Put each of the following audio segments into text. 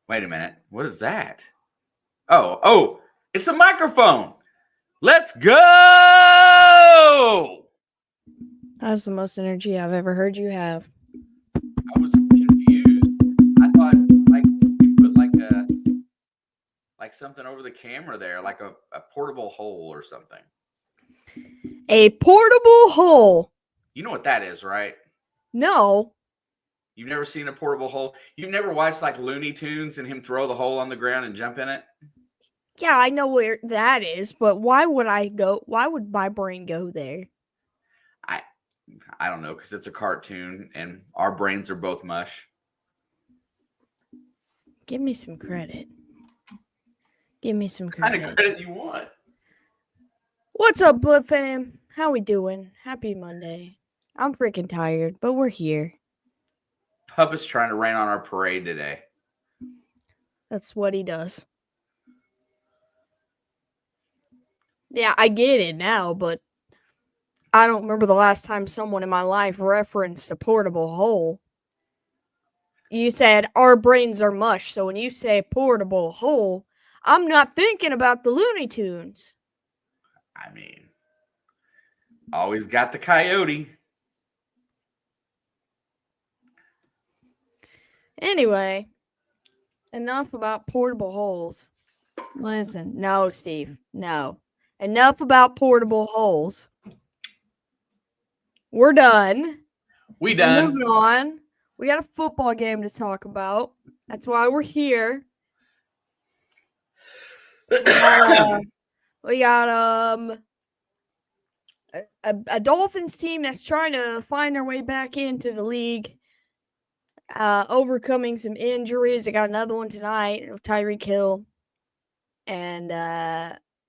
Wait a minute. What is that? Oh, it's a microphone. Let's go! That's the most energy I've ever heard you have. I was confused. I thought you put like something over the camera there, like a portable hole or something. A portable hole. You know what that is, right? No. You've never seen a portable hole? You've never watched like Looney Tunes and him throw the hole on the ground and jump in it? Yeah, I know where that is, but why would my brain go there? I don't know, because it's a cartoon and our brains are both mush. Give me some credit. Give me some What kind credit. of credit you want? What's up, Blip fam? How we doing? Happy Monday. I'm freaking tired, but we're here. Puppet's trying to rain on our parade today. That's what he does. Yeah, I get it now, but I don't remember the last time someone in my life referenced a portable hole. You said our brains are mush, so when you say portable hole, I'm not thinking about the Looney Tunes. I mean, always got the coyote. Anyway, enough about portable holes. Listen, no, Steve, no. Enough about portable holes. We're done. We done. Moving on. We got a football game to talk about. That's why we're here. We got a Dolphins team that's trying to find their way back into the league. Overcoming some injuries. They got another one tonight with Tyreek Hill. And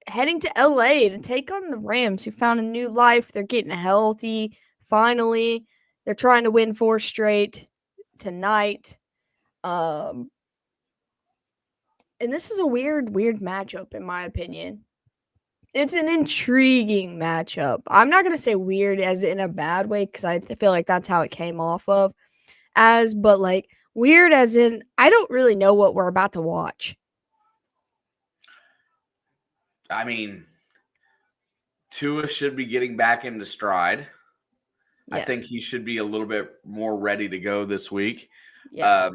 heading to LA to take on the Rams, who found a new life. They're getting healthy. Finally, they're trying to win 4 straight tonight. And this is a weird matchup, in my opinion. It's an intriguing matchup. I'm not going to say weird as in a bad way, because I feel like that's how it came off of. But like weird as in, I don't really know what we're about to watch. I mean, Tua should be getting back into stride. Yes. I think he should be a little bit more ready to go this week. Yes.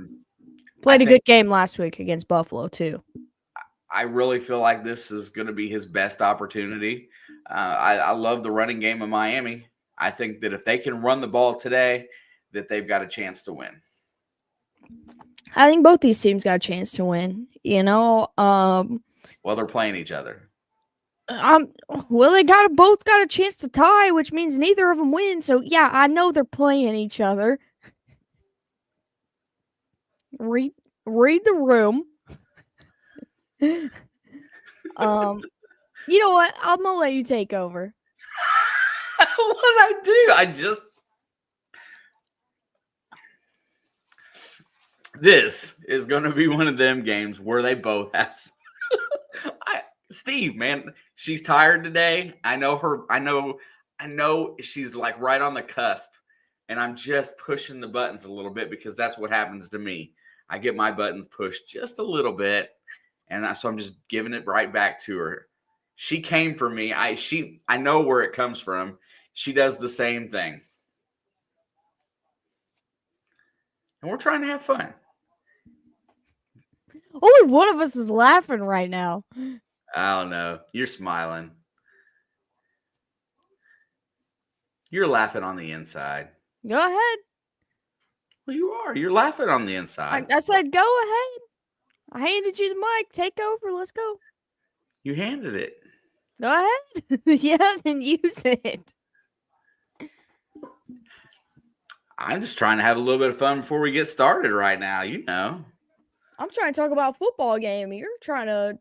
Played a good game last week against Buffalo, too. I really feel like this is going to be his best opportunity. I love the running game of Miami. I think that if they can run the ball today, that they've got a chance to win. I think both these teams got a chance to win, you know. Well, they're playing each other. Well, they both got a chance to tie, which means neither of them win. So yeah, I know they're playing each other. Read the room. You know what? I'm gonna let you take over. What I do? This is going to be one of them games where they both have. Steve, man, she's tired today. I know her. I know she's like right on the cusp, and I'm just pushing the buttons a little bit because that's what happens to me. I get my buttons pushed just a little bit, and so I'm just giving it right back to her. She came for me. I know where it comes from. She does the same thing, and we're trying to have fun. Only one of us is laughing right now. I don't know. You're smiling. You're laughing on the inside. Go ahead. Well, you are. You're laughing on the inside. I said go ahead. I handed you the mic. Take over. Let's go. You handed it. Go ahead. Yeah, then use it. I'm just trying to have a little bit of fun before we get started right now, you know. I'm trying to talk about a football game. You're trying to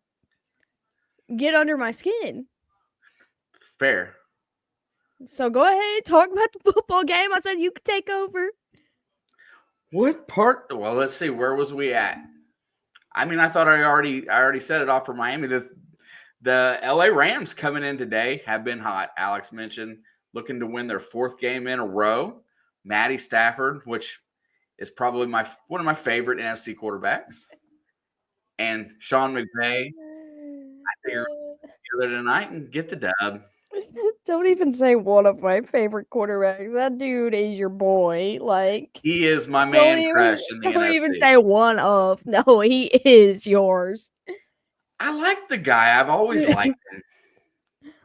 get under my skin. Fair. So go ahead, talk about the football game. I said you could take over. What part? Well, let's see. Where was we at? I mean, I thought I already set it off for Miami. The LA Rams coming in today have been hot. Alex mentioned looking to win their 4th game in a row. Matty Stafford, which is probably one of my favorite NFC quarterbacks. And Sean McVay, I figure together tonight and get the dub. Don't even say one of my favorite quarterbacks. That dude is your boy. Like, He is my don't man even crush in the don't even NFC. say one of. No, he is yours. I like the guy. I've always liked him.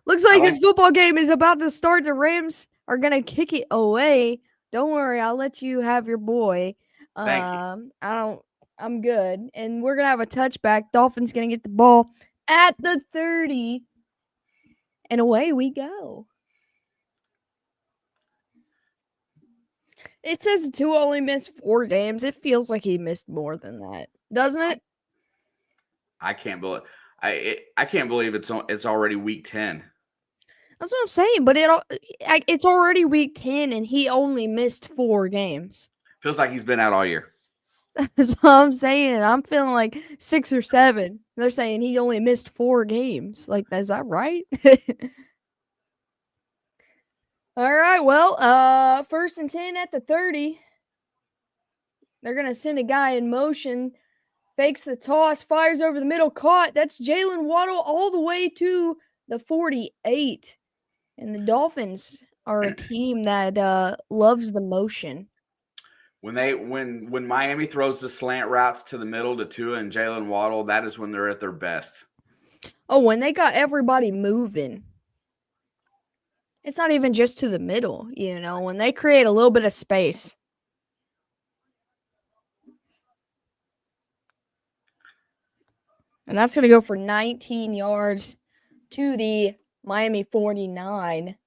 Looks like his football game is about to start. The Rams are gonna kick it away. Don't worry, I'll let you have your boy. Thank you. I'm good. And we're gonna have a touchback. Dolphins gonna get the ball at the 30. And away we go. It says Tua only missed 4 games. It feels like he missed more than that, doesn't it? I can't believe I can't believe it's already week 10. That's what I'm saying. But it's already week 10, and he only missed 4 games. Feels like he's been out all year. That's what I'm saying. I'm feeling like 6 or 7. They're saying he only missed 4 games. Like, is that right? All right. Well, 1st and 10 at the 30. They're gonna send a guy in motion. Fakes the toss, fires over the middle, caught. That's Jalen Waddle all the way to the 48. And the Dolphins are a team that loves the motion. When Miami throws the slant routes to the middle to Tua and Jalen Waddle, that is when they're at their best. Oh, when they got everybody moving. It's not even just to the middle, when they create a little bit of space. And that's going to go for 19 yards to the Miami 49.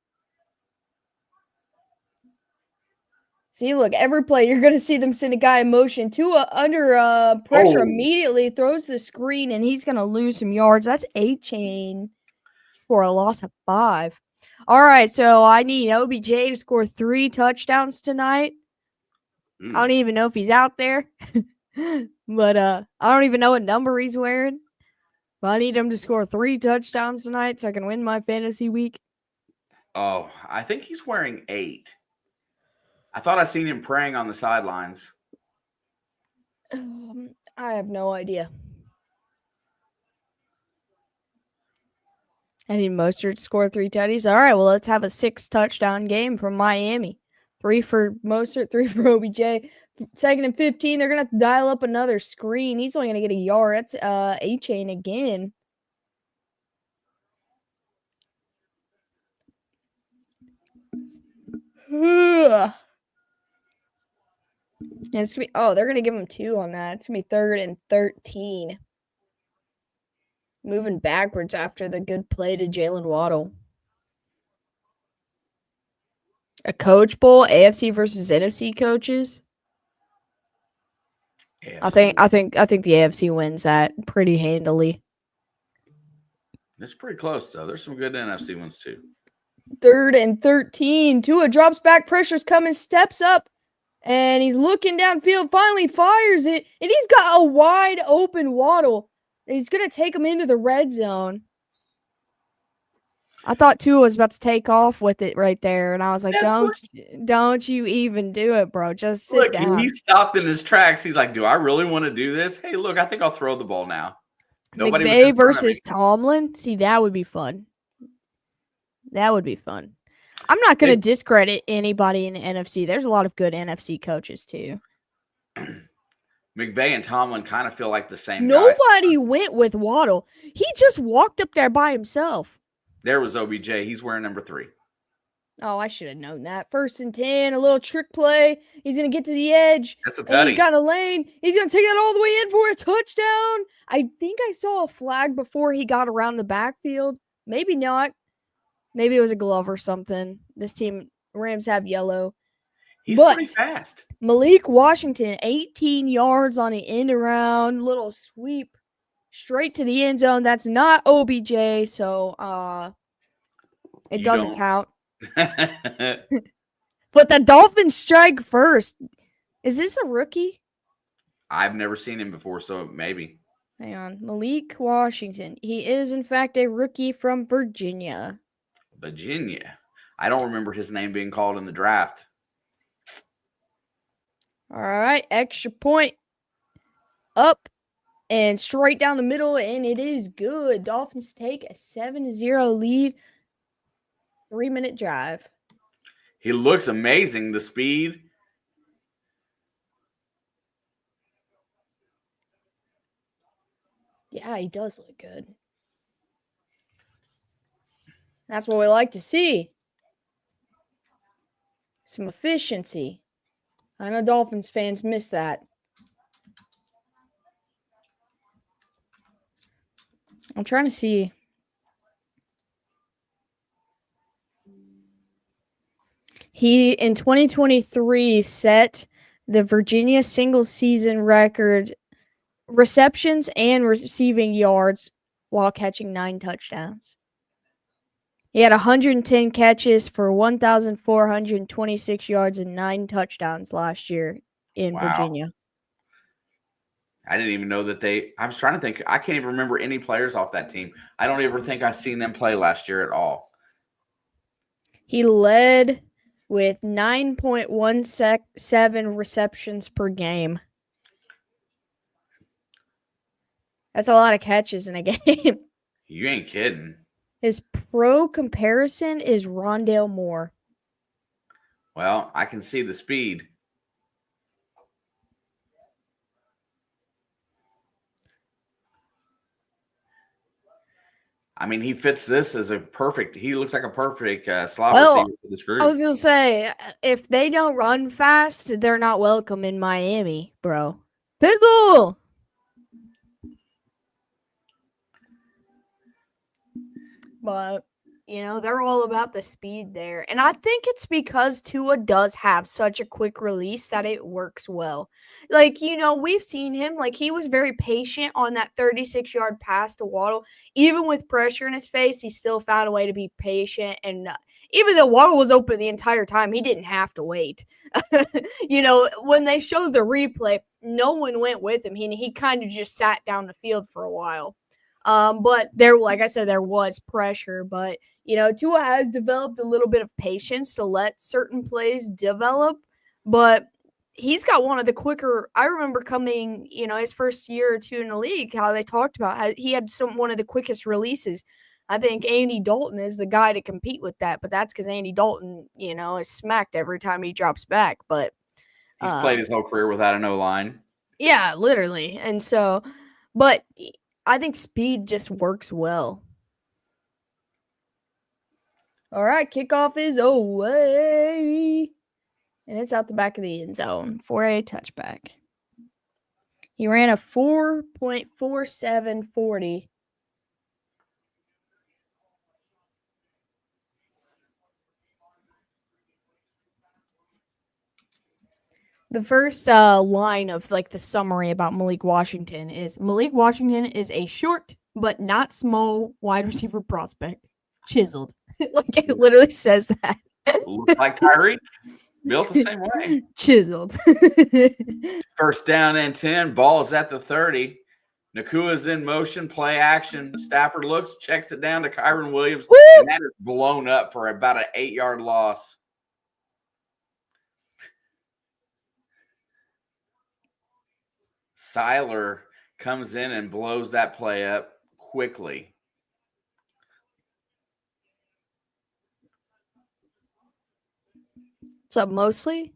See, look, every play, you're going to see them send a guy in motion. Tua under pressure immediately throws the screen, and he's going to lose some yards. That's A-Chain for a loss of 5. All right, so I need OBJ to score 3 touchdowns tonight. I don't even know if he's out there. But I don't even know what number he's wearing. But I need him to score 3 touchdowns tonight so I can win my fantasy week. Oh, I think he's wearing 8. I thought I seen him praying on the sidelines. I have no idea. I need Mostert to score 3 tutties. All right, well, let's have a 6-touchdown game from Miami. 3 for Mostert, 3 for OBJ. 2nd and 15, they're going to have to dial up another screen. He's only going to get a yard. That's A-Chain again. And it's going to be, they're going to give him 2 on that. It's going to be 3rd and 13. Moving backwards after the good play to Jalen Waddle. A coach bowl, AFC versus NFC coaches. AFC. I think the AFC wins that pretty handily. It's pretty close though. There's some good NFC ones too. 3rd and 13. Tua drops back, pressure's coming, steps up, and he's looking downfield, finally fires it, and he's got a wide open Waddle. He's going to take him into the red zone. I thought Tua was about to take off with it right there, and I was like, don't you even do it, bro. Just sit down. He stopped in his tracks. He's like, do I really want to do this? Hey, look, I think I'll throw the ball now. Nobody McVay versus Tomlin. See, that would be fun. That would be fun. I'm not going to discredit anybody in the NFC. There's a lot of good NFC coaches, too. McVay and Tomlin kind of feel like the same guys. Nobody went with Waddle. He just walked up there by himself. There was OBJ. He's wearing number 3. Oh, I should have known that. 1st and 10, a little trick play. He's going to get to the edge. That's a tutty. He's got a lane. He's going to take that all the way in for a touchdown. I think I saw a flag before he got around the backfield. Maybe not. Maybe it was a glove or something. This team, Rams, have yellow. He's pretty fast. Malik Washington, 18 yards on the end around. Little sweep straight to the end zone. That's not OBJ, so it doesn't count. But the Dolphins strike first. Is this a rookie? I've never seen him before, so maybe. Hang on. Malik Washington. He is, in fact, a rookie from Virginia. I don't remember his name being called in the draft. All right. Extra point. Up. And straight down the middle, and it is good. Dolphins take a 7-0 lead. 3-minute drive. He looks amazing. The speed. Yeah, he does look good. That's what we like to see. Some efficiency. I know Dolphins fans miss that. I'm trying to see. He, in 2023, set the Virginia single season record receptions and receiving yards while catching 9 touchdowns. He had 110 catches for 1,426 yards and 9 touchdowns last year in Virginia. I didn't even know that I was trying to think. I can't even remember any players off that team. I don't ever think I've seen them play last year at all. He led with 9.17 receptions per game. That's a lot of catches in a game. You ain't kidding. His pro comparison is Rondale Moore. Well, I can see the speed. I mean, he fits this as he looks like a perfect slot receiver for this group. I was going to say, if they don't run fast, they're not welcome in Miami, bro. Pizzle! But, they're all about the speed there. And I think it's because Tua does have such a quick release that it works well. Like, we've seen him. Like, he was very patient on that 36-yard pass to Waddle. Even with pressure in his face, he still found a way to be patient. And even though Waddle was open the entire time, he didn't have to wait. When they showed the replay, no one went with him. He kind of just sat down the field for a while. But like I said, there was pressure. But, Tua has developed a little bit of patience to let certain plays develop. But he's got one of the quicker. I remember coming, his first year or two in the league, how they talked about how he had one of the quickest releases. I think Andy Dalton is the guy to compete with that. But that's because Andy Dalton, is smacked every time he drops back. But he's played his whole career without an O-line. Yeah, literally. And so, but I think speed just works well. All right, kickoff is away. And it's out the back of the end zone for a touchback. He ran a 4.4740. The first line of the summary about Malik Washington is a short but not small wide receiver prospect. Chiseled. It literally says that. Looks like Tyreek. Built the same way. Chiseled. First down and 10. Ball's at the 30. Nakua's in motion. Play action. Stafford looks, checks it down to Kyron Williams. Woo! And that is blown up for about an 8-yard loss. Seiler comes in and blows that play up quickly. What's up, Mostly?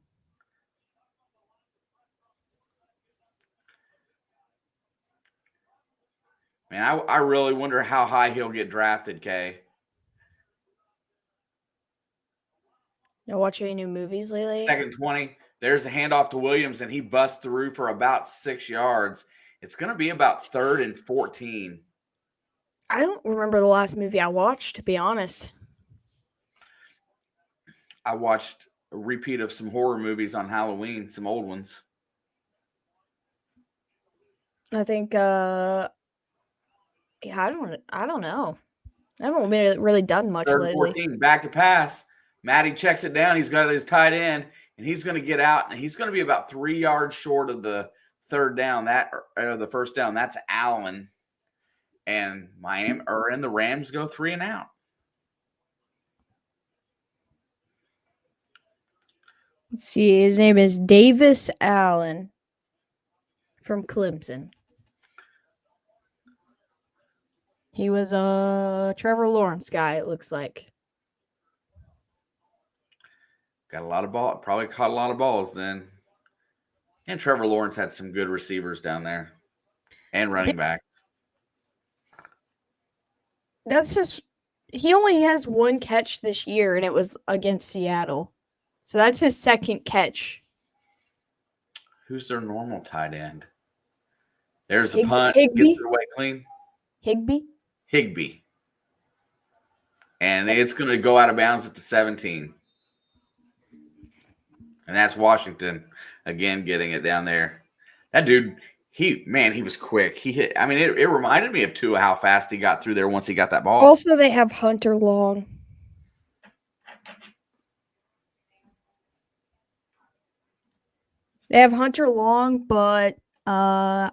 Man, I really wonder how high he'll get drafted, Kay. You watch any new movies lately? Second 20. There's a handoff to Williams, and he busts through for about 6 yards. It's going to be about 3rd and 14. I don't remember the last movie I watched, to be honest. I watched a repeat of some horror movies on Halloween, some old ones. I think, I don't know. I haven't really done much 3rd lately. 14, back to pass. Matty checks it down. He's got his tight end, and he's going to get out, and he's going to be about 3 yards short of the third down. The first down. That's Allen, and the Rams go 3 and out. Let's see. His name is Davis Allen from Clemson. He was a Trevor Lawrence guy, it looks like. Got a lot of ball. Probably caught a lot of balls then. And Trevor Lawrence had some good receivers down there and running backs. That's just he only has one catch this year, and it was against Seattle. So that's his second catch. Who's their normal tight end? There's the punt. Higbee? Gets it away clean. Higbee. And it's going to go out of bounds at the 17. And that's Washington again getting it down there. That dude, he was quick. He hit. I mean, it reminded me of Tua how fast he got through there once he got that ball. Also, they have Hunter Long. They have Hunter Long, but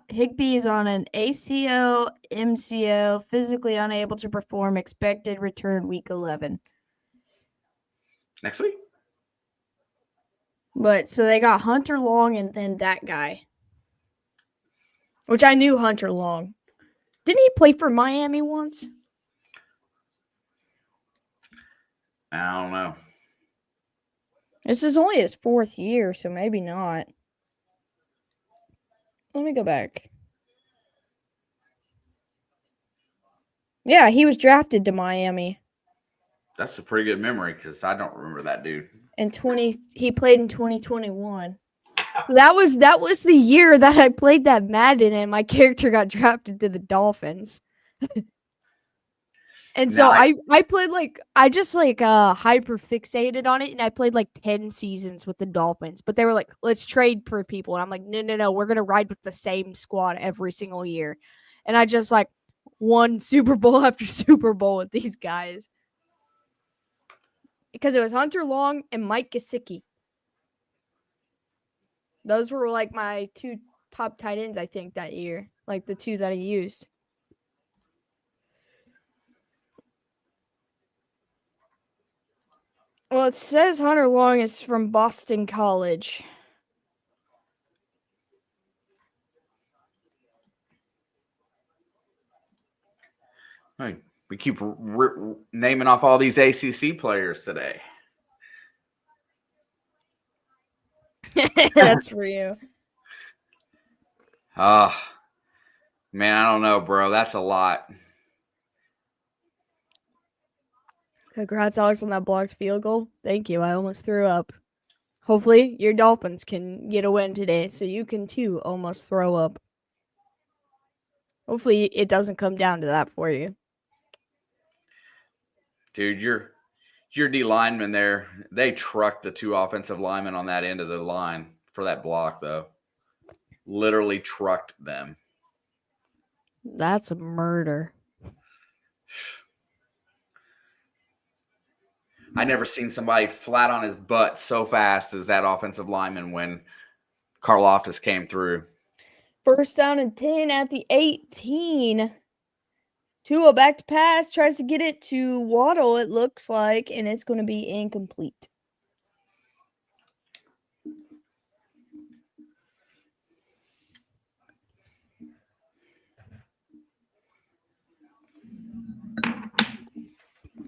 Higbee is on an ACO, MCO, physically unable to perform, expected return week 11. Next week? But so they got Hunter Long and then that guy. Which I knew Hunter Long. Didn't he play for Miami once? I don't know. This is only his 4th year, so maybe not. Let me go back. Yeah, he was drafted to Miami. That's a pretty good memory because I don't remember that dude. He played in 2021. That was the year that I played that Madden and my character got drafted to the Dolphins. And so I played hyper fixated on it, and I played like 10 seasons with the Dolphins. But they were like, let's trade for people. And I'm like, no, we're gonna ride with the same squad every single year. And I just like won Super Bowl after Super Bowl with these guys. Because it was Hunter Long and Mike Gesicki. Those were like my 2 top tight ends, I think, that year. Like the 2 that I used. Well, it says Hunter Long is from Boston College. We keep naming off all these ACC players today. That's for you. Oh, man, I don't know, bro. That's a lot. Congrats, Alex, on that blocked field goal. Thank you. I almost threw up. Hopefully, your Dolphins can get a win today, so you can too almost throw up. Hopefully, it doesn't come down to that for you. Dude, your D linemen there, they trucked the 2 offensive linemen on that end of the line for that block, though. Literally trucked them. That's a murder. I never seen somebody flat on his butt so fast as that offensive lineman when Karlaftis came through. 1st down and 10 at the 18. Tua back to pass, tries to get it to Waddle, it looks like, and it's going to be incomplete.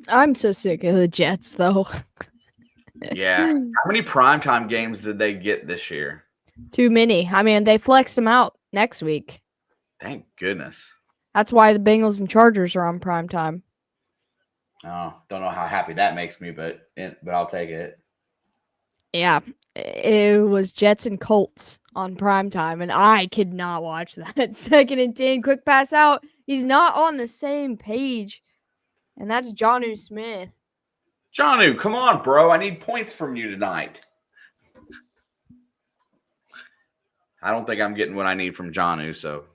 I'm so sick of the Jets, though. Yeah. How many primetime games did they get this year? Too many. I mean, they flexed them out next week. Thank goodness. That's why the Bengals and Chargers are on primetime. Oh, don't know how happy that makes me, but I'll take it. Yeah. It was Jets and Colts on primetime, and I could not watch that. 2nd and 10, quick pass out. He's not on the same page. And that's Jonnu Smith. Jonnu, come on, bro. I need points from you tonight. I don't think I'm getting what I need from Jonnu, so.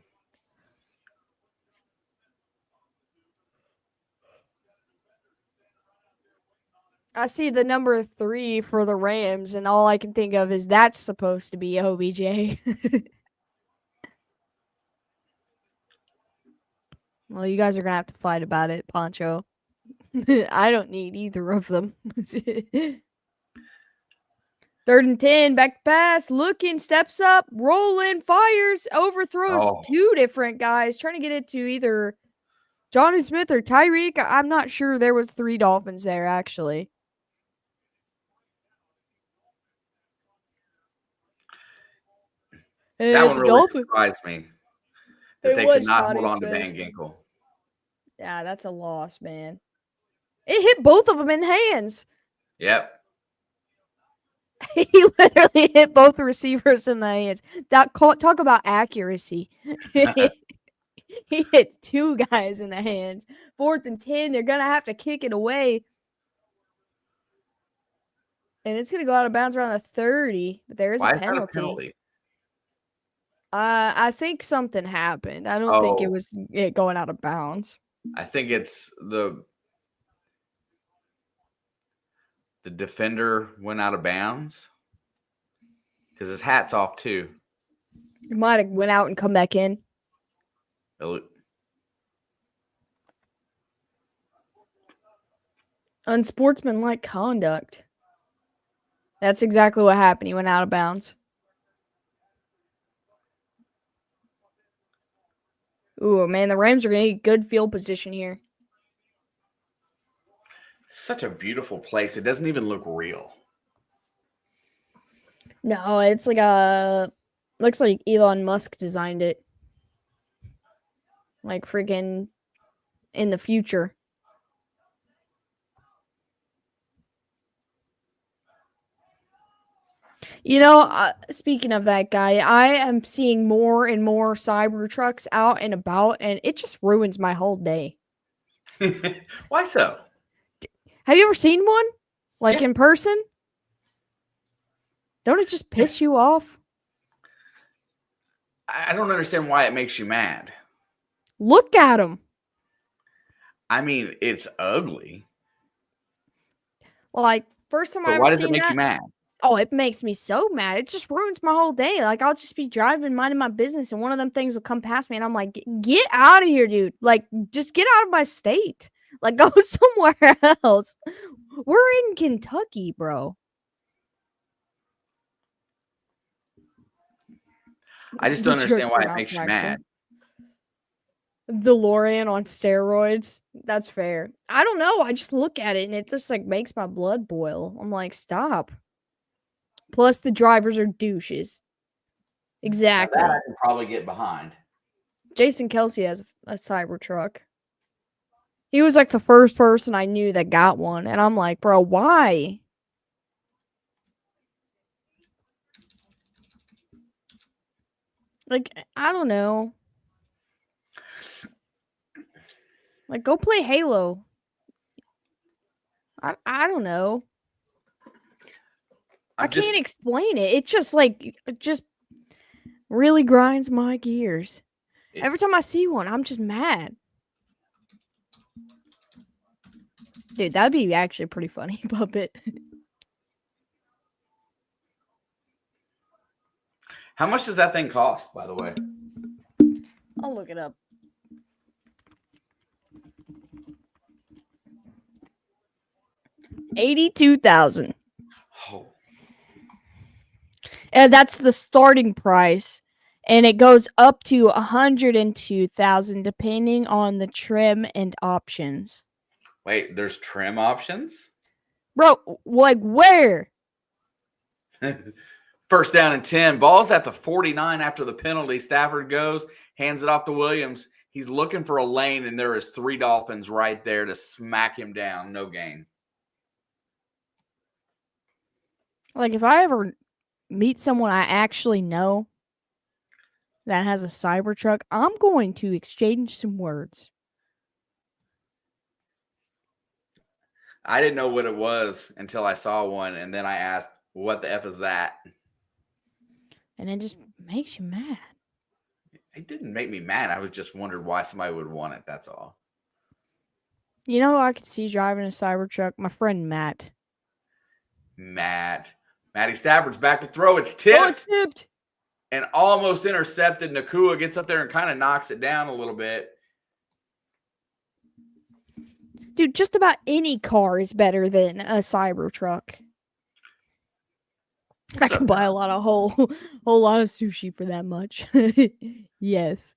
I see the number 3 for the Rams, and all I can think of is that's supposed to be OBJ. Well, you guys are going to have to fight about it, Poncho. I don't need either of them. 3rd and 10, back to pass, looking, steps up, rolling, fires, overthrows 2 different guys, trying to get it to either Johnny Smith or Tyreek. I'm not sure there was 3 Dolphins there, actually. That one The really Dolphins. surprised me that It they could was not hold Johnny on to Smith. Van Ginkel. Yeah, that's a loss, man. It hit both of them in the hands. Yep. He literally hit both the receivers in the hands. Talk about accuracy. He hit 2 guys in the hands. 4th and 10. They're going to have to kick it away. And it's going to go out of bounds around the 30. But there is Why a is that a penalty. penalty? I think something happened. I don't think it was it going out of bounds. I think it's the defender went out of bounds because his hat's off too. It might have went out and come back in. Unsportsmanlike conduct. That's exactly what happened. He went out of bounds. Ooh, man, the Rams are going to get good field position here. Such a beautiful place. It doesn't even look real. No, it's like looks like Elon Musk designed it. Like freaking in the future. You know, speaking of that guy, I am seeing more and more Cybertrucks out and about, and it just ruins my whole day. Why so? Have you ever seen one? Like Yeah. in person? Don't it just piss you off? I don't understand why it makes you mad. Look at him. I mean, it's ugly. Like, first time I But ever why does seen it make that, you mad? oh, it makes me so mad. It just ruins my whole day. Like, I'll just be driving, minding my business, and one of them things will come past me, and I'm like, get out of here, dude. Like, just get out of my state. Like, go somewhere else. We're in Kentucky, bro. I just don't understand why it makes you mad. DeLorean on steroids. That's fair. I don't know. I just look at it, and it just, like, makes my blood boil. I'm like, stop. Plus, the drivers are douches. Exactly. Now that I can probably get behind. Jason Kelsey has a Cybertruck. He was like the first person I knew that got one. And I'm like, bro, why? Like, I don't know. Like, go play Halo. I don't know. I can't explain it. It just really grinds my gears. Every time I see one, I'm just mad. Dude, that'd be actually pretty funny, Puppet. How much does that thing cost, by the way? I'll look it up. $82,000. Oh. And that's the starting price. And it goes up to $102,000 depending on the trim and options. Wait, there's trim options? Bro, like where? First down and 10. Ball's at the 49 after the penalty. Stafford goes, hands it off to Williams. He's looking for a lane, and there is 3 Dolphins right there to smack him down. No gain. Like, if I ever meet someone I actually know that has a Cybertruck, I'm going to exchange some words. I didn't know what it was until I saw one, and then I asked, what the F is that? And it just makes you mad. It didn't make me mad. I was just wondered why somebody would want it. That's all. You know who I could see driving a Cybertruck? My friend Matt. Matty Stafford's back to throw. It's tipped. Oh, it's tipped. And almost intercepted. Nakua gets up there and kind of knocks it down a little bit. Dude, just about any car is better than a Cybertruck. I could buy a whole lot of sushi for that much. Yes.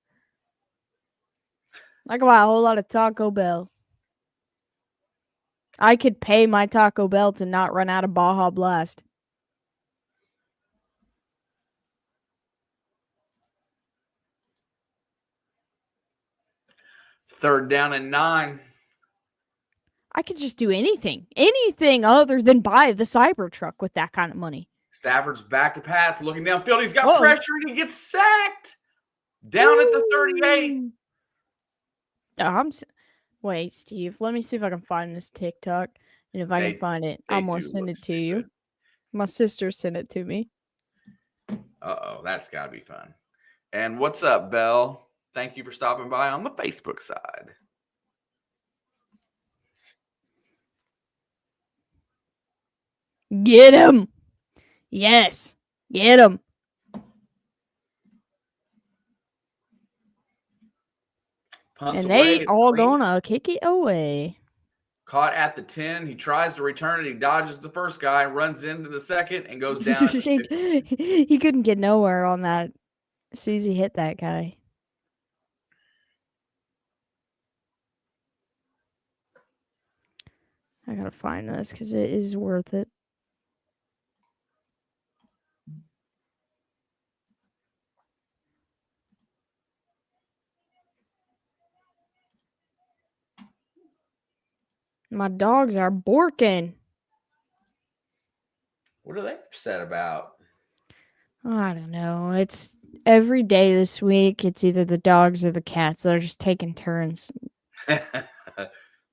I could buy a whole lot of Taco Bell. I could pay my Taco Bell to not run out of Baja Blast. Third down and 9. I could just do anything other than buy the Cybertruck with that kind of money. Stafford's back to pass, looking downfield. He's got pressure and he gets sacked. Down at the 38. Wait, Steve. Let me see if I can find this TikTok. And if I can find it, I'm going to send it to you. My sister sent it to me. Uh-oh, that's got to be fun. And what's up, Belle? Thank you for stopping by on the Facebook side. Get him. Yes. Get him. Punts and away, they all gonna kick it away. Caught at the 10. He tries to return it. He dodges the first guy, runs into the second, and goes down. He couldn't get nowhere on that as soon as he hit that guy. I gotta find this because it is worth it. My dogs are barking. What are they upset about? I don't know. It's every day this week. It's either the dogs or the cats. They're just taking turns. All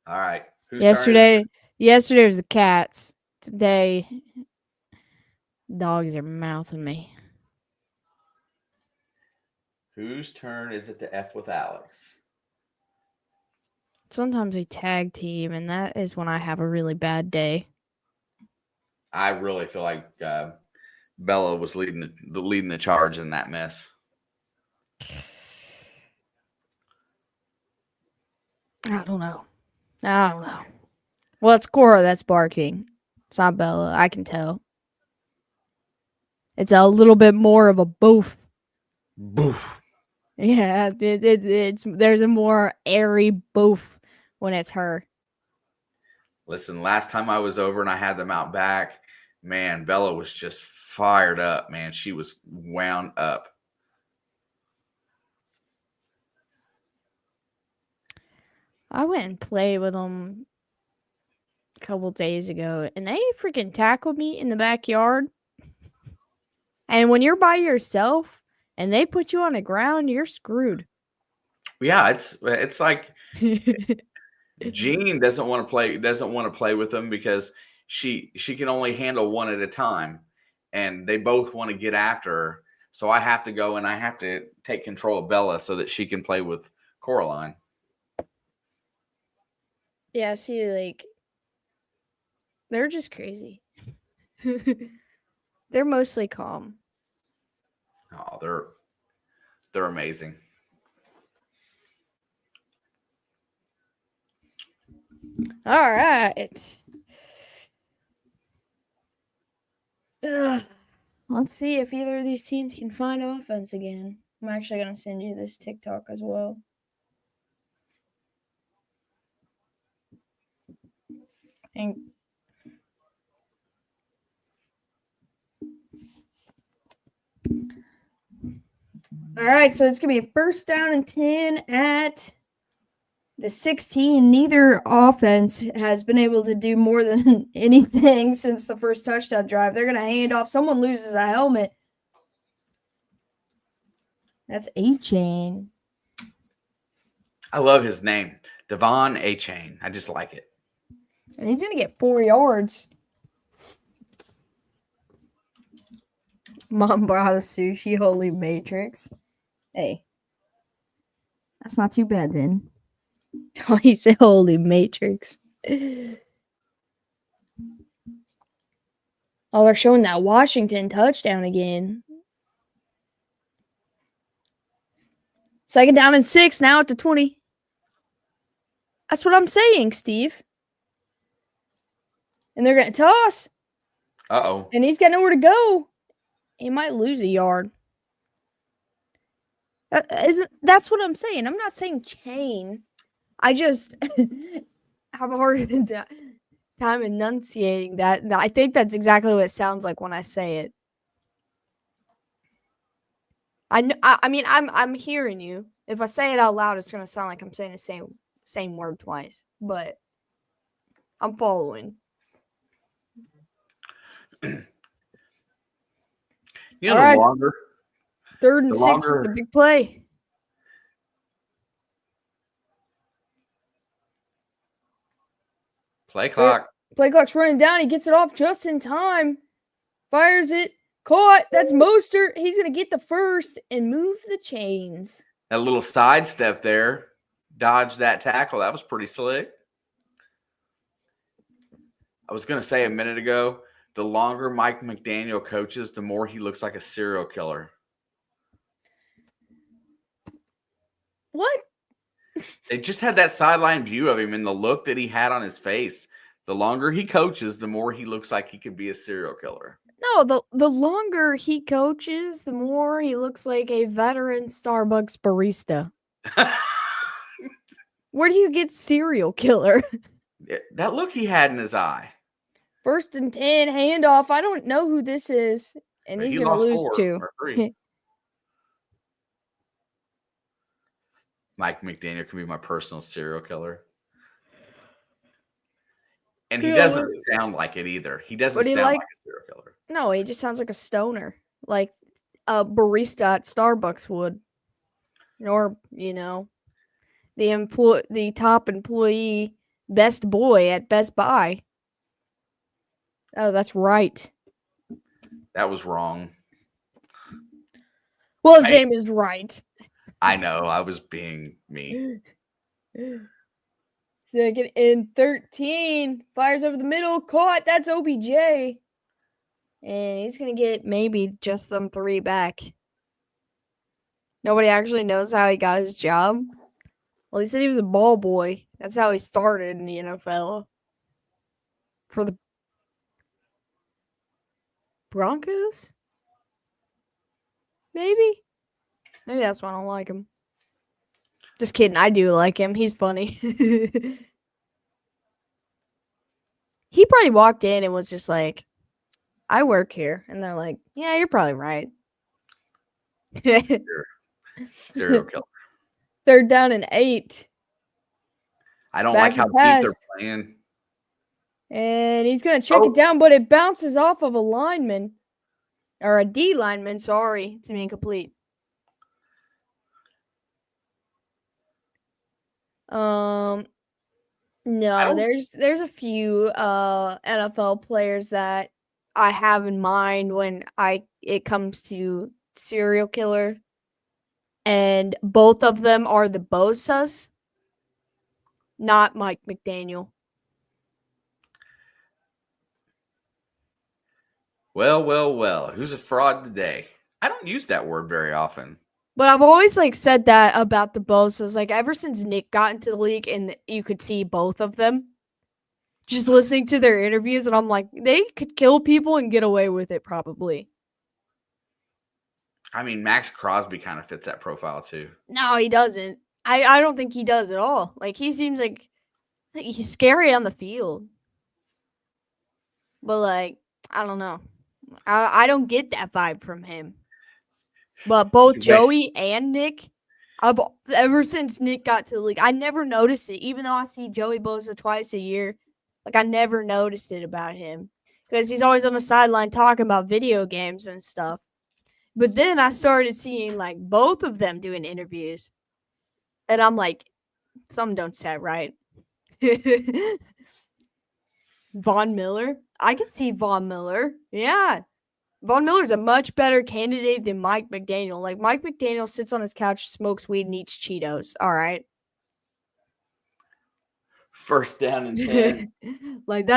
right. Yesterday was the cats. Today, dogs are mouthing me. Whose turn is it to F with Alex? Sometimes we tag team, and that is when I have a really bad day. I really feel like Bella was leading the charge in that mess. I don't know. Well, it's Cora that's barking. It's not Bella. I can tell. It's a little bit more of a boof. Boof. Yeah, there's a more airy boof when it's her. Listen, last time I was over and I had them out back, man, Bella was just fired up, man. She was wound up. I went and played with them a couple days ago, and they freaking tackled me in the backyard. And when you're by yourself and they put you on the ground, you're screwed. Yeah, it's like Jean doesn't want to play with them because she can only handle one at a time, and they both want to get after her. So I have to go and I have to take control of Bella so that she can play with Coraline. Yeah, see, like, they're just crazy. They're mostly calm. Oh, they're amazing. All right. Let's see if either of these teams can find offense again. I'm actually going to send you this TikTok as well. And all right, so it's going to be a first down and 10 at the 16. Neither offense has been able to do more than anything since the first touchdown drive. They're going to hand off. Someone loses a helmet. That's A-Chain. I love his name, Devon A-Chain. I just like it. And he's going to get 4 yards. Mom brought a sushi, holy matrix. Hey. That's not too bad then. Oh, he said holy matrix. Oh, they're showing that Washington touchdown again. Second down and 6, now at the 20. That's what I'm saying, Steve. And they're going to toss. Uh-oh. And he's got nowhere to go. He might lose a yard. That's what I'm saying. I'm not saying chain. I just have a hard time enunciating that. I think that's exactly what it sounds like when I say it. I mean, I'm hearing you. If I say it out loud, it's gonna sound like I'm saying the same word twice. But I'm following. You All know, the right. longer 3rd and the 6 is the longer big play. play clock. Play clock's running down. He gets it off just in time. Fires it. Caught. That's Mostert. He's going to get the first and move the chains. A little sidestep there. Dodged that tackle. That was pretty slick. I was going to say a minute ago, the longer Mike McDaniel coaches, the more he looks like a serial killer. What? They just had that sideline view of him and the look that he had on his face. The longer he coaches, the more he looks like he could be a serial killer. No, the longer he coaches, the more he looks like a veteran Starbucks barista. Where do you get serial killer? That look he had in his eye. 1st and 10, handoff. I don't know who this is, and he's going to lose 2. Mike McDaniel can be my personal serial killer. And he doesn't sound like it either. He doesn't sound like a serial killer. No, he just sounds like a stoner. Like a barista at Starbucks would. Or, the top employee, best boy at Best Buy. Oh, that's right. That was wrong. Well, his name is right. I know. I was being me. 2nd and 13. Fires over the middle. Caught. That's OBJ. And he's going to get maybe just them 3 back. Nobody actually knows how he got his job. Well, he said he was a ball boy. That's how he started in the NFL. For the Broncos? Maybe that's why I don't like him. Just kidding. I do like him. He's funny. He probably walked in and was just like, I work here. And they're like, yeah, you're probably right. Serial killer. 3rd down and 8. I don't like how deep they're playing. And he's going to check it down, but it bounces off of a lineman. Or a D lineman, sorry, to be incomplete. No, there's a few NFL players that I have in mind when it comes to serial killer. And both of them are the Bosas, not Mike McDaniel. Well. Who's a fraud today? I don't use that word very often. But I've always said that about the Bosas. Ever since Nick got into the league and you could see both of them, just listening to their interviews, and I'm like, they could kill people and get away with it probably. I mean, Max Crosby kind of fits that profile too. No, he doesn't. I don't think he does at all. He seems like he's scary on the field. But I don't know. I don't get that vibe from him. But both Joey and Nick, ever since Nick got to the league, I never noticed it. Even though I see Joey Bosa twice a year, I never noticed it about him. Because he's always on the sideline talking about video games and stuff. But then I started seeing, both of them doing interviews. And I'm like, something don't sound right. Von Miller? I can see Von Miller. Yeah. Von Miller's a much better candidate than Mike McDaniel. Mike McDaniel sits on his couch, smokes weed, and eats Cheetos. All right. 1st down and 10.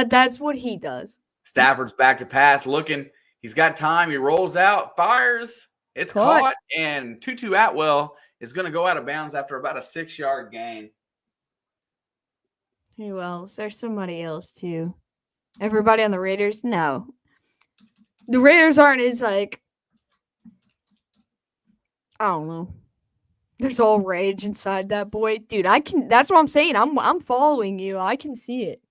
That's what he does. Stafford's back to pass, looking. He's got time. He rolls out, fires. It's caught. And Tutu Atwell is going to go out of bounds after about a 6-yard gain. Who else? There's somebody else, too. Everybody on the Raiders? No. The Raiders aren't as, I don't know. There's all rage inside that boy. Dude, that's what I'm saying. I'm following you. I can see it.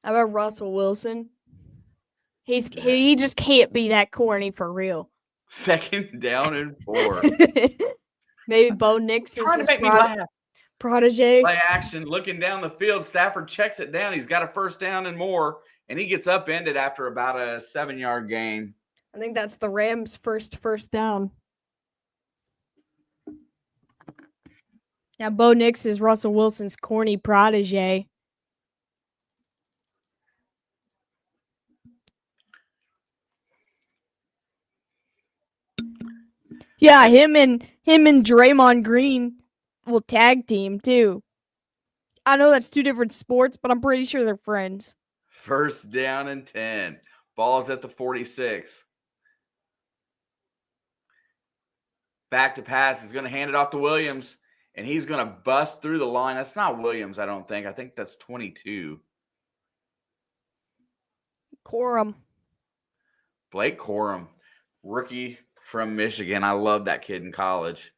How about Russell Wilson? He just can't be that corny for real. 2nd down and 4. Maybe Bo Nix is Trying to his make me laugh. protege. Play action, looking down the field. Stafford checks it down. He's got a 1st down and more, and he gets upended after about a 7-yard gain. I think that's the Rams' first down. Yeah, Bo Nix is Russell Wilson's corny protege. Yeah, him and Draymond Green will tag team too. I know that's 2 different sports, but I'm pretty sure they're friends. 1st down and 10. Ball's at the 46. Back to pass. He's going to hand it off to Williams, and he's going to bust through the line. That's not Williams, I don't think. I think that's 22. Corum. Blake Corum, rookie from Michigan. I love that kid in college.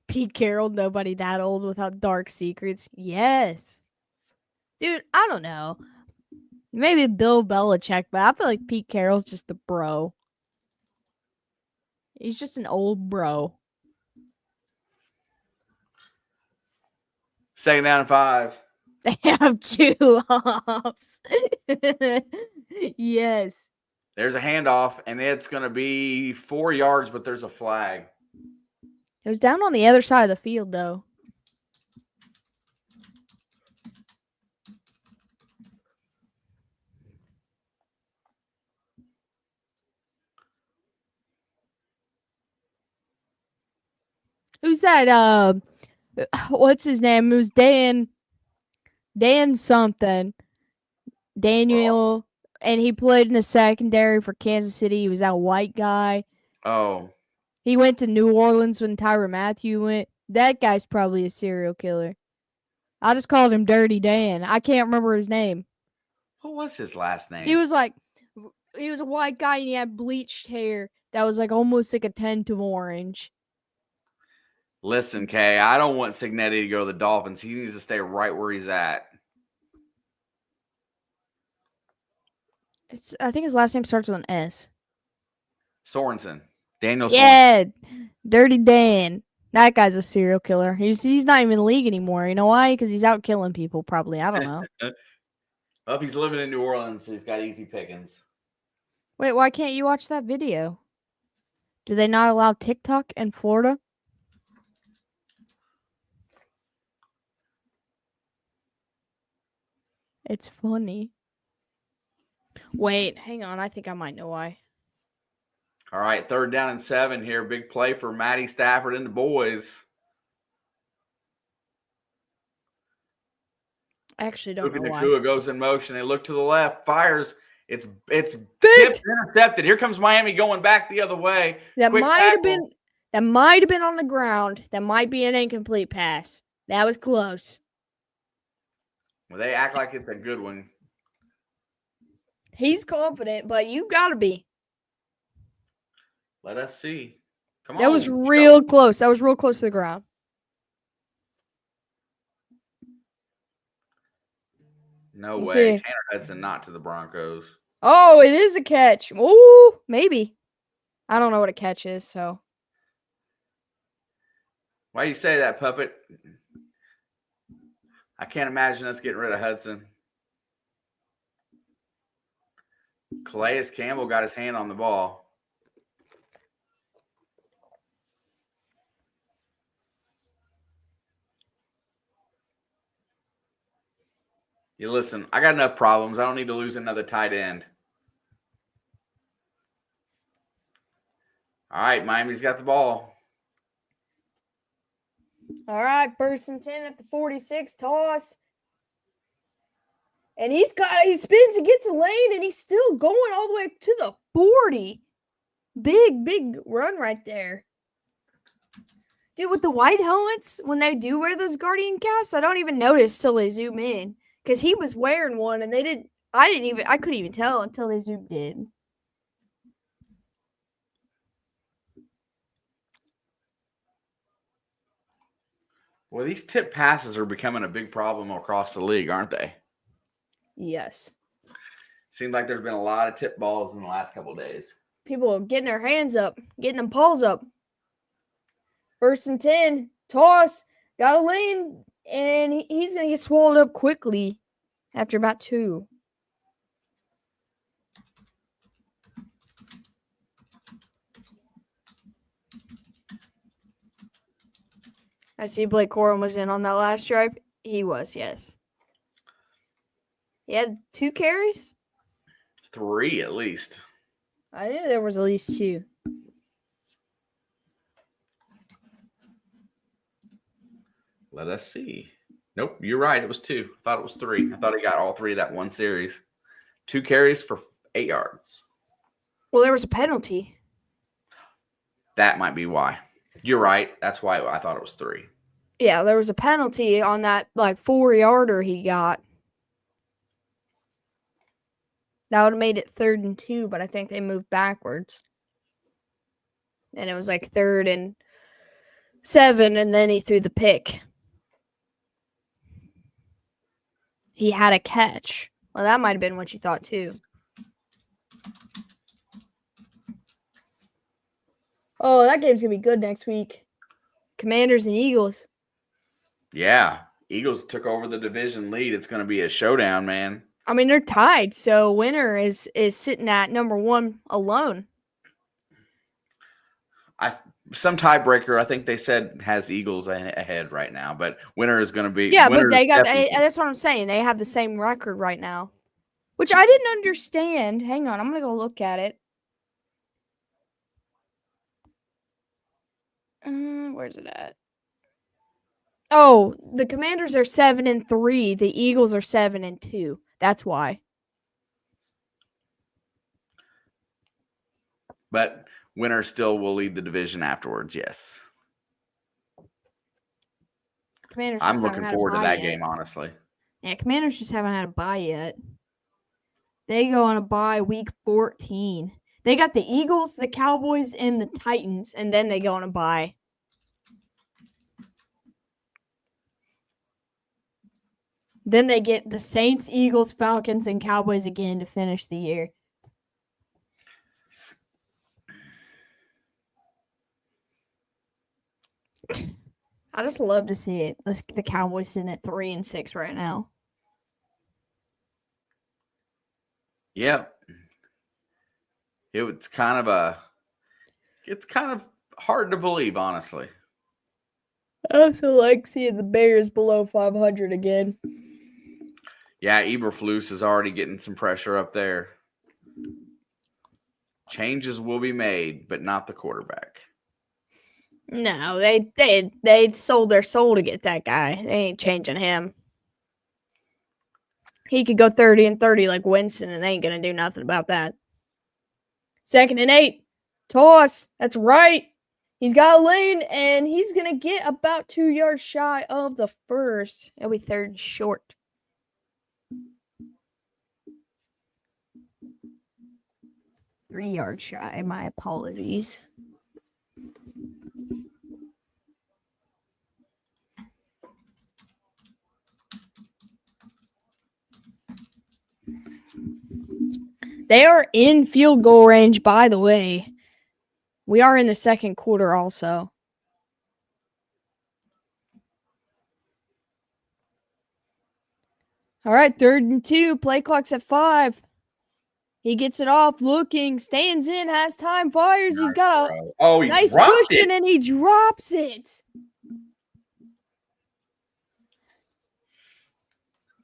Pete Carroll, nobody that old without dark secrets. Yes. Dude, I don't know. Maybe Bill Belichick, but I feel like Pete Carroll's just a bro. He's just an old bro. 2nd down and 5. They have Q-hops. Yes. There's a handoff, and it's going to be 4 yards, but there's a flag. It was down on the other side of the field, though. Who's that? What's his name? It was Dan something. Daniel, and he played in the secondary for Kansas City. He was that white guy. Oh. He went to New Orleans when Tyrann Mathieu went. That guy's probably a serial killer. I just called him Dirty Dan. I can't remember his name. What was his last name? He was a white guy, and he had bleached hair that was like almost like a tint of orange. Listen, Kay, I don't want Cignetti to go to the Dolphins. He needs to stay right where he's at. I think his last name starts with an S. Sorensen. Daniel Sorensen. Yeah, Dirty Dan. That guy's a serial killer. He's not even in the league anymore. You know why? Because he's out killing people, probably. I don't know. Well, if he's living in New Orleans, he's got easy pickings. Wait, why can't you watch that video? Do they not allow TikTok in Florida? It's funny. Wait, hang on. I think I might know why. All right, 3rd down and 7 here. Big play for Matty, Stafford, and the boys. I actually don't know why. Nakua goes in motion. They look to the left, fires. It's tipped, intercepted. Here comes Miami going back the other way. That might have been on the ground. That might be an incomplete pass. That was close. Well, they act like it's a good one. He's confident, but you gotta be. Let us see. Come on. That was real close. That was real close to the ground. No way. Tanner Hudson not to the Broncos. Oh, it is a catch. Ooh, maybe. I don't know what a catch is, so. Why you say that, Puppet? I can't imagine us getting rid of Hudson. Calais Campbell got his hand on the ball. You listen, I got enough problems. I don't need to lose another tight end. All right, Miami's got the ball. All right, 1st and 10 at the 46, toss. And he spins and gets a lane, and he's still going all the way to the 40. Big run right there. Dude, with the white helmets, when they do wear those Guardian caps, I don't even notice till they zoom in. Because he was wearing one, and I couldn't even tell until they zoomed in. Well, these tip passes are becoming a big problem across the league, aren't they? Yes. Seems like there's been a lot of tip balls in the last couple of days. People are getting their hands up, getting them paws up. 1st and 10, toss, got a lane, and he's going to get swallowed up quickly after about 2. I see Blake Corum was in on that last drive. He was, yes. He had 2 carries? 3 at least. I knew there was at least 2. Let us see. Nope, you're right. It was 2. I thought it was 3. I thought he got all 3 of that one series. 2 carries for 8 yards. Well, there was a penalty. That might be why. You're right. That's why I thought it was 3. Yeah, there was a penalty on that 4-yarder he got. That would have made it 3rd and 2, but I think they moved backwards. And it was 3rd and 7, and then he threw the pick. He had a catch. Well, that might have been what you thought too. Oh, that game's going to be good next week. Commanders and Eagles. Yeah. Eagles took over the division lead. It's going to be a showdown, man. I mean, they're tied, so winner is sitting at number 1 alone. Some tiebreaker, I think they said, has Eagles ahead right now, but winner is going to be. Yeah, but they got that's what I'm saying. They have the same record right now, which I didn't understand. Hang on, I'm going to go look at it. Where's it at? Oh, the Commanders are 7-3. The Eagles are 7-2. That's why. But winner still will lead the division afterwards. Yes. Commanders. I'm looking forward to that game, honestly. Yeah, Commanders just haven't had a bye yet. They go on a bye week 14. They got the Eagles, the Cowboys, and the Titans, and then they go on a bye. Then they get the Saints, Eagles, Falcons, and Cowboys again to finish the year. I just love to see it. The Cowboys sitting at 3-6 right now. Yep. It's kind of hard to believe, honestly. I also like seeing the Bears below 500 again. Yeah, Eberflus is already getting some pressure up there. Changes will be made, but not the quarterback. No, they sold their soul to get that guy. They ain't changing him. He could go 30-30 like Winston, and they ain't gonna do nothing about that. 2nd and 8. Toss. That's right. He's got a lane, and he's gonna get about 2 yards shy of the first. It'll be 3rd and short. Three yards shy. My apologies. They are in field goal range, by the way. We are in the second quarter also. All right, 3rd and 2. Play clock's at 5. He gets it off, looking, stands in, has time, fires. He's got a nice cushion, and he drops it.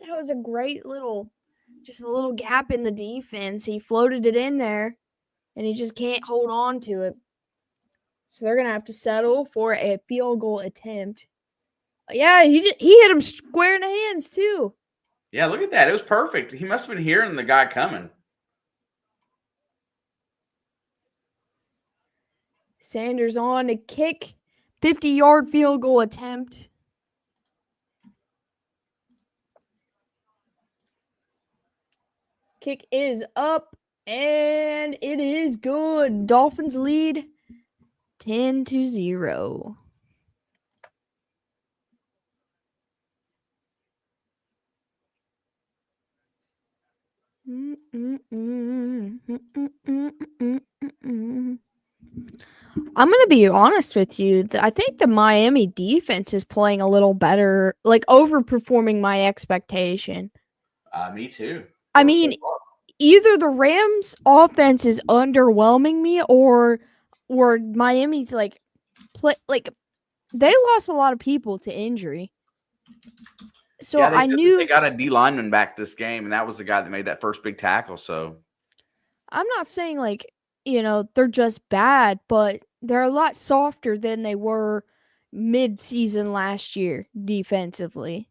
That was a great just a little gap in the defense. He floated it in there, and he just can't hold on to it. So they're going to have to settle for a field goal attempt. Yeah, he hit him square in the hands, too. Yeah, look at that. It was perfect. He must have been hearing the guy coming. Sanders on to kick. 50-yard field goal attempt. Kick is up, and it is good. Dolphins lead 10-0. I'm going to be honest with you. I think the Miami defense is playing a little better, like overperforming my expectation. Me too. I mean, either the Rams offense is underwhelming me or Miami's like they lost a lot of people to injury. So yeah, they I said knew they got a D lineman back this game, and that was the guy that made that first big tackle. So I'm not saying they're just bad, but they're a lot softer than they were mid-season last year defensively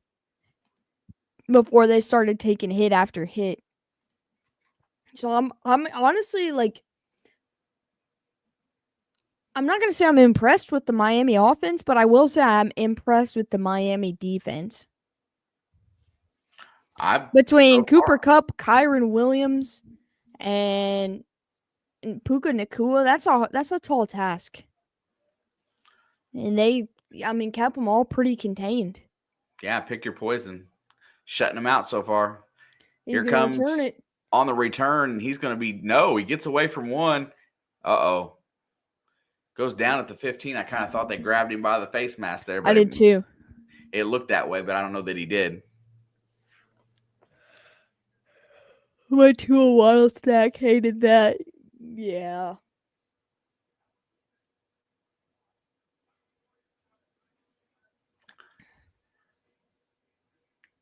before they started taking hit after hit. So I'm honestly I'm not going to say I'm impressed with the Miami offense, but I will say I'm impressed with the Miami defense. Between Cooper Kupp, Kyron Williams, and Puka Nacua, that's a tall task. And kept them all pretty contained. Yeah, pick your poison. Shutting them out so far. Here comes on the return. He's going to he gets away from one. Uh-oh. Goes down at the 15. I kind of thought they grabbed him by the face mask there. But I did too. It looked that way, but I don't know that he did. My Tua Waddle stack hated that. Yeah.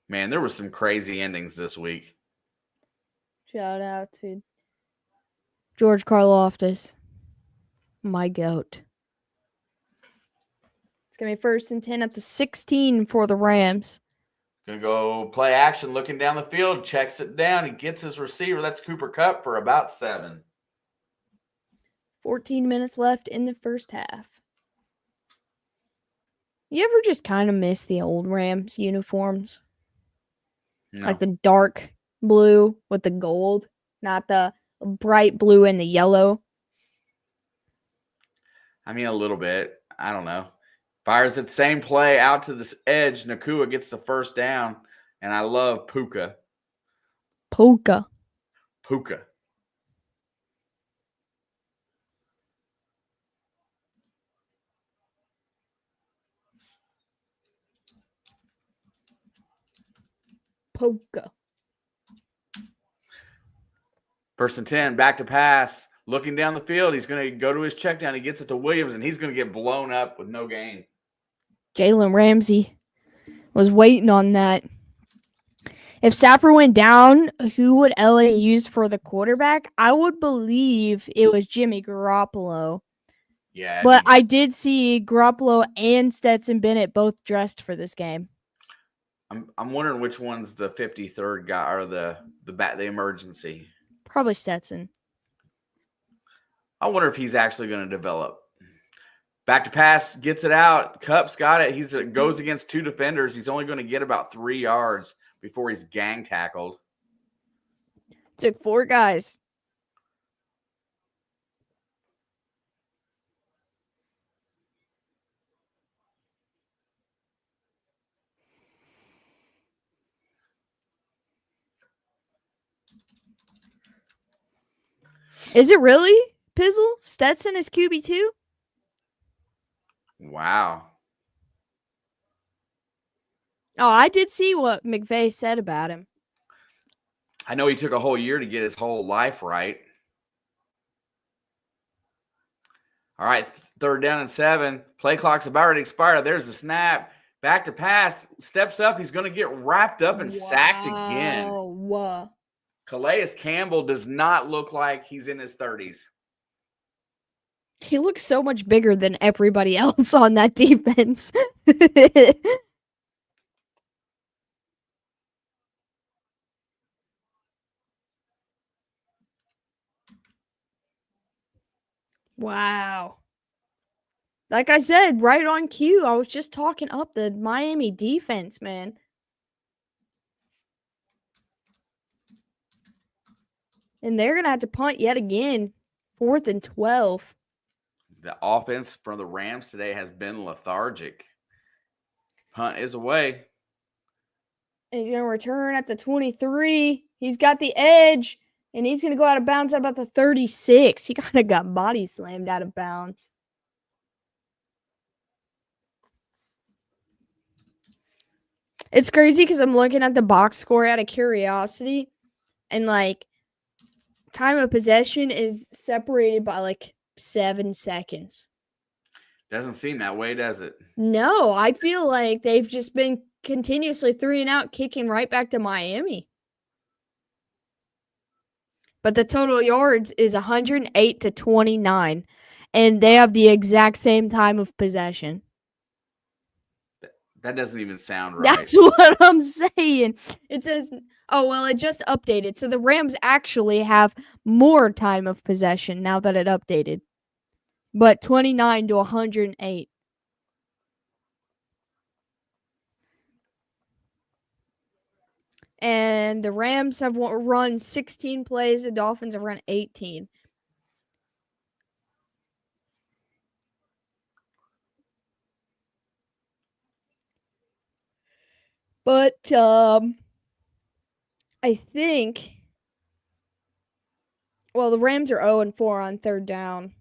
Man, there was some crazy endings this week. Shout out to George Karlaftis, my goat. It's going to be 1st and 10 at the 16 for the Rams. Going to go play action, looking down the field, checks it down. He gets his receiver. That's Cooper Kupp for about 7. 14 minutes left in the first half. You ever just kind of miss the old Rams uniforms? No. Like the dark blue with the gold, not the bright blue and the yellow. I mean, a little bit. I don't know. Fires that same play out to this edge. Nacua gets the first down, and I love Puka. Puka. First and 10, back to pass. Looking down the field, he's going to go to his check down. He gets it to Williams, and he's going to get blown up with no gain. Jalen Ramsey was waiting on that. If Stafford went down, who would LA use for the quarterback? I would believe it was Jimmy Garoppolo. Yeah. But I did see Garoppolo and Stetson Bennett both dressed for this game. I'm wondering which one's the 53rd guy or the emergency. Probably Stetson. I wonder if he's actually going to develop. Back to pass, gets it out. Kupp's got it. He goes against 2 defenders. He's only going to get about 3 yards before he's gang tackled. Took 4 guys. Is it really, Pizzle? Stetson is QB2? Wow. Oh, I did see what McVay said about him. I know he took a whole year to get his whole life right. All right, 3rd down and 7. Play clock's about ready to expire. There's the snap. Back to pass. Steps up. He's going to get wrapped up and sacked again. Wow. Calais Campbell does not look like he's in his 30s. He looks so much bigger than everybody else on that defense. Wow. Like I said, right on cue, I was just talking up the Miami defense, man. And they're going to have to punt yet again. 4th and 12. The offense from the Rams today has been lethargic. Punt is away. And he's going to return at the 23. He's got the edge, and he's going to go out of bounds at about the 36. He kind of got body slammed out of bounds. It's crazy because I'm looking at the box score out of curiosity, and, like, time of possession is separated by, like, 7 seconds. Doesn't seem that way, does it? No, I feel like they've just been continuously 3-and-out, kicking right back to Miami. But the total yards is 108 to 29, and they have the exact same time of possession. That doesn't even sound right. That's what I'm saying. It says, oh, well, it just updated. So the Rams actually have more time of possession now that it updated. But 29 to 108. And the Rams have run 16 plays. The Dolphins have run 18. But I think, well, the Rams are 0-4 on third down,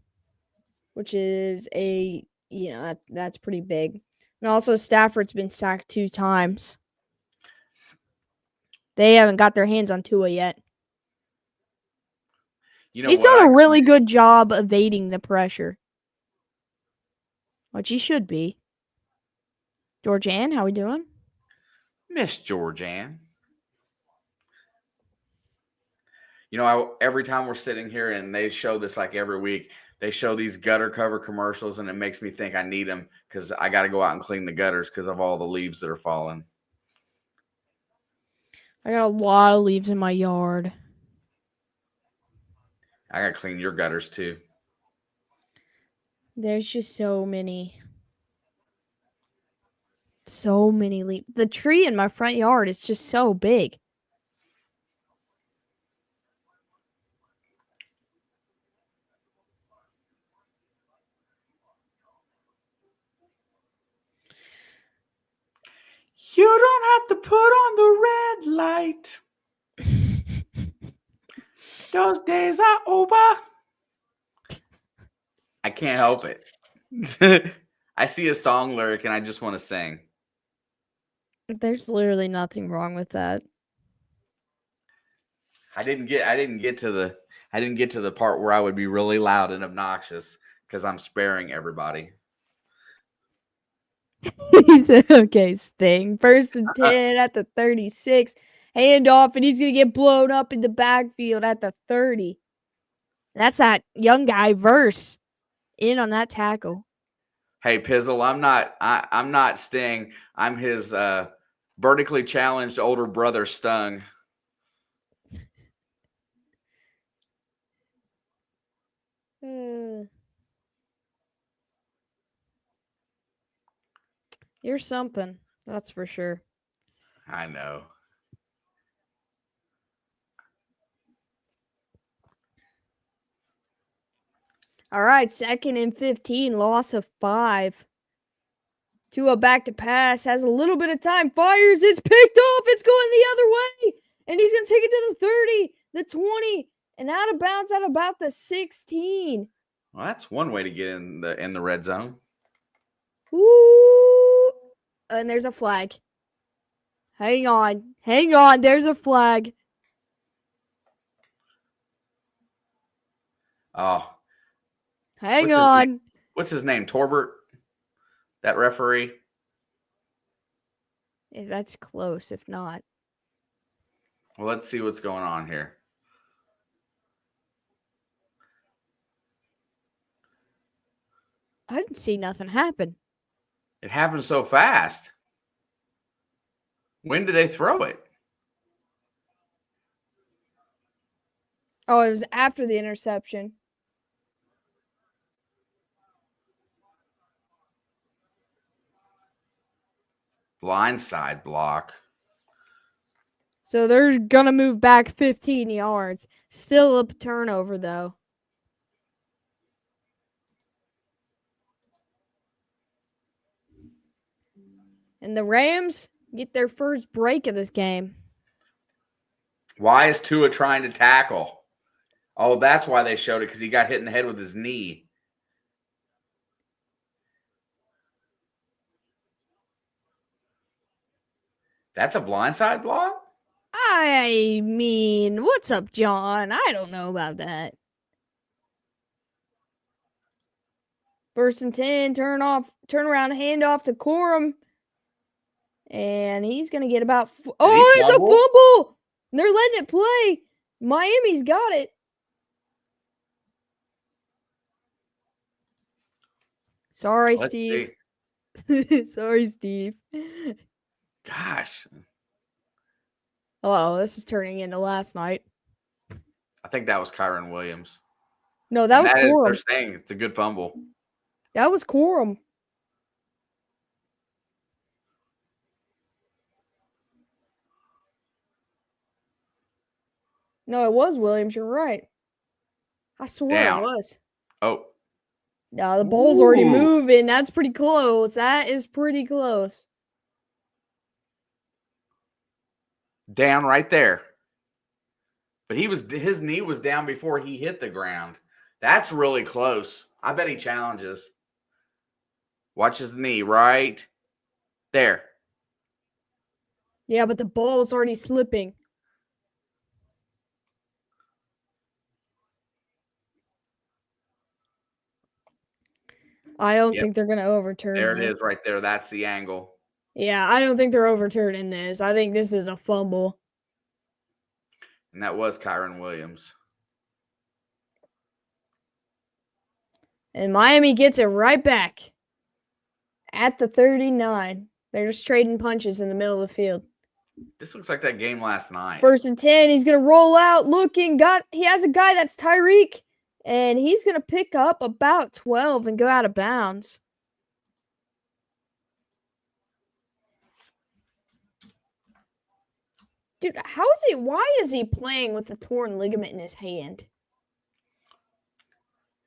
which is that's pretty big. And also Stafford's been sacked 2 times. They haven't got their hands on Tua yet. He's done a really good job evading the pressure, which he should be. Georgianne, how we doing? Miss Georgianne. Every time we're sitting here and they show this like every week, they show these gutter cover commercials, and it makes me think I need them because I got to go out and clean the gutters because of all the leaves that are falling. I got a lot of leaves in my yard. I got to clean your gutters too. There's just so many. So many leaves. The tree in my front yard is just so big. You don't have to put on the red light. Those days are over. I can't help it. I see a song lyric and I just want to sing. There's literally nothing wrong with that. I didn't get to the part where I would be really loud and obnoxious because I'm sparing everybody. He said, okay, Sting. 1st and 10 at the 36. Handoff, and he's going to get blown up in the backfield at the 30. That's that young guy Verse in on that tackle. Hey, Pizzle, I'm not Sting. I'm his vertically challenged older brother, Stung. You're something. That's for sure. I know. All right, 2nd and 15, loss of 5. Tua back to pass, has a little bit of time, fires, it's picked off, it's going the other way, and he's going to take it to the 30, the 20, and out of bounds at about the 16. Well, that's one way to get in the red zone. Ooh, and there's a flag. Hang on, there's a flag. Oh. Hang on. What's his name? Torbert? That referee? That's close, if not. Well, let's see what's going on here. I didn't see nothing happen. It happened so fast. When did they throw it? Oh, it was after the interception. Blindside block. So they're going to move back 15 yards. Still a turnover, though. And the Rams get their first break of this game. Why is Tua trying to tackle? Oh, that's why they showed it, because he got hit in the head with his knee. That's a blindside block? I mean, what's up, John? I don't know about that. 1st and 10, turn around, hand off to Corum. And he's going to get about... Oh, it's a fumble! They're letting it play. Miami's got it. Sorry, Steve. Sorry, Steve. Gosh. Oh, this is turning into last night. I think that was Kyron Williams. No, that was Corum. They're saying it's a good fumble. That was Corum. No, it was Williams. You're right. I swear it was. Oh. No, the ball's already moving. That's pretty close. That is pretty close. Down right there. But his knee was down before he hit the ground. That's really close. I bet he challenges. Watch his knee right there. Yeah, but the ball is already slipping. I don't think they're going to overturn this. There it is right there. That's the angle. Yeah, I don't think they're overturning this. I think this is a fumble. And that was Kyron Williams. And Miami gets it right back at the 39. They're just trading punches in the middle of the field. This looks like that game last night. 1st and 10. He's going to roll out looking. He has a guy that's Tyreek. And he's going to pick up about 12 and go out of bounds. Dude, why is he playing with a torn ligament in his hand?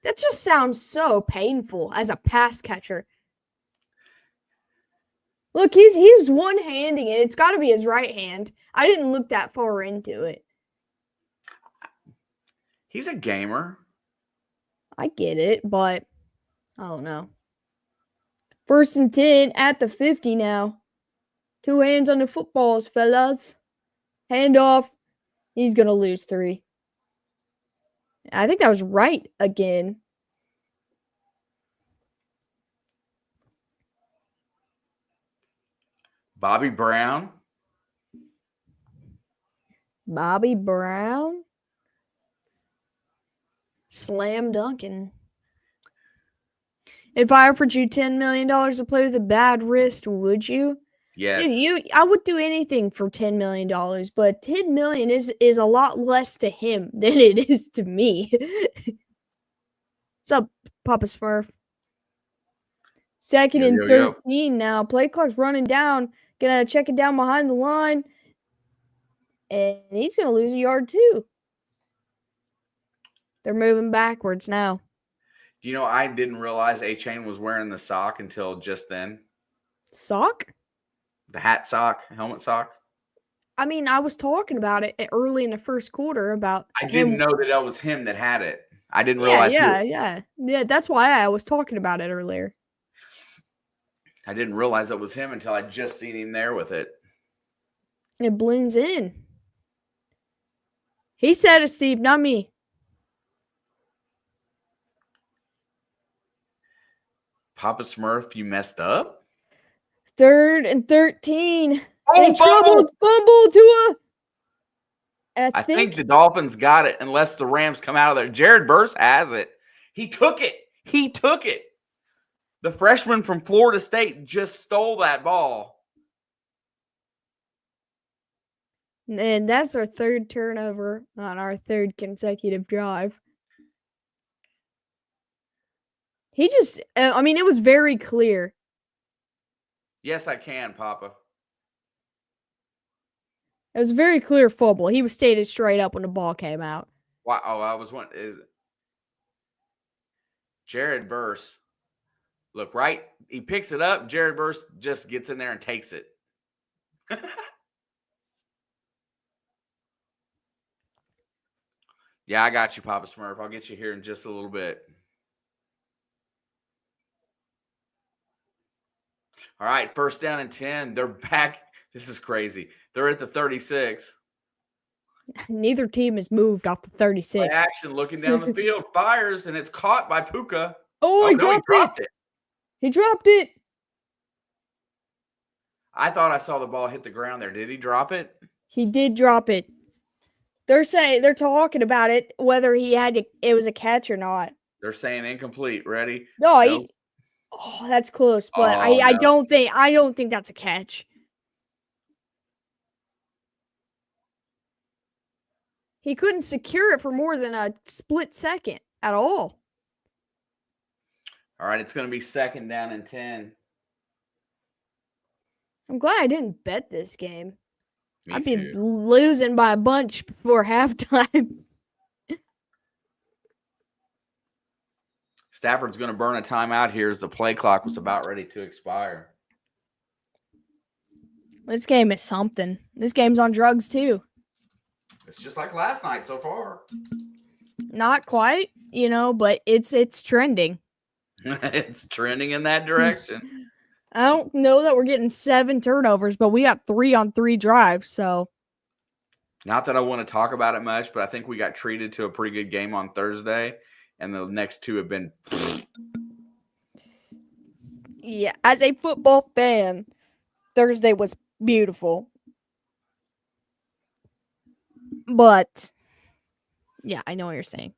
That just sounds so painful as a pass catcher. Look, he's one-handing it. It's got to be his right hand. I didn't look that far into it. He's a gamer. I get it, but I don't know. 1st and 10 at the 50 now. 2 hands on the footballs, fellas. Hand off. He's going to lose 3. I think that was right again. Bobby Brown. Bobby Brown. Slam dunking. If I offered you $10 million to play with a bad wrist, would you? Yes. Dude, I would do anything for $10 million, but $10 million is a lot less to him than it is to me. What's up, Papa Smurf? 2nd and 13 now. Play clock's running down. Gonna check it down behind the line. And he's gonna lose a yard too. They're moving backwards now. You know, I didn't realize A-Chain was wearing the sock until just then. Sock? The hat sock, helmet sock. I mean, I was talking about it early in the 1st quarter about I didn't know that was him that had it. I didn't realize. Yeah. That's why I was talking about it earlier. I didn't realize it was him until I just seen him there with it. It blends in. He said it, Steve, not me. Papa Smurf, you messed up? 3rd and 13. Oh, in trouble. Fumble to a... I think the Dolphins got it unless the Rams come out of there. Jared Verse has it. He took it. The freshman from Florida State just stole that ball. And that's our 3rd turnover on our 3rd consecutive drive. He just, I mean, it was very clear. Yes, I can, Papa. It was a very clear fumble. He was stated straight up when the ball came out. Wow, I was wondering. Jared Verse. Look, right? He picks it up. Jared Verse just gets in there and takes it. Yeah, I got you, Papa Smurf. I'll get you here in just a little bit. All right, first down and 10. They're back. This is crazy. They're at the 36. Neither team has moved off the Play 36. action, looking down the field, fires, and it's caught by Puka. Oh, he dropped it. He dropped it. I thought I saw the ball hit the ground there. Did he drop it? He did drop it. They're talking about it, whether it was a catch or not. They're saying incomplete. Ready? No, that's close, but I don't think that's a catch. He couldn't secure it for more than a split second at all. All right, it's going to be second down and 10. I'm glad I didn't bet this game. I'd be losing by a bunch before halftime. Stafford's going to burn a timeout here as the play clock was about ready to expire. This game is something. This game's on drugs too. It's just like last night so far. Not quite, but it's trending. It's trending in that direction. I don't know that we're getting 7 turnovers, but we got 3-on-3 drives, so. Not that I want to talk about it much, but I think we got treated to a pretty good game on Thursday, and the next two have been. Yeah, as a football fan, Thursday was beautiful. But, yeah, I know what you're saying.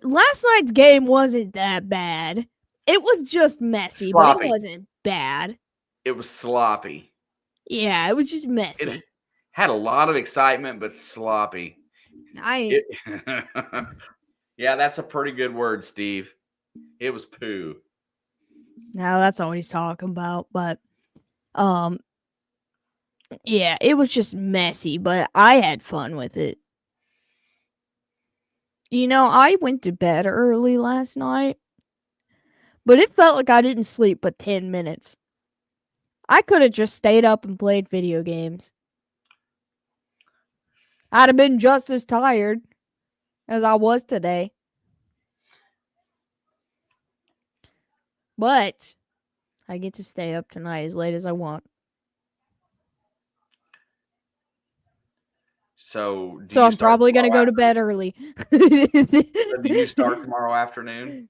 Last night's game wasn't that bad. It was just messy, sloppy. But it wasn't bad. It was sloppy. Yeah, it was just messy. It had a lot of excitement, but sloppy. Yeah, that's a pretty good word, Steve. It was poo. No, that's all he's talking about. But, yeah, it was just messy, but I had fun with it. I went to bed early last night, but it felt like I didn't sleep but 10 minutes. I could have just stayed up and played video games. I'd have been just as tired as I was today. But I get to stay up tonight as late as I want. So I'm probably going to go to bed early. So do you start tomorrow afternoon?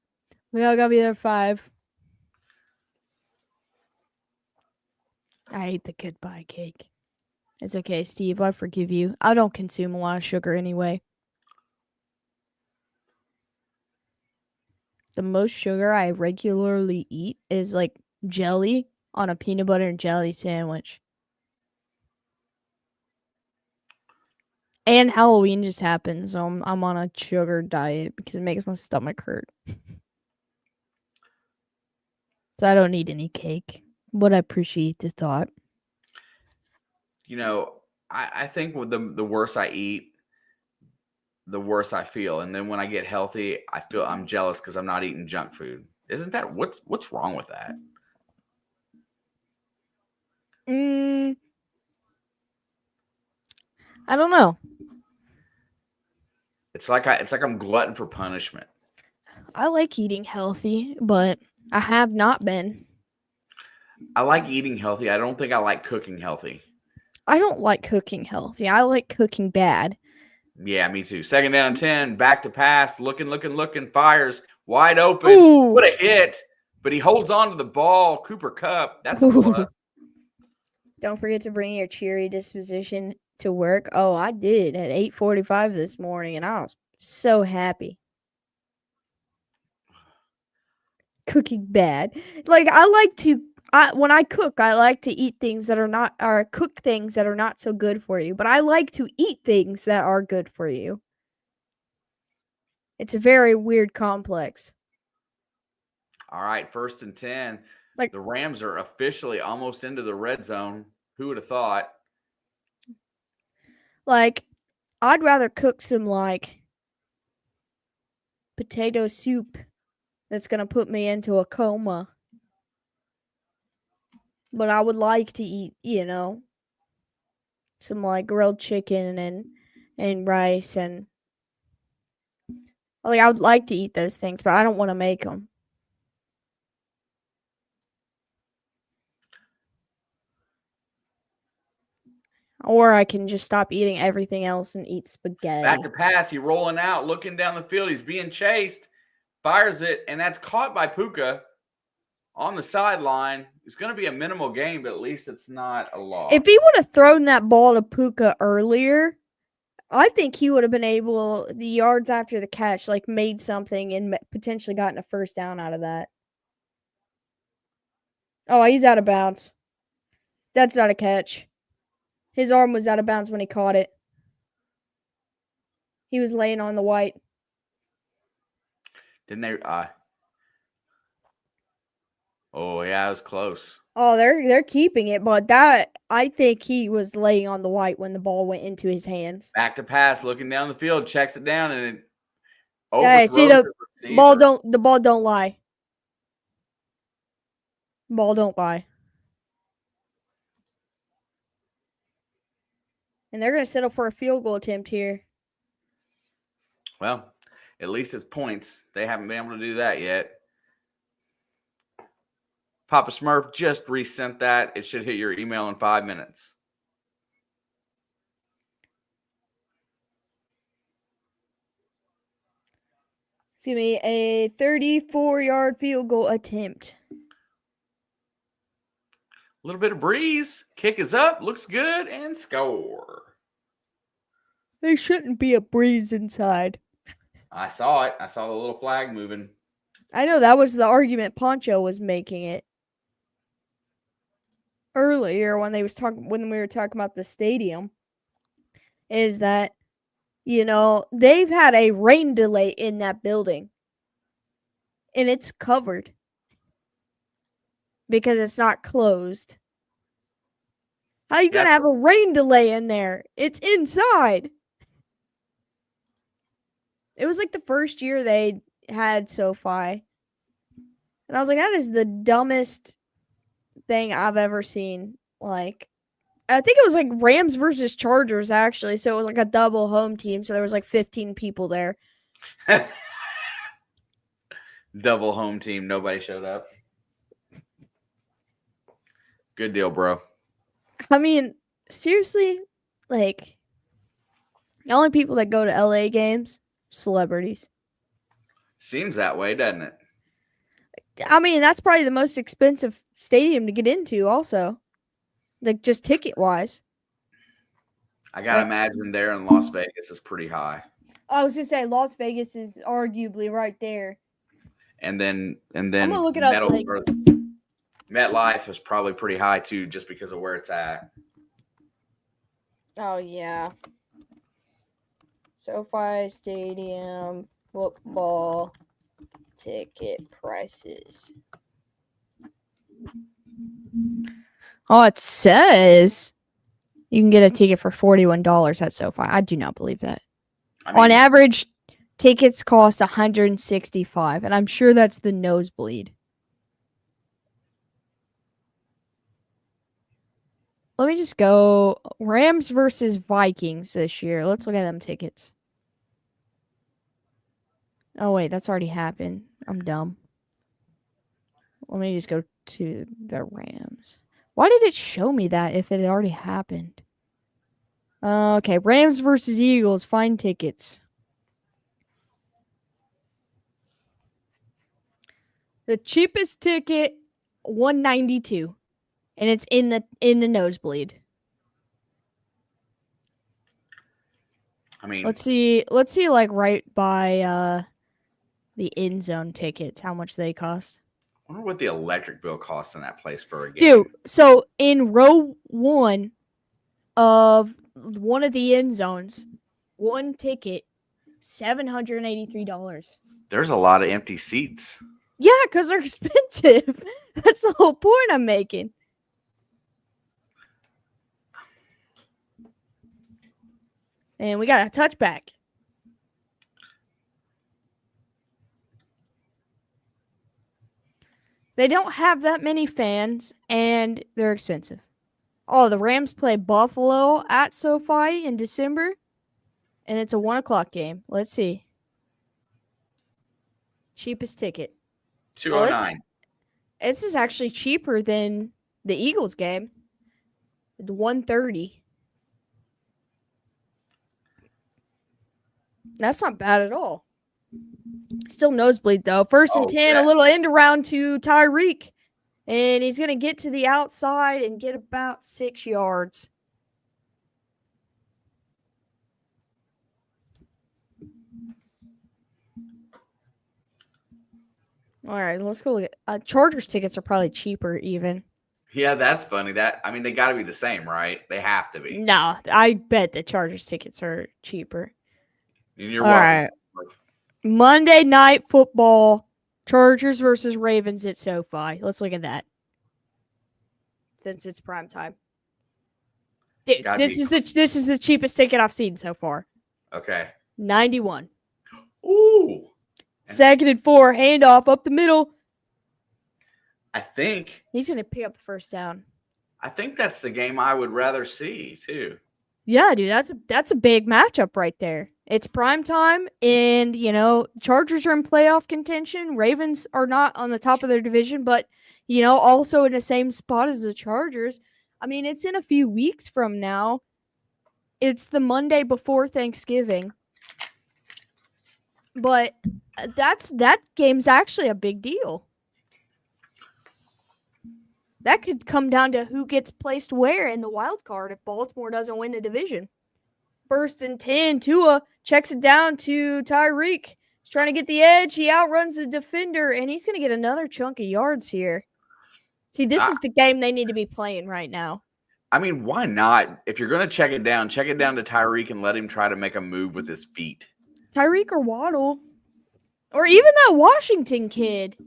We all got to be there at 5. I ate the goodbye cake. It's okay, Steve. I forgive you. I don't consume a lot of sugar anyway. The most sugar I regularly eat is like jelly on a peanut butter and jelly sandwich. And Halloween just happened, so I'm on a sugar diet because it makes my stomach hurt. So I don't need any cake, but I appreciate the thought. I think with the worse I eat, the worse I feel. And then when I get healthy, I'm jealous because I'm not eating junk food. Isn't that what's wrong with that? I don't know. It's like I'm glutton for punishment. I like eating healthy, but I have not been. I like eating healthy. I don't think I like cooking healthy. I don't like cooking healthy. I like cooking bad. Yeah, me too. Second down 10, back to pass, looking, fires, wide open. Ooh. What a hit. But he holds on to the ball. Cooper Kupp. That's a plus. Don't forget to bring your cheery disposition to work. Oh, I did at 8:45 this morning, and I was so happy. Cooking bad. Like, when I cook, I like to eat things that are not, or cook things that are not so good for you. But I like to eat things that are good for you. It's a very weird complex. All right, 1st and 10. Like, the Rams are officially almost into the red zone. Who would have thought? Like, I'd rather cook some, like, potato soup that's going to put me into a coma. But I would like to eat, some, like, grilled chicken and rice and like I would like to eat those things, but I don't want to make them. Or I can just stop eating everything else and eat spaghetti. Back to pass. He rolling out, looking down the field. He's being chased. Fires it, and that's caught by Puka on the sideline. It's going to be a minimal gain, but at least it's not a loss. If he would have thrown that ball to Puka earlier, I think he would have been able, the yards after the catch, like made something and potentially gotten a first down out of that. Oh, he's out of bounds. That's not a catch. His arm was out of bounds when he caught it. He was laying on the white. Didn't they? Oh, yeah, it was close. Oh, they're keeping it, but that I think he was laying on the white when the ball went into his hands. Back to pass, looking down the field, checks it down, and it overthrows. See, the ball don't lie. Ball don't lie. And they're going to settle for a field goal attempt here. Well, at least it's points. They haven't been able to do that yet. Papa Smurf just resent that. It should hit your email in 5 minutes. Excuse me, a 34-yard field goal attempt. A little bit of breeze. Kick is up. Looks good. And score. There shouldn't be a breeze inside. I saw it. I saw the little flag moving. I know that was the argument Poncho was making it earlier when we were talking about the stadium. Is that, they've had a rain delay in that building. And it's covered. Because it's not closed. How are you going to have a rain delay in there? It's inside. It was like the first year they had SoFi. And I was like, that is the dumbest thing I've ever seen. Like, I think it was like Rams versus Chargers, actually. So it was like a double home team. So there was like 15 people there. Double home team. Nobody showed up. Good deal, bro. I mean, seriously, like, the only people that go to LA games, celebrities. Seems that way, doesn't it? I mean, that's probably the most expensive stadium to get into also. Like, just ticket-wise. I got to imagine there in Las Vegas is pretty high. I was going to say, Las Vegas is arguably right there. And then I'm going to look it up. MetLife is probably pretty high, too, just because of where it's at. Oh, yeah. SoFi Stadium football ticket prices. Oh, it says you can get a ticket for $41 at SoFi. I do not believe that. On average, tickets cost $165, and I'm sure that's the nosebleed. Let me just go Rams versus Vikings this year. Let's look at them tickets. Oh, wait, that's already happened. I'm dumb. Let me just go to the Rams. Why did it show me that if it already happened? Okay, Rams versus Eagles. Find tickets. The cheapest ticket, $192. And it's in the nosebleed. I mean, let's see like right by the end zone tickets, how much they cost. I wonder what the electric bill costs in that place for a game. Dude, so in row 1 of one of the end zones, one ticket, $783. There's a lot of empty seats. Yeah, because they're expensive. That's the whole point I'm making. And we got a touchback. They don't have that many fans, and they're expensive. Oh, the Rams play Buffalo at SoFi in December. And it's a 1 o'clock game. Let's see. Cheapest ticket. $209. This is actually cheaper than the Eagles game. It's $130. That's not bad at all. Still nosebleed though. First and 10, yeah. a little end around to Tyreek. And he's going to get to the outside and get about 6 yards. All right, let's go look at Chargers tickets are probably cheaper even. Yeah, that's funny. They got to be the same, right? They have to be. No, I bet the Chargers tickets are cheaper. And you're All welcome. right. Monday Night Football, Chargers versus Ravens at SoFi. Let's look at that. Since it's prime time. Dude, this is the cheapest ticket I've seen so far. Okay. 91. Ooh. 2nd and 4, handoff up the middle. I think he's going to pick up the first down. I think that's the game I would rather see too. Yeah, dude, that's a big matchup right there. It's prime time, and Chargers are in playoff contention. Ravens are not on the top of their division, but also in the same spot as the Chargers. I mean, it's in a few weeks from now. It's the Monday before Thanksgiving. But that game's actually a big deal. That could come down to who gets placed where in the wild card if Baltimore doesn't win the division. 1st and 10, Tua checks it down to Tyreek. He's trying to get the edge. He outruns the defender, and he's going to get another chunk of yards here. See, this is the game they need to be playing right now. I mean, why not? If you're going to check it down to Tyreek and let him try to make a move with his feet. Tyreek or Waddle. Or even that Washington kid.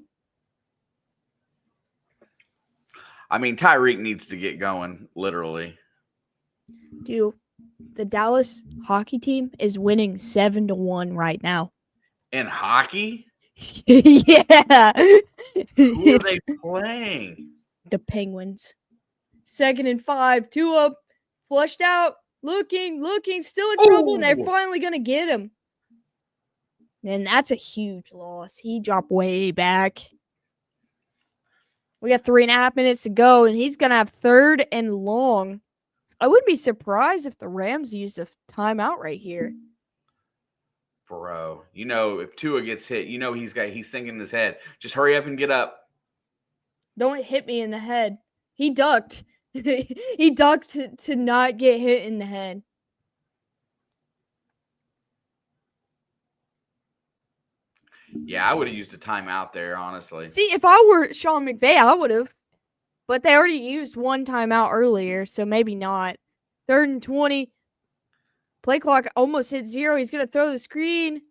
I mean, Tyreek needs to get going, literally. Dude, the Dallas hockey team is winning 7-1 right now. In hockey? Yeah. Who are they playing? The Penguins. 2nd and 5, Tua flushed out, looking, still in trouble, and they're finally going to get him. And that's a huge loss. He dropped way back. We got 3.5 minutes to go, and he's going to have 3rd and long. I wouldn't be surprised if the Rams used a timeout right here. Bro, if Tua gets hit, he's thinking in his head, just hurry up and get up. Don't hit me in the head. He ducked. He ducked to not get hit in the head. Yeah, I would have used a timeout there, honestly. See, if I were Sean McVay, I would have. But they already used one timeout earlier, so maybe not. 3rd and 20. Play clock almost hit 0. He's going to throw the screen.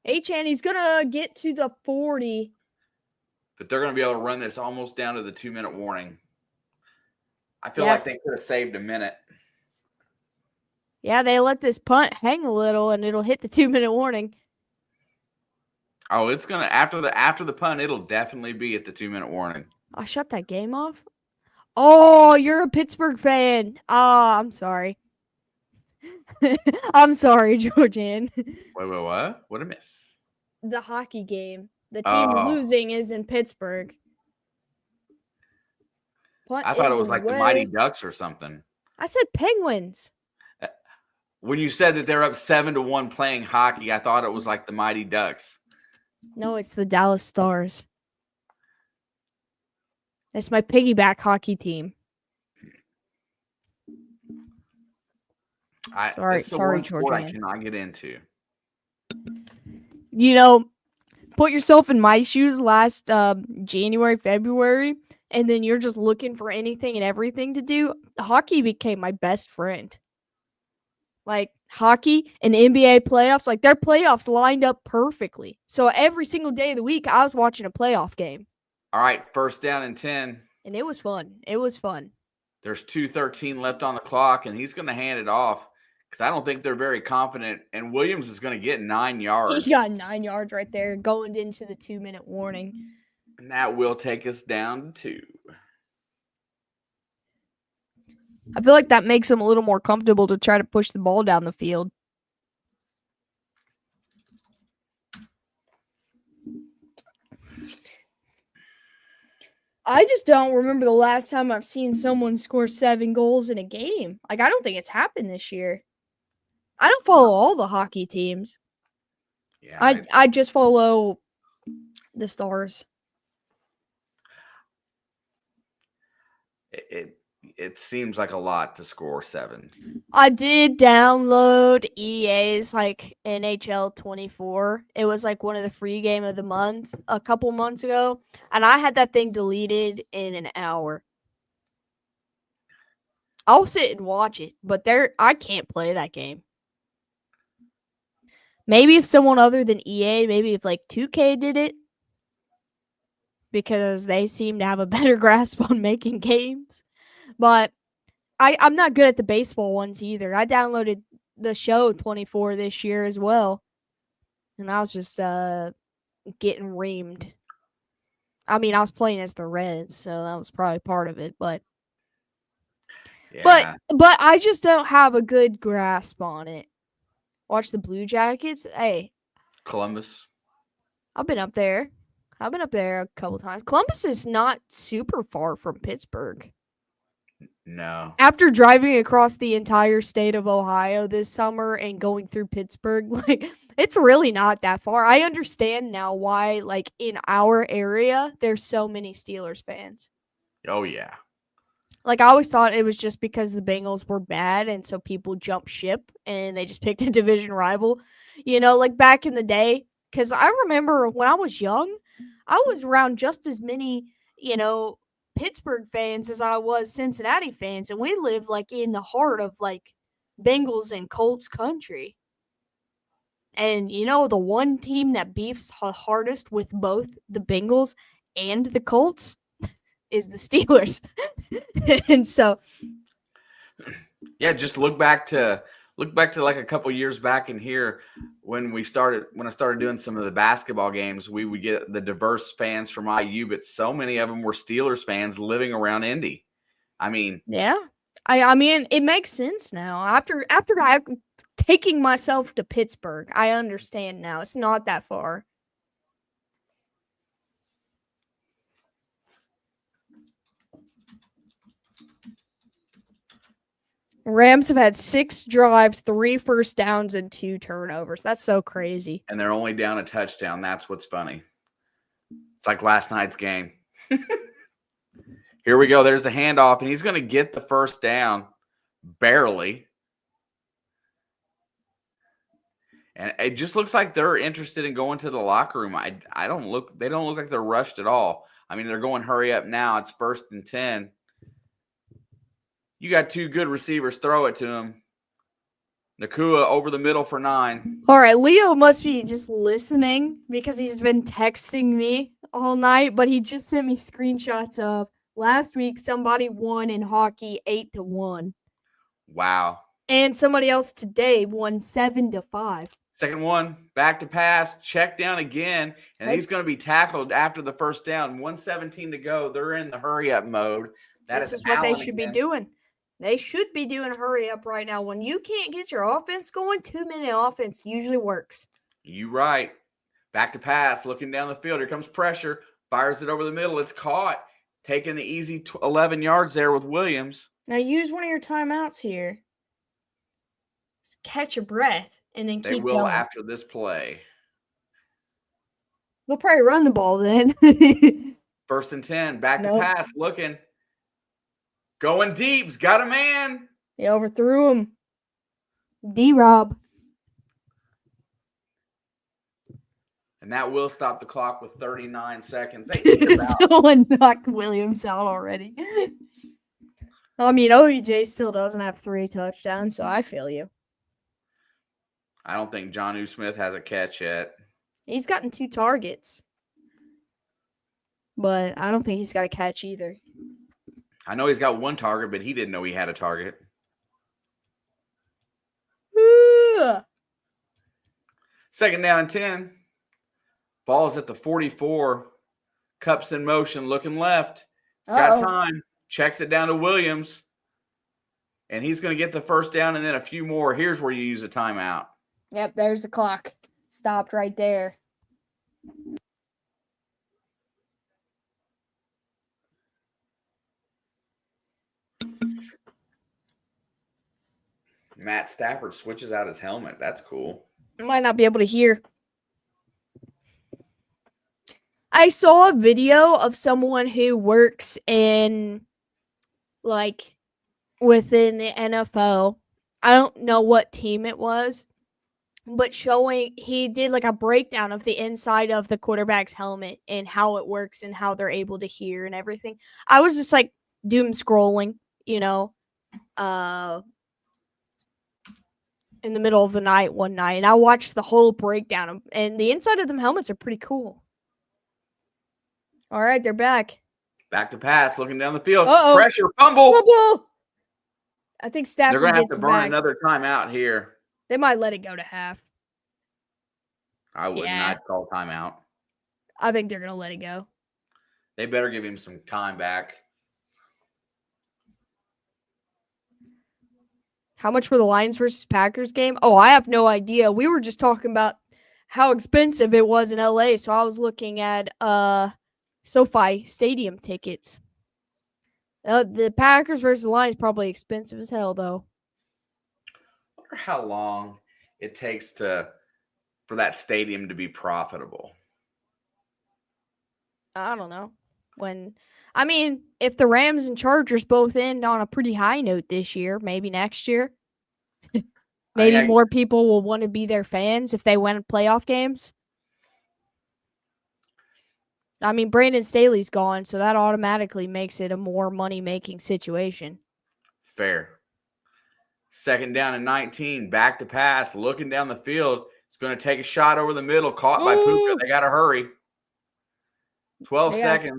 Achane, he's going to get to the 40. But they're going to be able to run this almost down to the 2-minute warning. I feel like they could have saved a minute. Yeah, they let this punt hang a little, and it'll hit the 2-minute warning. Oh, it's going to after the punt, it'll definitely be at the 2-minute warning. I shut that game off. Oh, you're a Pittsburgh fan. I'm sorry. I'm sorry, Georgian. Wait, what? What a miss. The hockey game. The team losing is in Pittsburgh. I thought it was like the Mighty Ducks or something. I said Penguins. When you said that they're up 7-1 playing hockey, I thought it was like the Mighty Ducks. No, it's the Dallas Stars. That's my piggyback hockey team. Sorry, Georgian. I cannot get into. Put yourself in my shoes last January, February, and then you're just looking for anything and everything to do. Hockey became my best friend. Like hockey and NBA playoffs, like their playoffs lined up perfectly. So every single day of the week, I was watching a playoff game. All right, 1st down and 10. And it was fun. There's 2:13 left on the clock, and he's going to hand it off because I don't think they're very confident. And Williams is going to get 9 yards. He got 9 yards right there going into the 2-minute warning. And that will take us down to 2. I feel like that makes him a little more comfortable to try to push the ball down the field. I just don't remember the last time I've seen someone score 7 goals in a game. Like, I don't think it's happened this year. I don't follow all the hockey teams. Yeah, I just follow the Stars. it seems like a lot to score 7. I did download EA's like NHL 24. It was like one of the free game of the month a couple months ago, and I had that thing deleted in an hour. I'll sit and watch it, but I can't play that game. Maybe if someone other than EA, maybe if like 2K did it, because they seem to have a better grasp on making games. But I'm not good at the baseball ones either. I downloaded the show 24 this year as well, and I was just getting reamed. I mean, I was playing as the Reds, so that was probably part of it. But Yeah. but I just don't have a good grasp on it. Watch the Blue Jackets. Hey, Columbus. I've been up there. I've been up there a couple times. Columbus is not super far from Pittsburgh. No. After driving across the entire state of Ohio this summer and going through Pittsburgh, like, it's really not that far. I understand now why, like, in our area, there's so many Steelers fans. Oh, yeah. Like, I always thought it was just because the Bengals were bad, and so people jumped ship, and they just picked a division rival. You know, like, back in the day, because I remember when I was young, I was around just as many, Pittsburgh fans as I was Cincinnati fans, and we lived, like, in the heart of, like, Bengals and Colts country. And, the one team that beefs the hardest with both the Bengals and the Colts is the Steelers. And so, yeah, just look back to like a couple years back in here when I started doing some of the basketball games. We would get the diverse fans from IU, but so many of them were Steelers fans living around Indy. I mean, yeah. I mean, it makes sense now. After taking myself to Pittsburgh, I understand now. It's not that far. Rams have had 6 drives, 3 first downs, and 2 turnovers. That's so crazy. and they're only down a touchdown. That's what's funny. It's like last night's game. Here we go. There's the handoff, and he's going to get the first down, barely. And it just looks like they're interested in going to the locker room. They don't look like they're rushed at all. I mean, they're going hurry up now. It's 1st and 10. You got 2 good receivers. Throw it to him. Nakua over the middle for 9. All right, Leo must be just listening because he's been texting me all night, but he just sent me screenshots of last week somebody won in hockey 8-1. Wow. And somebody else today won 7-5. Second one, back to pass, check down again, and he's going to be tackled after the first down. 1:17 to go. They're in the hurry-up mode. This is what they should be doing. They should be doing hurry up right now. When you can't get your offense going, 2-minute offense usually works. You right. Back to pass, looking down the field. Here comes pressure. Fires it over the middle. It's caught. Taking the easy 11 yards there with Williams. Now use one of your timeouts here. Just catch your breath and then keep going. They will after this play. They'll probably run the ball then. 1st and 10. Back to pass. Looking. Going deep. Got a man. They overthrew him. D-Rob. And that will stop the clock with 39 seconds. Someone knocked Williams out already. I mean, OBJ still doesn't have 3 touchdowns, so I feel you. I don't think Jonnu Smith has a catch yet. He's gotten 2 targets. But I don't think he's got a catch either. I know he's got 1 target, but he didn't know he had a target. Second down and 10. Ball's at the 44. Cups in motion, looking left. He's got time. Checks it down to Williams. And he's going to get the first down and then a few more. Here's where you use a timeout. Yep, there's the clock. Stopped right there. Matt Stafford switches out his helmet. That's cool. I might not be able to hear. I saw a video of someone who works in, like, within the NFL. I don't know what team it was, but he did like a breakdown of the inside of the quarterback's helmet and how it works and how they're able to hear and everything. I was just like doom scrolling, in the middle of the night one night, and I watched the whole breakdown, and the inside of them helmets are pretty cool. All right, they're back. Back to pass, looking down the field. Uh-oh. Pressure, fumble. I think Stafford They're going to have gets to it burn back. another timeout here. They might let it go to half. I wouldn't. Yeah. I'd call timeout. I think they're going to let it go. They better give him some time back. How much for the Lions versus Packers game? Oh, I have no idea. We were just talking about how expensive it was in LA, so I was looking at SoFi Stadium tickets. The Packers versus the Lions probably expensive as hell, though. I wonder how long it takes for that stadium to be profitable. I don't know. If the Rams and Chargers both end on a pretty high note this year, maybe next year, maybe more people will want to be their fans if they win playoff games. Brandon Staley's gone, so that automatically makes it a more money-making situation. Fair. 2nd down and 19, back to pass, looking down the field. It's going to take a shot over the middle, caught by Puka. They got to hurry. 12 seconds.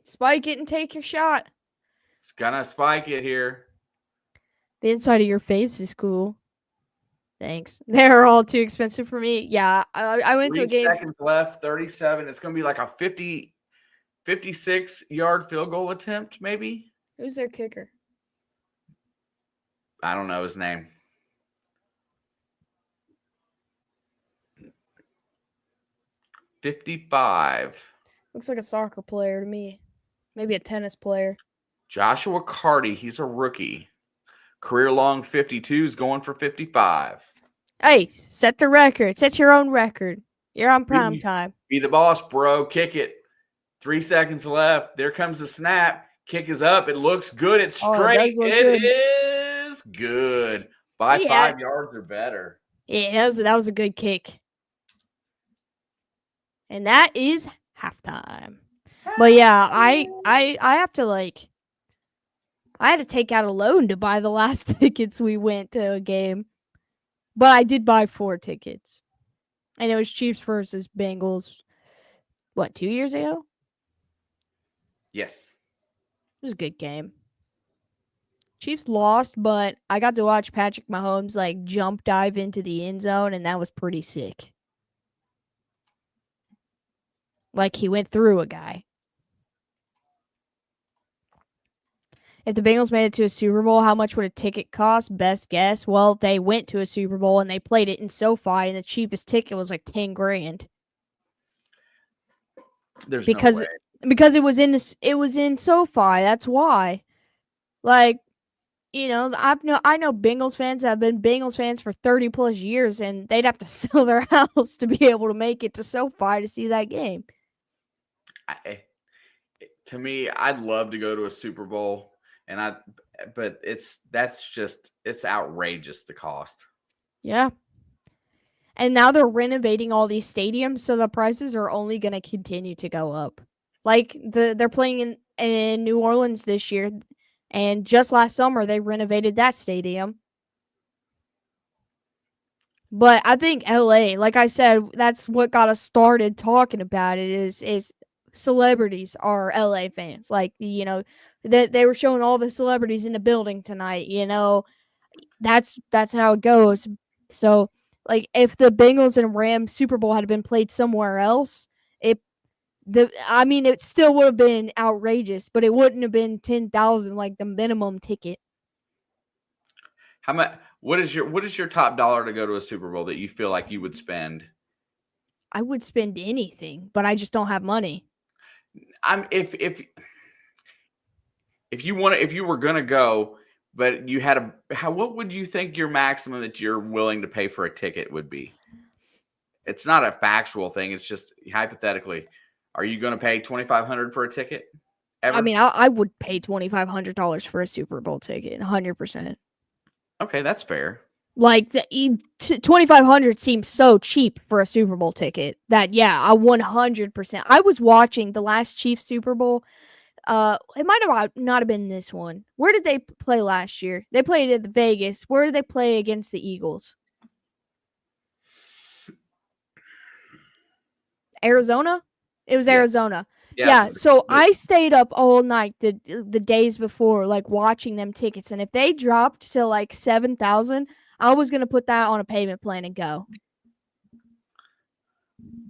Spike it and take your shot. It's going to spike it here. The inside of your face is cool. Thanks. They're all too expensive for me. Yeah, I went to a game. 3 seconds left, 37. It's going to be like a 56-yard field goal attempt, maybe. Who's their kicker? I don't know his name. $55. Looks like a soccer player to me. Maybe a tennis player. Joshua Carty, he's a rookie. Career-long 52s going for 55. Hey, set the record. Set your own record. You're on prime time. Be the boss, bro. Kick it. 3 seconds left. There comes the snap. Kick is up. It looks good. It's straight. It is good. By 5 yards or better. Yeah, that was a good kick. And that is halftime. But yeah, I have to I had to take out a loan to buy the last tickets we went to a game. But I did buy 4 tickets. And it was Chiefs versus Bengals, 2 years ago? Yes. It was a good game. Chiefs lost, but I got to watch Patrick Mahomes jump dive into the end zone, and that was pretty sick. He went through a guy. If the Bengals made it to a Super Bowl, how much would a ticket cost? Best guess. Well, they went to a Super Bowl and they played it in SoFi, and the cheapest ticket was $10,000. There's no way. Because it was in SoFi. That's why. I know Bengals fans have been Bengals fans for 30 plus years, and they'd have to sell their house to be able to make it to SoFi to see that game. To me, I'd love to go to a Super Bowl. But it's outrageous, the cost. Yeah. And now they're renovating all these stadiums, so the prices are only going to continue to go up. They're playing in New Orleans this year, and just last summer they renovated that stadium. But I think LA, like I said, that's what got us started talking about it is celebrities are LA fans. They were showing all the celebrities in the building tonight, That's how it goes. So, if the Bengals and Rams Super Bowl had been played somewhere else, it still would have been outrageous, but it wouldn't have been 10,000 like the minimum ticket. How much? What is your top dollar to go to a Super Bowl that you feel like you would spend? I would spend anything, but I just don't have money. If you were gonna go, But you had what would you think your maximum that you're willing to pay for a ticket would be? It's not a factual thing. It's just hypothetically. Are you going to pay $2,500 for a ticket? Ever? I mean, I would pay $2,500 for a Super Bowl ticket, 100%. Okay, that's fair. Like, $2,500 seems so cheap for a Super Bowl ticket that, yeah, I 100%. I was watching the last Chiefs Super Bowl. It might have not have been this one. Where did they play last year? They played at Vegas. Where did they play against the Eagles? Arizona? It was Arizona. Yeah. So I stayed up all night the days before, like watching them tickets. And if they dropped to like 7,000, I was gonna put that on a payment plan and go.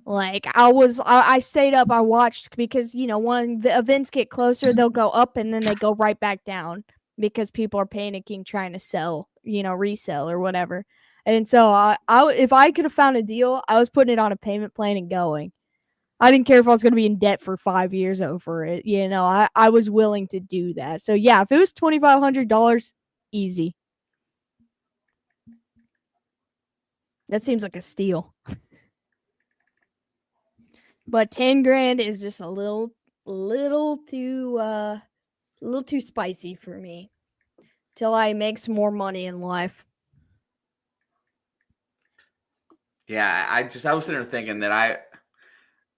Like I stayed up. I watched because when the events get closer, they'll go up and then they go right back down because people are panicking trying to sell, resell or whatever. And so I if I could have found a deal, I was putting it on a payment plan and going. I didn't care if I was going to be in debt for 5 years over it. I was willing to do that. So, yeah, if it was $2,500, easy. That seems like a steal. But $10,000 is just a little too spicy for me. Till I make some more money in life. Yeah, I was sitting there thinking that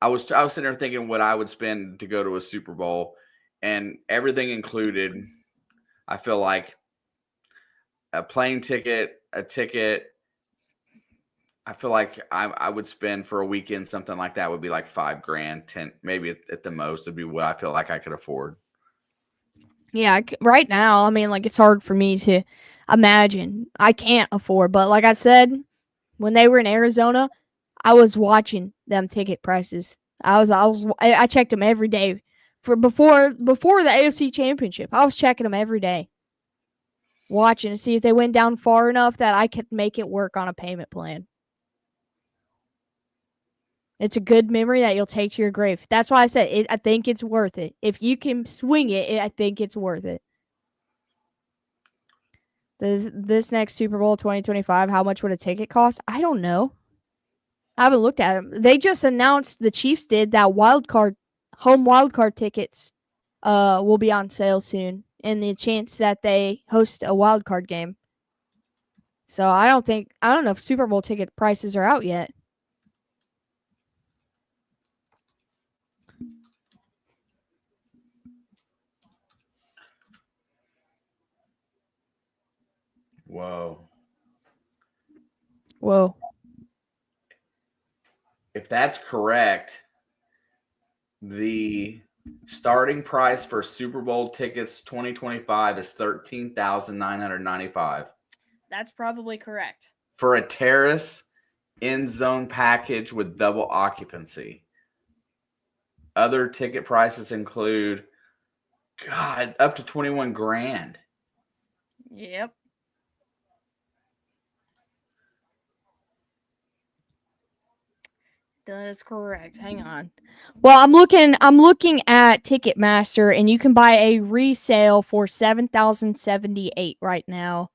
I was sitting there thinking what I would spend to go to a Super Bowl, and everything included. I feel like a plane ticket, a ticket. I feel like I would spend for a weekend something like that would be like $5,000, 10, maybe at the most would be what I feel like I could afford. Yeah, right now, I mean, like it's hard for me to imagine. I can't afford, but like I said, when they were in Arizona, I was watching them ticket prices. I checked them every day for before the AFC Championship. I was checking them every day, watching to see if they went down far enough that I could make it work on a payment plan. It's a good memory that you'll take to your grave. That's why I said I think it's worth it. If you can swing it, I think it's worth it. This next Super Bowl 2025, how much would a ticket cost? I don't know. I haven't looked at them. They just announced, the Chiefs did, that home wildcard tickets will be on sale soon, and the chance that they host a wildcard game. So I don't know if Super Bowl ticket prices are out yet. Whoa. If that's correct, the starting price for Super Bowl tickets 2025 is $13,995. That's probably correct. For a terrace end zone package with double occupancy. Other ticket prices include, up to $21,000. Yep. That is correct. Hang on. Well, I'm looking at Ticketmaster, and you can buy a resale for $7,078 right now.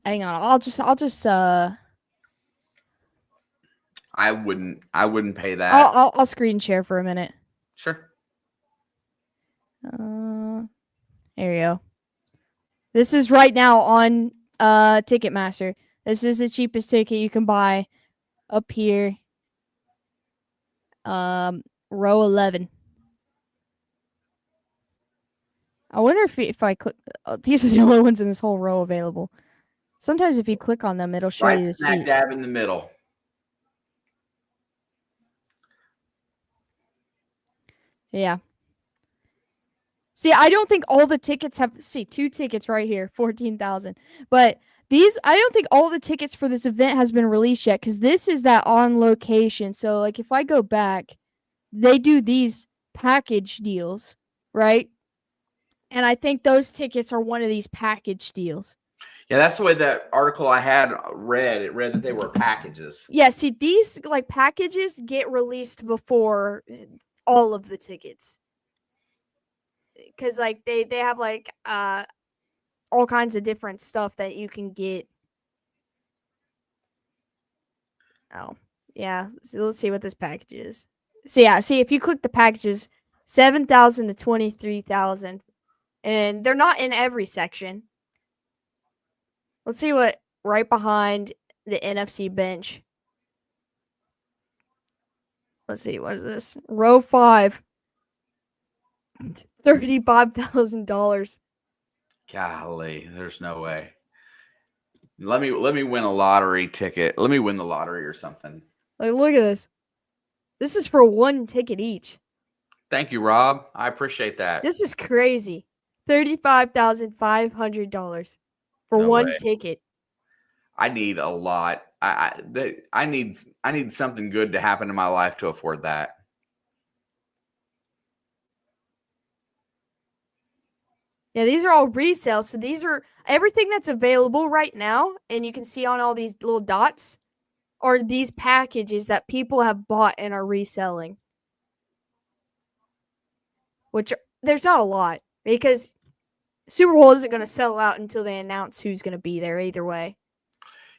Hang on. I'll just I wouldn't pay that. I'll screen share for a minute. Sure. There you go. This is right now on Ticketmaster. This is the cheapest ticket you can buy up here. Row 11. I wonder if I click. These are the only ones in this whole row available. Sometimes if you click on them, it'll show you the smack seat. dab in the middle. Yeah. See, I don't think all the tickets have. See, 2 tickets right here, 14,000. But I don't think all the tickets for this event has been released yet, because this is that on location. So, like, if I go back, they do these package deals, right? And I think those tickets are one of these package deals. Yeah, that's the way that article I had read. It read that they were packages. Yeah, see, these like packages get released before all of the tickets. because like they have like all kinds of different stuff that you can get. Oh, yeah. So let's see what this package is. So yeah, see if you click the packages, 7,000 to 23,000, and they're not in every section. Let's see what right behind the NFC bench. Let's see, what is this? Row 5. $35,000. Golly, there's no way. Let me win a lottery ticket. Let me win the lottery or something. Like, look at this. This is for one ticket each. Thank you, Rob. I appreciate that. This is crazy. $35,500 for No one way. ticket. I need a lot. I need something good to happen in my life to afford that. Yeah, these are all resales. So these are everything that's available right now, and you can see on all these little dots are these packages that people have bought and are reselling. Which there's not a lot because Super Bowl isn't going to sell out until they announce who's going to be there either way.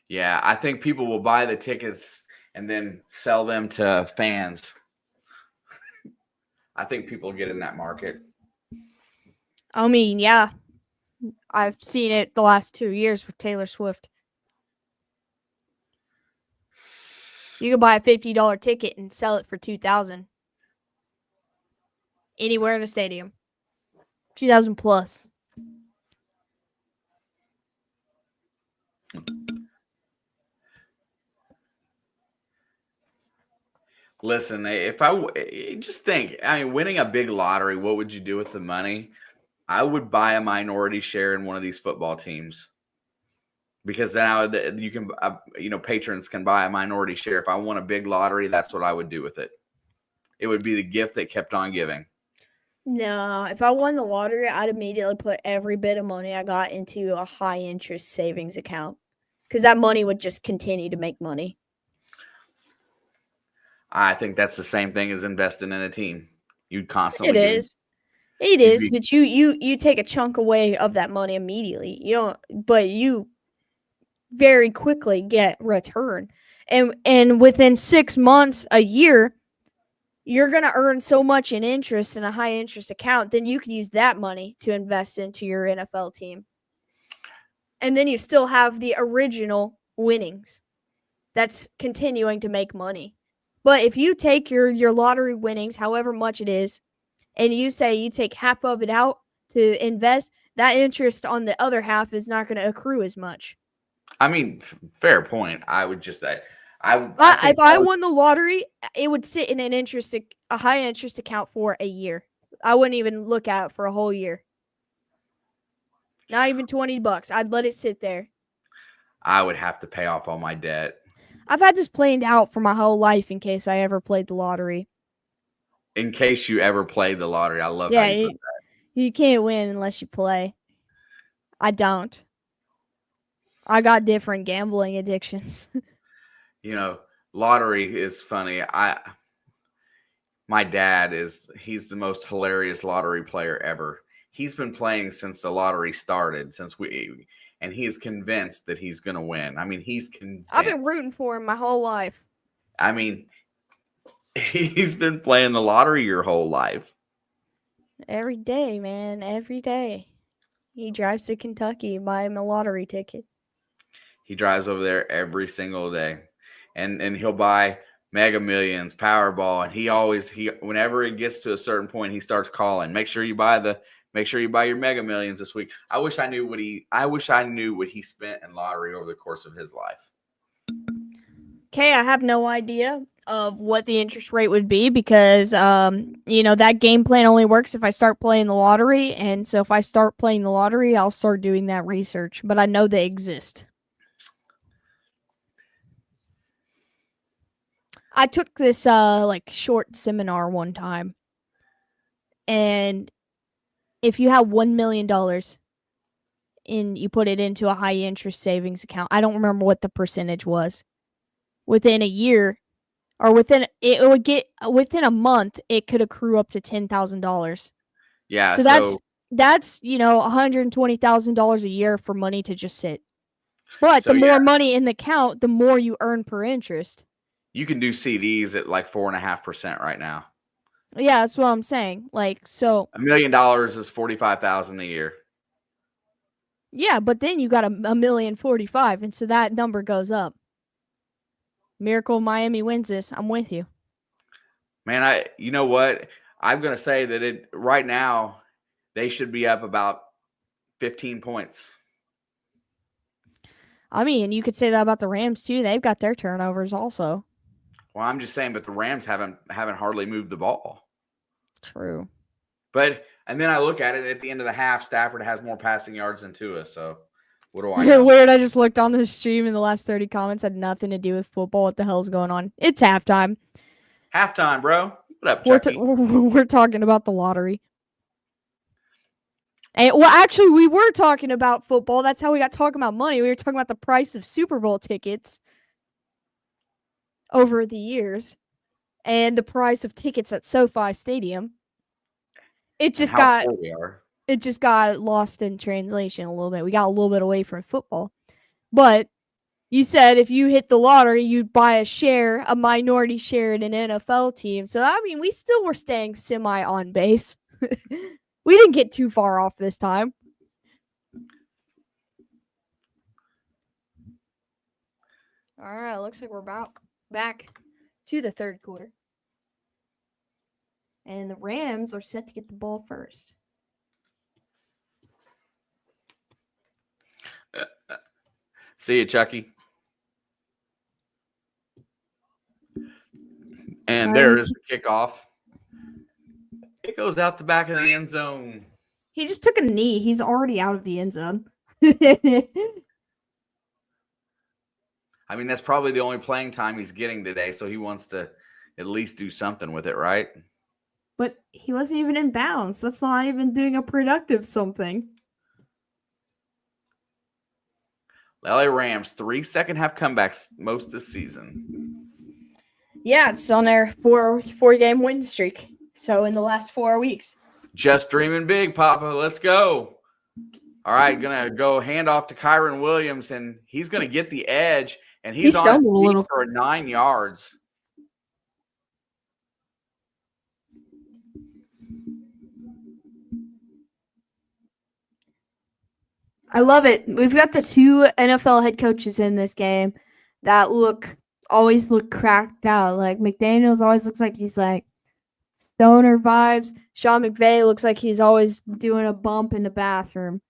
Yeah, I think people will buy the tickets and then sell them to fans. I think people get in that market. I mean, yeah. I've seen it the last 2 years with Taylor Swift. You can buy a $50 ticket and sell it for $2,000 anywhere in the stadium. $2,000 plus. Listen, if just think, I mean, winning a big lottery, what would you do with the money? I would buy a minority share in one of these football teams because now you can, patrons can buy a minority share. If I won a big lottery, that's what I would do with it. It would be the gift that kept on giving. No, if I won the lottery, I'd immediately put every bit of money I got into a high interest savings account because that money would just continue to make money. I think that's the same thing as investing in a team. You'd constantly. It is, but you take a chunk away of that money immediately. But you very quickly get return, and within 6 months, a year, you're gonna earn so much in interest in a high interest account. Then you can use that money to invest into your NFL team, and then you still have the original winnings. That's continuing to make money. But if you take your lottery winnings, however much it is, and you say you take half of it out to invest, that interest on the other half is not going to accrue as much. I mean, fair point. I would just say, if I won the lottery, it would sit in a high interest account for a year. I wouldn't even look at it for a whole year. Not even $20. I'd let it sit there. I would have to pay off all my debt. I've had this planned out for my whole life in case I ever played the lottery. In case you ever played the lottery. I love how you put that. You can't win unless you play. I don't. I got different gambling addictions. Lottery is funny. My dad he's the most hilarious lottery player ever. He's been playing since the lottery started, and he is convinced that he's going to win. I mean, he's convinced. I've been rooting for him my whole life. I mean, he's been playing the lottery your whole life. Every day, man. Every day. He drives to Kentucky and buy him a lottery ticket. He drives over there every single day. And he'll buy Mega Millions, Powerball, and whenever it gets to a certain point, he starts calling. Make sure you buy your Mega Millions this week. I wish I knew what he spent in lottery over the course of his life. Okay, I have no idea of what the interest rate would be because that game plan only works if I start playing the lottery, and so if I start playing the lottery, I'll start doing that research, but I know they exist. I took this short seminar one time, and if you have $1 million and you put it into a high interest savings account, I don't remember what the percentage was. Within a year, or within a month, it could accrue up to $10,000. Yeah. So that's $120,000 a year for money to just sit. But the more money in the account, the more you earn per interest. You can do CDs at like 4.5% right now. Yeah, that's what I'm saying. Like, so $1 million is $45,000 a year. Yeah, but then you got $1,045,000, and so that number goes up. Miracle Miami wins this. I'm with you. Man, you know what? I'm gonna say that right now they should be up about 15 points. I mean, you could say that about the Rams too. They've got their turnovers also. Well, I'm just saying, but the Rams haven't hardly moved the ball. True. And then I look at it at the end of the half, Stafford has more passing yards than Tua. So what do I know? Weird. I just looked on the stream and the last 30 comments had nothing to do with football. What the hell's going on? It's halftime. Halftime, bro. What up, Chucky? We're talking about the lottery. And, well, actually, we were talking about football. That's how we got talking about money. We were talking about the price of Super Bowl tickets over the years and the price of tickets at SoFi Stadium. It just got lost in translation a little bit. We got a little bit away from football. But you said if you hit the lottery, you'd buy a minority share in an NFL team. So, I mean, we still were staying semi on base. We didn't get too far off this time. All right, looks like we're about back to the third quarter. And the Rams are set to get the ball first. See you, Chucky. And there is the kickoff. It goes out the back of the end zone. He just took a knee. He's already out of the end zone. I mean, that's probably the only playing time he's getting today, so he wants to at least do something with it, right? But he wasn't even in bounds. That's not even doing a productive something. LA Rams, 3 second-half comebacks most this season. Yeah, it's on their four-game win streak. So in the last 4 weeks. Just dreaming big, Papa. Let's go. All right, going to go hand off to Kyron Williams, and he's going to get the edge, and he's on his feet for 9 yards. I love it. We've got the 2 NFL head coaches in this game that always look cracked out. Like McDaniels always looks like he's like stoner vibes. Sean McVay looks like he's always doing a bump in the bathroom.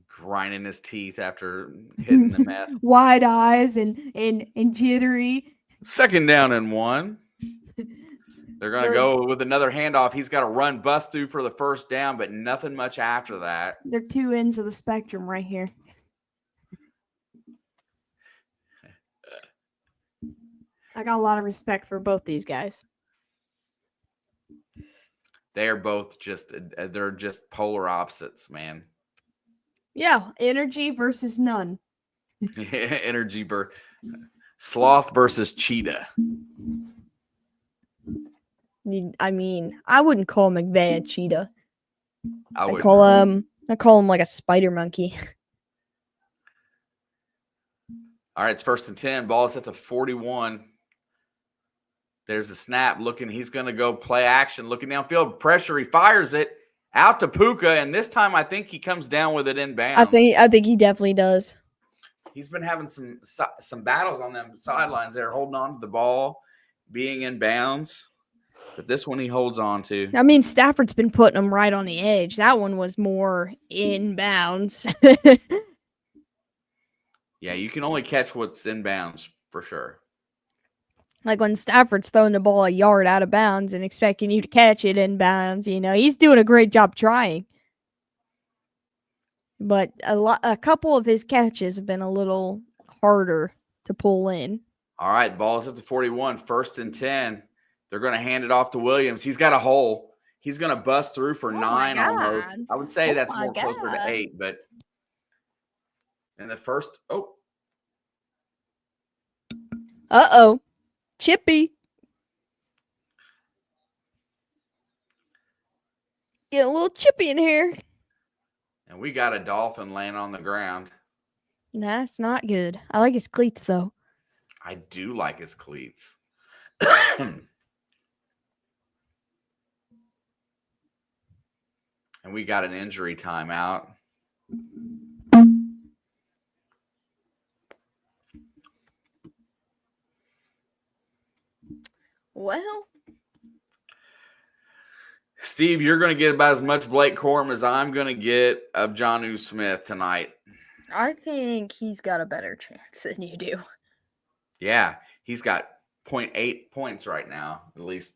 Grinding his teeth after hitting the meth. Wide eyes and jittery. 2nd down and 1. They're going to go with another handoff. He's got to run bust through for the first down, but nothing much after that. They're 2 ends of the spectrum right here. I got a lot of respect for both these guys. They are both they're just polar opposites, man. Yeah, energy versus none. Energy sloth versus cheetah. I mean, I wouldn't call McVay a cheetah. I call him like a spider monkey. All right, it's 1st and 10. Ball is at the 41. There's a snap. He's going to go play action. Looking downfield, pressure. He fires it out to Puka, and this time I think he comes down with it inbound. I think he definitely does. He's been having some battles on them sidelines there, holding on to the ball, being in bounds. But this one he holds on to. I mean, Stafford's been putting him right on the edge. That one was more in bounds. Yeah, you can only catch what's in bounds for sure. Like when Stafford's throwing the ball a yard out of bounds and expecting you to catch it in bounds, he's doing a great job trying. But a couple of his catches have been a little harder to pull in. All right, ball's at the 41, 1st and 10. They're going to hand it off to Williams. He's got a hole. He's going to bust through for 9 almost. I would say that's more closer to 8, but in the first, Uh-oh. Chippy. Get a little chippy in here. And we got a Dolphin laying on the ground. That's not good. I like his cleats, though. I do like his cleats. And we got an injury timeout. Well, Steve, you're going to get about as much Blake Corum as I'm going to get of Jonnu Smith tonight. I think he's got a better chance than you do. Yeah, he's got 0.8 points right now, at least.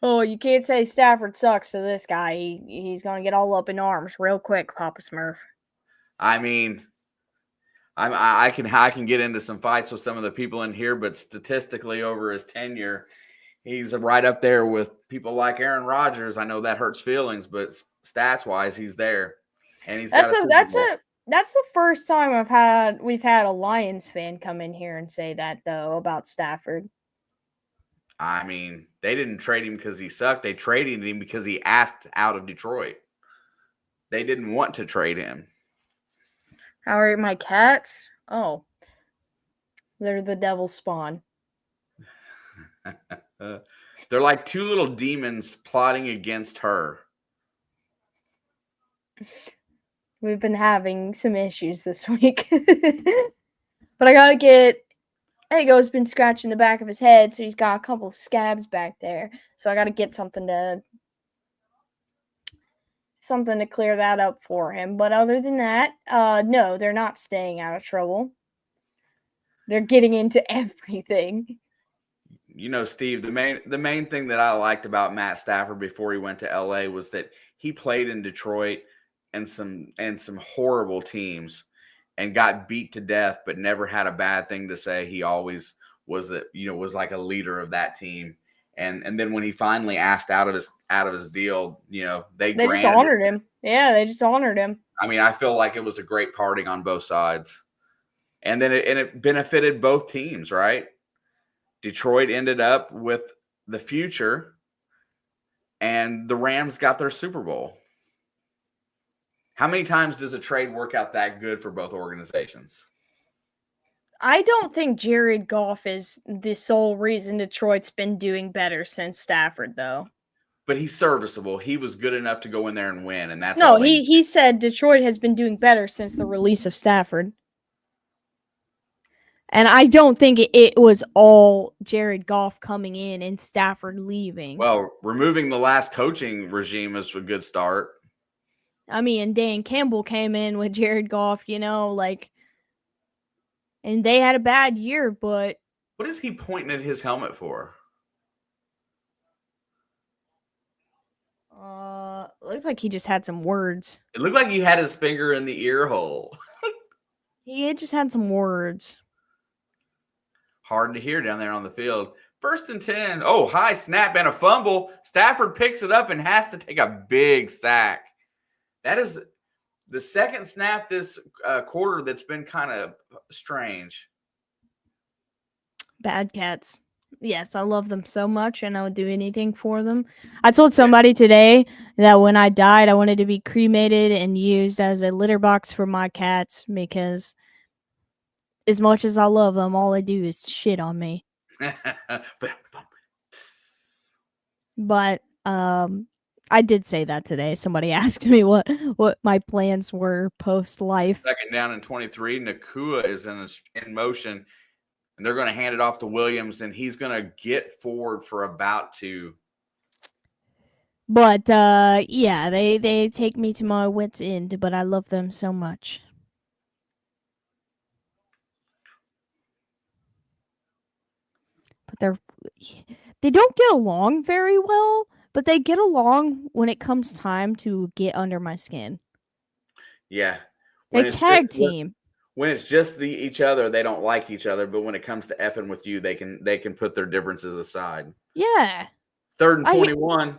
Oh, you can't say Stafford sucks to this guy. He's going to get all up in arms real quick, Papa Smurf. I mean, I can get into some fights with some of the people in here, but statistically over his tenure, he's right up there with people like Aaron Rodgers. I know that hurts feelings, but stats wise, he's there, and he's got a Super Bowl. That's the first time we've had a Lions fan come in here and say that though about Stafford. I mean, they didn't trade him because he sucked. They traded him because he asked out of Detroit. They didn't want to trade him. How are my cats? Oh, they're the devil's spawn. They're like two little demons plotting against her. We've been having some issues this week. But I gotta get Ego's been scratching the back of his head, so he's got a couple scabs back there. So I gotta get something to clear that up for him. But other than that, no, they're not staying out of trouble. They're getting into everything. You know, Steve, the main thing that I liked about Matt Stafford before he went to LA was that he played in Detroit and some horrible teams and got beat to death, but never had a bad thing to say. He always was like a leader of that team. And then when he finally asked out of his deal, they just honored him. Yeah, they just honored him. I mean, I feel like it was a great parting on both sides. And then it benefited both teams, right? Detroit ended up with the future, and the Rams got their Super Bowl. How many times does a trade work out that good for both organizations? I don't think Jared Goff is the sole reason Detroit's been doing better since Stafford, though. But he's serviceable. He was good enough to go in there and win, and that's no. He said Detroit has been doing better since the release of Stafford. And I don't think it was all Jared Goff coming in and Stafford leaving. Well, removing the last coaching regime is a good start. I mean, Dan Campbell came in with Jared Goff, and they had a bad year, but... What is he pointing at his helmet for? Looks like he just had some words. It looked like he had his finger in the ear hole. He just had some words. Hard to hear down there on the field. 1st and 10. Oh, high snap and a fumble. Stafford picks it up and has to take a big sack. That is the second snap this quarter that's been kind of strange. Bad Cats. Yes, I love them so much, and I would do anything for them. I told somebody today that when I died, I wanted to be cremated and used as a litter box for my cats because as much as I love them, all they do is shit on me. But I did say that today. Somebody asked me what my plans were post-life. 2nd down and 23. Nakua is in motion, and they're going to hand it off to Williams, and he's going to get forward for about 2. But, yeah, they take me to my wit's end, but I love them so much. But they don't get along very well, but they get along when it comes time to get under my skin. Yeah. They tag team. When it's just each other, they don't like each other. But when it comes to effing with you, they can put their differences aside. Yeah. 3rd and 21.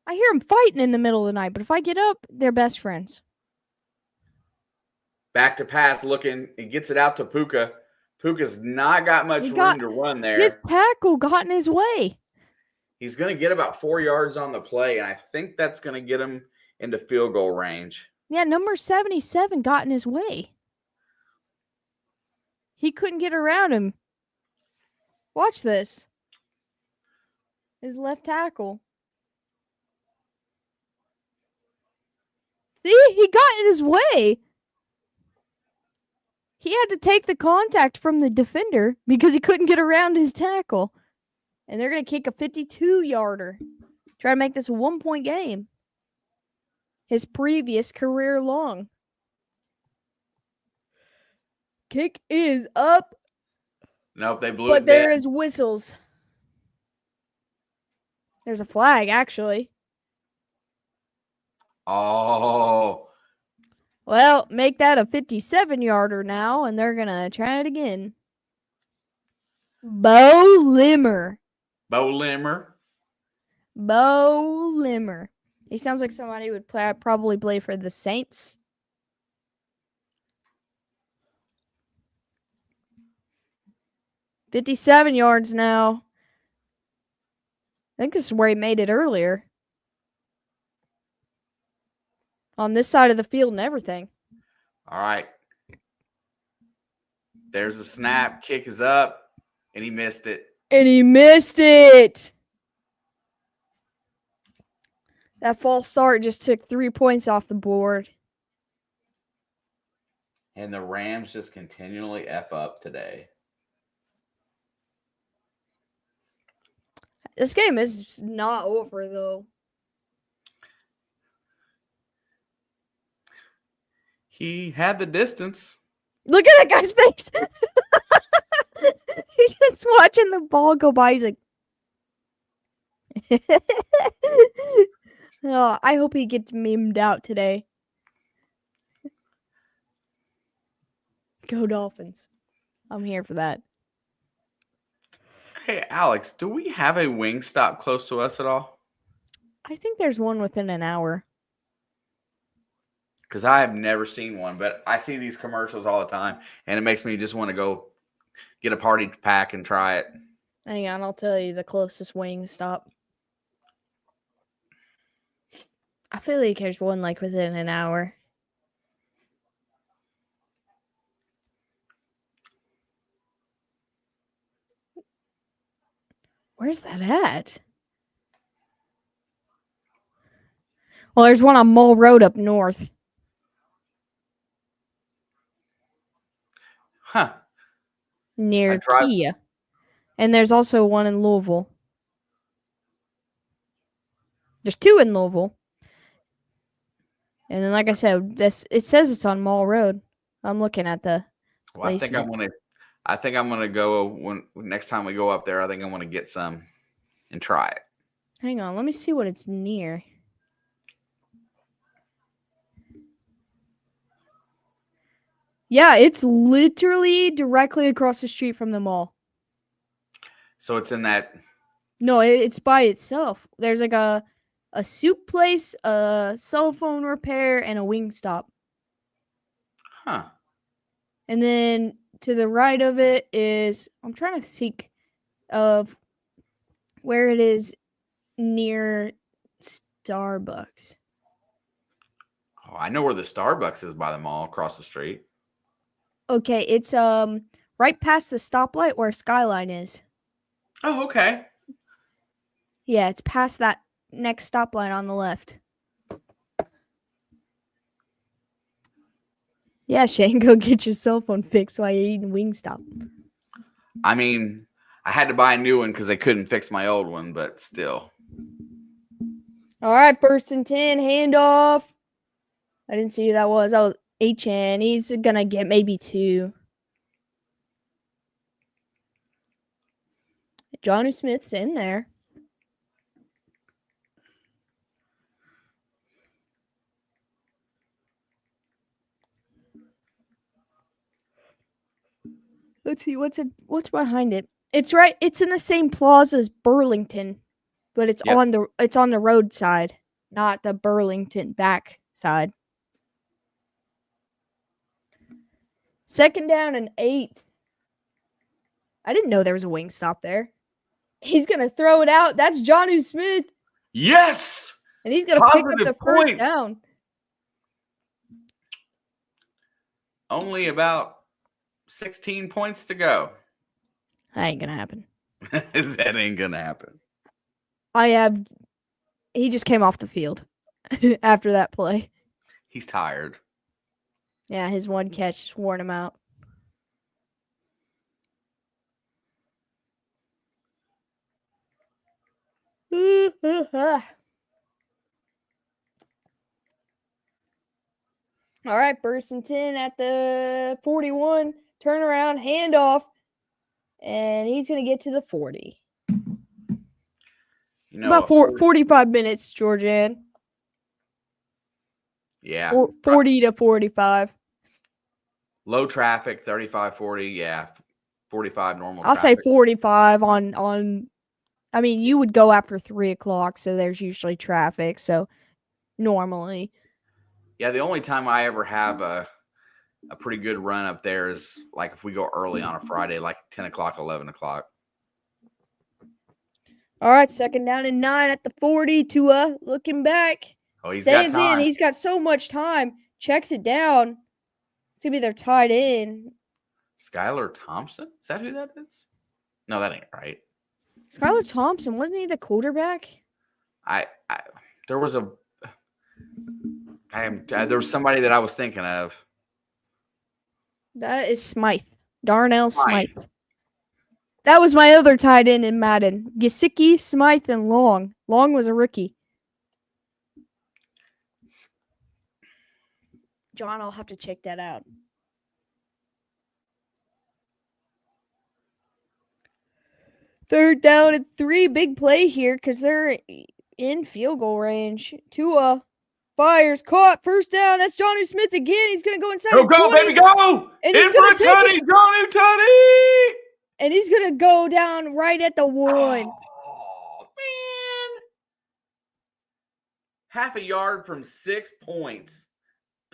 I hear them fighting in the middle of the night, but if I get up, they're best friends. Back to pass, looking. He gets it out to Puka. Puka's not got much room to run there. His tackle got in his way. He's going to get about 4 yards on the play, and I think that's going to get him into field goal range. Yeah, number 77 got in his way. He couldn't get around him. Watch this. His left tackle. See, he got in his way. He had to take the contact from the defender because he couldn't get around his tackle. And they're going to kick a 52-yarder. Try to make this a 1-point game. His previous career long. Kick is up. Nope, they blew it. But there is whistles. There's a flag, actually. Oh. Well, make that a 57-yarder now, and they're going to try it again. Bo Limmer. Bo Limmer. Bo Limmer. He sounds like somebody who would probably play for the Saints. $57 yards now. I think this is where he made it earlier. On this side of the field and everything. All right. There's a snap. Kick is up. And he missed it. And he missed it. That false start just took 3 points off the board. And the Rams just continually F up today. This game is not over, though. He had the distance. Look at that guy's face. He's just watching the ball go by. He's like, oh, I hope he gets memed out today. Go Dolphins. I'm here for that. Hey, Alex, do we have a Wingstop close to us at all? I think there's one within an hour. Because I have never seen one, but I see these commercials all the time, and it makes me just want to go get a party pack and try it. Hang on, I'll tell you the closest Wingstop. I feel like there's one like within an hour. Where's that at? Well, there's one on Mall Road up north. Huh. Near Kia. And there's also one in Louisville. There's two in Louisville. And then, like I said, it says it's on Mall Road. I'm looking at the placement. I think I'm gonna go when next time we go up there. I think I'm gonna get some and try it. Hang on, let me see what it's near. Yeah, it's literally directly across the street from the mall. So it's in that. No, it's by itself. There's like a soup place, a cell phone repair, and a Wingstop. Huh. And then to the right of it is, I'm trying to think of where it is near Starbucks. Oh, I know where the Starbucks is by the mall across the street. Okay, it's right past the stoplight where Skyline is. Oh, okay. Yeah, it's past that next stoplight on the left. Yeah, Shane, go get your cell phone fixed while you're eating Wingstop. I mean, I had to buy a new one because they couldn't fix my old one, but still. All right, 1st and 10, handoff. I didn't see who that was. That was HN. He's going to get maybe 2. Johnny Smith's in there. Let's see what's behind it. It's right. It's in the same plaza as Burlington, but it's on the road side, not the Burlington back side. 2nd down and 8. I didn't know there was a wing stop there. He's going to throw it out. That's Jonnu Smith. Yes! And he's going to pick up Positive the first point. down. Only about 16 points to go. That ain't going to happen. That ain't going to happen. He just came off the field after that play. He's tired. Yeah, his one catch just wore him out. All right, first and 10 at the 41. Turnaround, handoff. And he's going to get to the 40. You know, about 45 minutes, Georgian. Yeah. 40 to 45. Low traffic, 35, 40. Yeah. 45 normal I'll traffic. say 45 on. I mean, you would go after 3 o'clock, so there's usually traffic. So normally. Yeah, the only time I ever have a pretty good run up there is like if we go early on a Friday, like 10 o'clock, 11 o'clock. All right, second down and 9 at the 40. Tua looking back. Oh, he's stands got time. in. He's got so much time. Checks it down. It's going to be their tight end. Skylar Thompson? Is that who that is? No, that ain't right. Skylar Thompson, wasn't he the quarterback? There was somebody that I was thinking of. That is Smythe. Darnell Smythe. That was my other tight end in Madden. Gesicki, Smythe, and Long. Long was a rookie. John, I'll have to check that out. Third down and 3. Big play here because they're in field goal range. Tua fires, caught, first down. That's Jonnu Smith again. He's going to go inside the 20. Go, baby, go! And he's going to take it. Jonnu Tutty! And he's going to go down right at the 1. Oh, man. Half a yard from 6 points.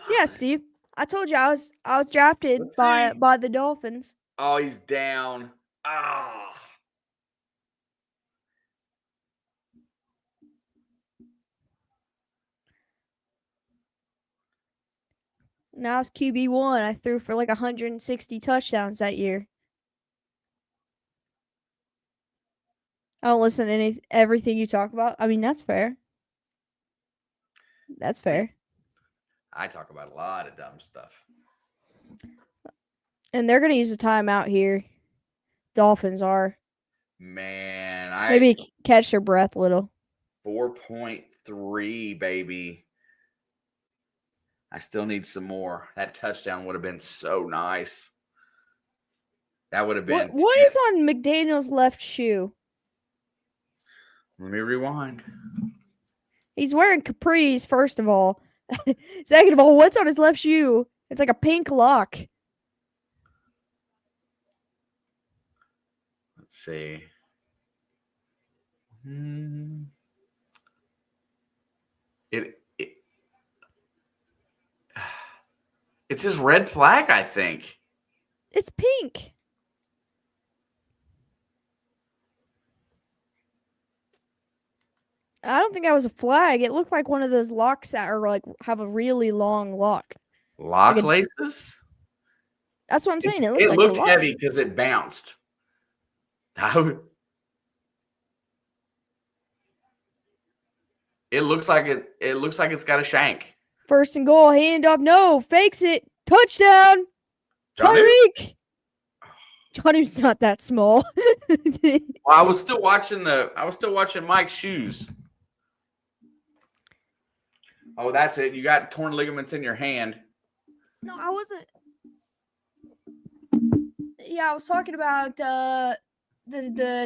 Yeah, Steve. I told you I was drafted by the Dolphins. Oh, he's down. Ah. Now it's QB1. I threw for like 160 touchdowns that year. I don't listen to everything you talk about. I mean, that's fair. That's fair. I talk about a lot of dumb stuff. And they're going to use a timeout here. Dolphins are. Man, maybe catch their breath a little. 4.3, baby. I still need some more. That touchdown would have been so nice. That would have been. What is on McDaniel's left shoe? Let me rewind. He's wearing capris, first of all. Second of all, what's on his left shoe? It's like a pink lock. Let's see. It's his red flag, I think. It's pink. I don't think that was a flag. It looked like one of those locks that are like have a really long lock. Lock laces? That's what I'm saying. It looked heavy because it bounced. It looks like it's got a shank. First and goal, handoff. No, fakes it. Touchdown. Tyreek. Johnny's not that small. Well, I was still watching Mike's shoes. Oh, that's it. You got torn ligaments in your hand. No, I wasn't. Yeah, I was talking about the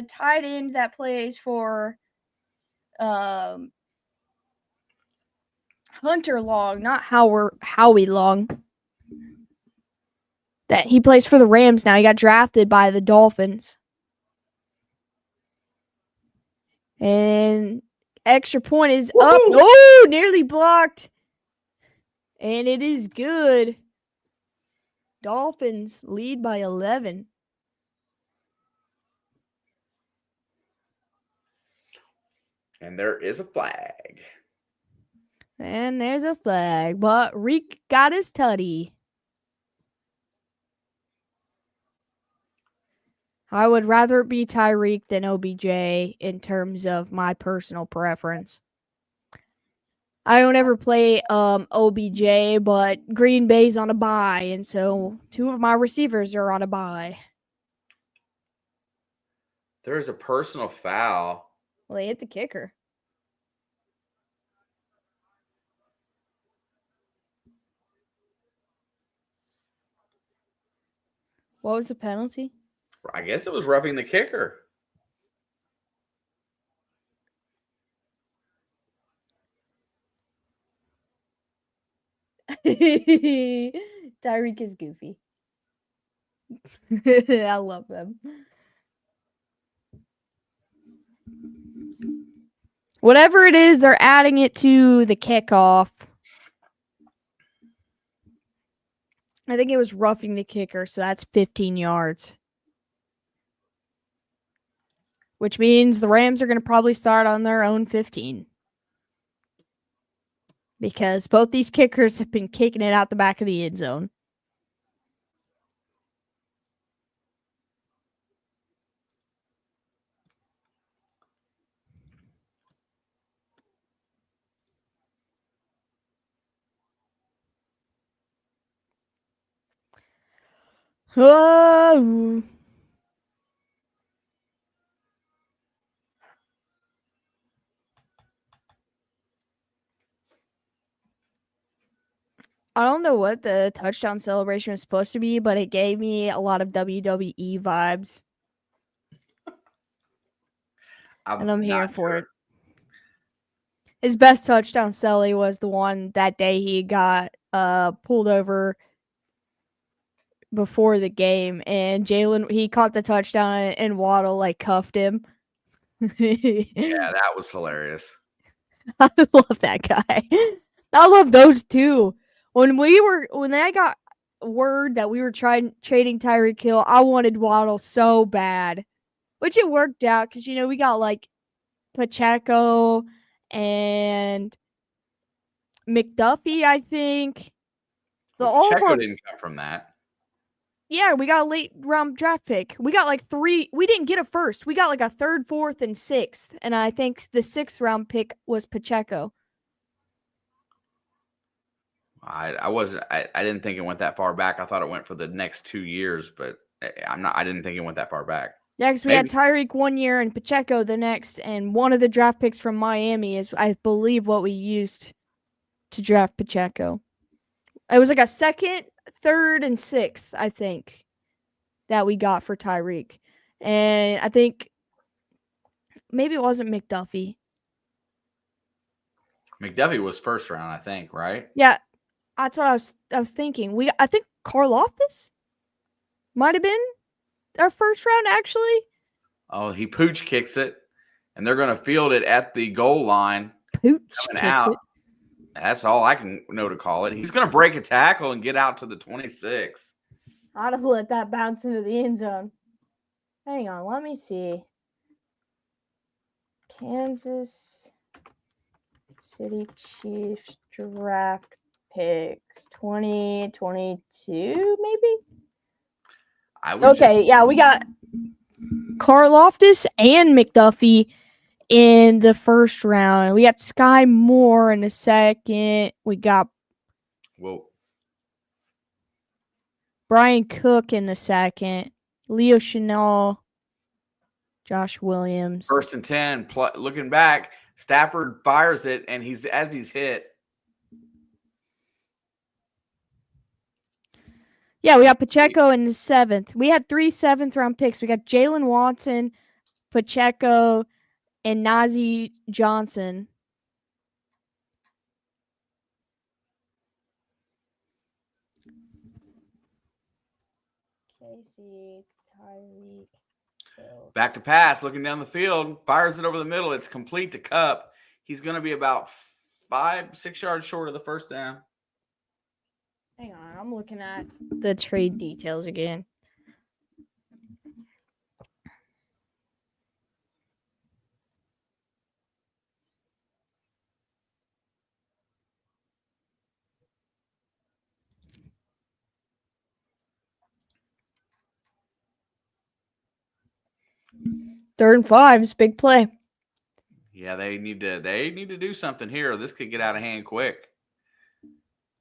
tight end that plays for Hunter Long, not Howie Long. That he plays for the Rams now. He got drafted by the Dolphins. And extra point is up. Oh, nearly blocked. And it is good. Dolphins lead by 11. And there is a flag. And there's a flag. But Reek got his tutty. I would rather it be Tyreek than OBJ in terms of my personal preference. I don't ever play OBJ, but Green Bay's on a bye, and so 2 of my receivers are on a bye. There's a personal foul. Well, they hit the kicker. What was the penalty? I guess it was roughing the kicker. Tyreek is goofy. I love them. Whatever it is, they're adding it to the kickoff. I think it was roughing the kicker, so that's 15 yards. Which means the Rams are going to probably start on their own 15. Because both these kickers have been kicking it out the back of the end zone. Oh. I don't know what the touchdown celebration was supposed to be, but it gave me a lot of WWE vibes. And I'm here for it. His best touchdown celly was the one that day he got pulled over before the game, and Jalen, he caught the touchdown and Waddle like cuffed him. Yeah, that was hilarious. I love that guy. I love those two. When I got word that we were trading Tyreek Hill, I wanted Waddle so bad, which it worked out because we got like Pacheco and McDuffie, I think. Pacheco didn't come from that. Yeah, we got a late round draft pick. We got like 3. We didn't get a first. We got like a 3rd, 4th, and 6th. And I think the 6th round pick was Pacheco. I didn't think it went that far back. I thought it went for the next 2 years, but I didn't think it went that far back. Yeah, because we had Tyreek 1 year and Pacheco the next, and one of the draft picks from Miami is, I believe, what we used to draft Pacheco. It was like a 2nd, 3rd, and 6th, I think, that we got for Tyreek. And I think maybe it wasn't McDuffie. McDuffie was 1st round, I think, right? Yeah, that's what I was thinking. I think Karlaftis might have been our 1st round, actually. Oh, he pooch kicks it, and they're going to field it at the goal line. Pooch coming out. That's all I can know to call it. He's going to break a tackle and get out to the 26. I'd have let that bounce into the end zone. Hang on, let me see. Kansas City Chiefs draft picks 2022, maybe? Yeah, we got Karlaftis and McDuffie in the 1st round. We got Sky Moore in the 2nd. We got Brian Cook in the 2nd. Leo Chenal, Josh Williams. 1st and 10. Looking back, Stafford fires it, and he's hit. Yeah, we got Pacheco in the 7th. We had 3 7th round picks. We got Jalen Watson, Pacheco, and Najee Johnson. Casey, Tyreek Hill. Back to pass, looking down the field, fires it over the middle. It's complete to Cup. He's going to be about 5-6 yards short of the 1st down. Hang on, I'm looking at the trade details again. 3rd and 5 is big play. Yeah, they need to do something here. This could get out of hand quick.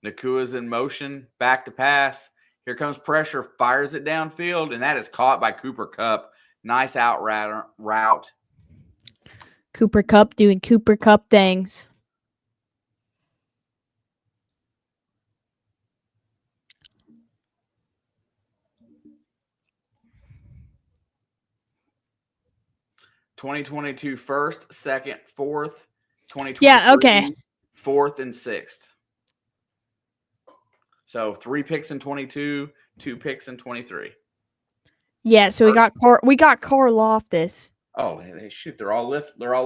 Nakua's in motion, back to pass. Here comes pressure, fires it downfield, and that is caught by Cooper Kupp. Nice out route. Cooper Kupp doing Cooper Kupp things. (2022) first, second, fourth. 2023 Yeah, okay. 4th and 6th. So 3 picks in 22, 2 picks in 23. Yeah, so we got Karlaftis. Oh, shoot! They're all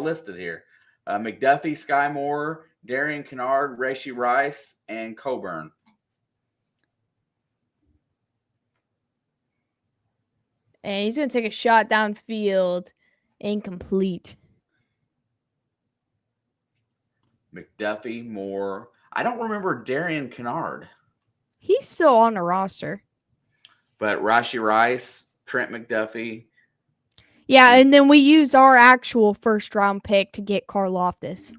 listed here. McDuffie, Sky Moore, Darian Kennard, Rashee Rice, and Coburn. And he's going to take a shot downfield. Incomplete. McDuffie, Moore. I don't remember Darian Kennard. He's still on the roster. But Rashee Rice, Trent McDuffie. Yeah, and then we used our actual first-round pick to get Karlaftis.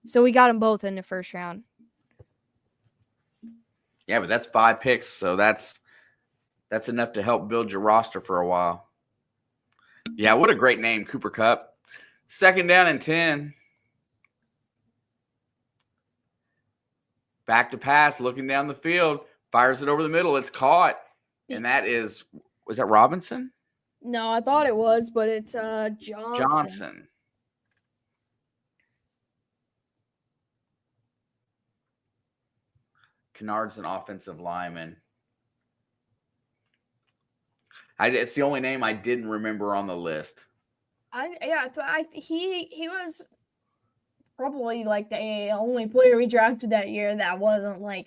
So we got them both in the first round. Yeah, but that's 5 picks, so that's enough to help build your roster for a while. Yeah, what a great name, Cooper Kupp. 2nd down and 10. Back to pass, looking down the field, fires it over the middle. It's caught, and was that Robinson? No, I thought it was, but it's Johnson. Kennard's an offensive lineman. It's the only name I didn't remember on the list. He was probably like the only player we drafted that year that wasn't like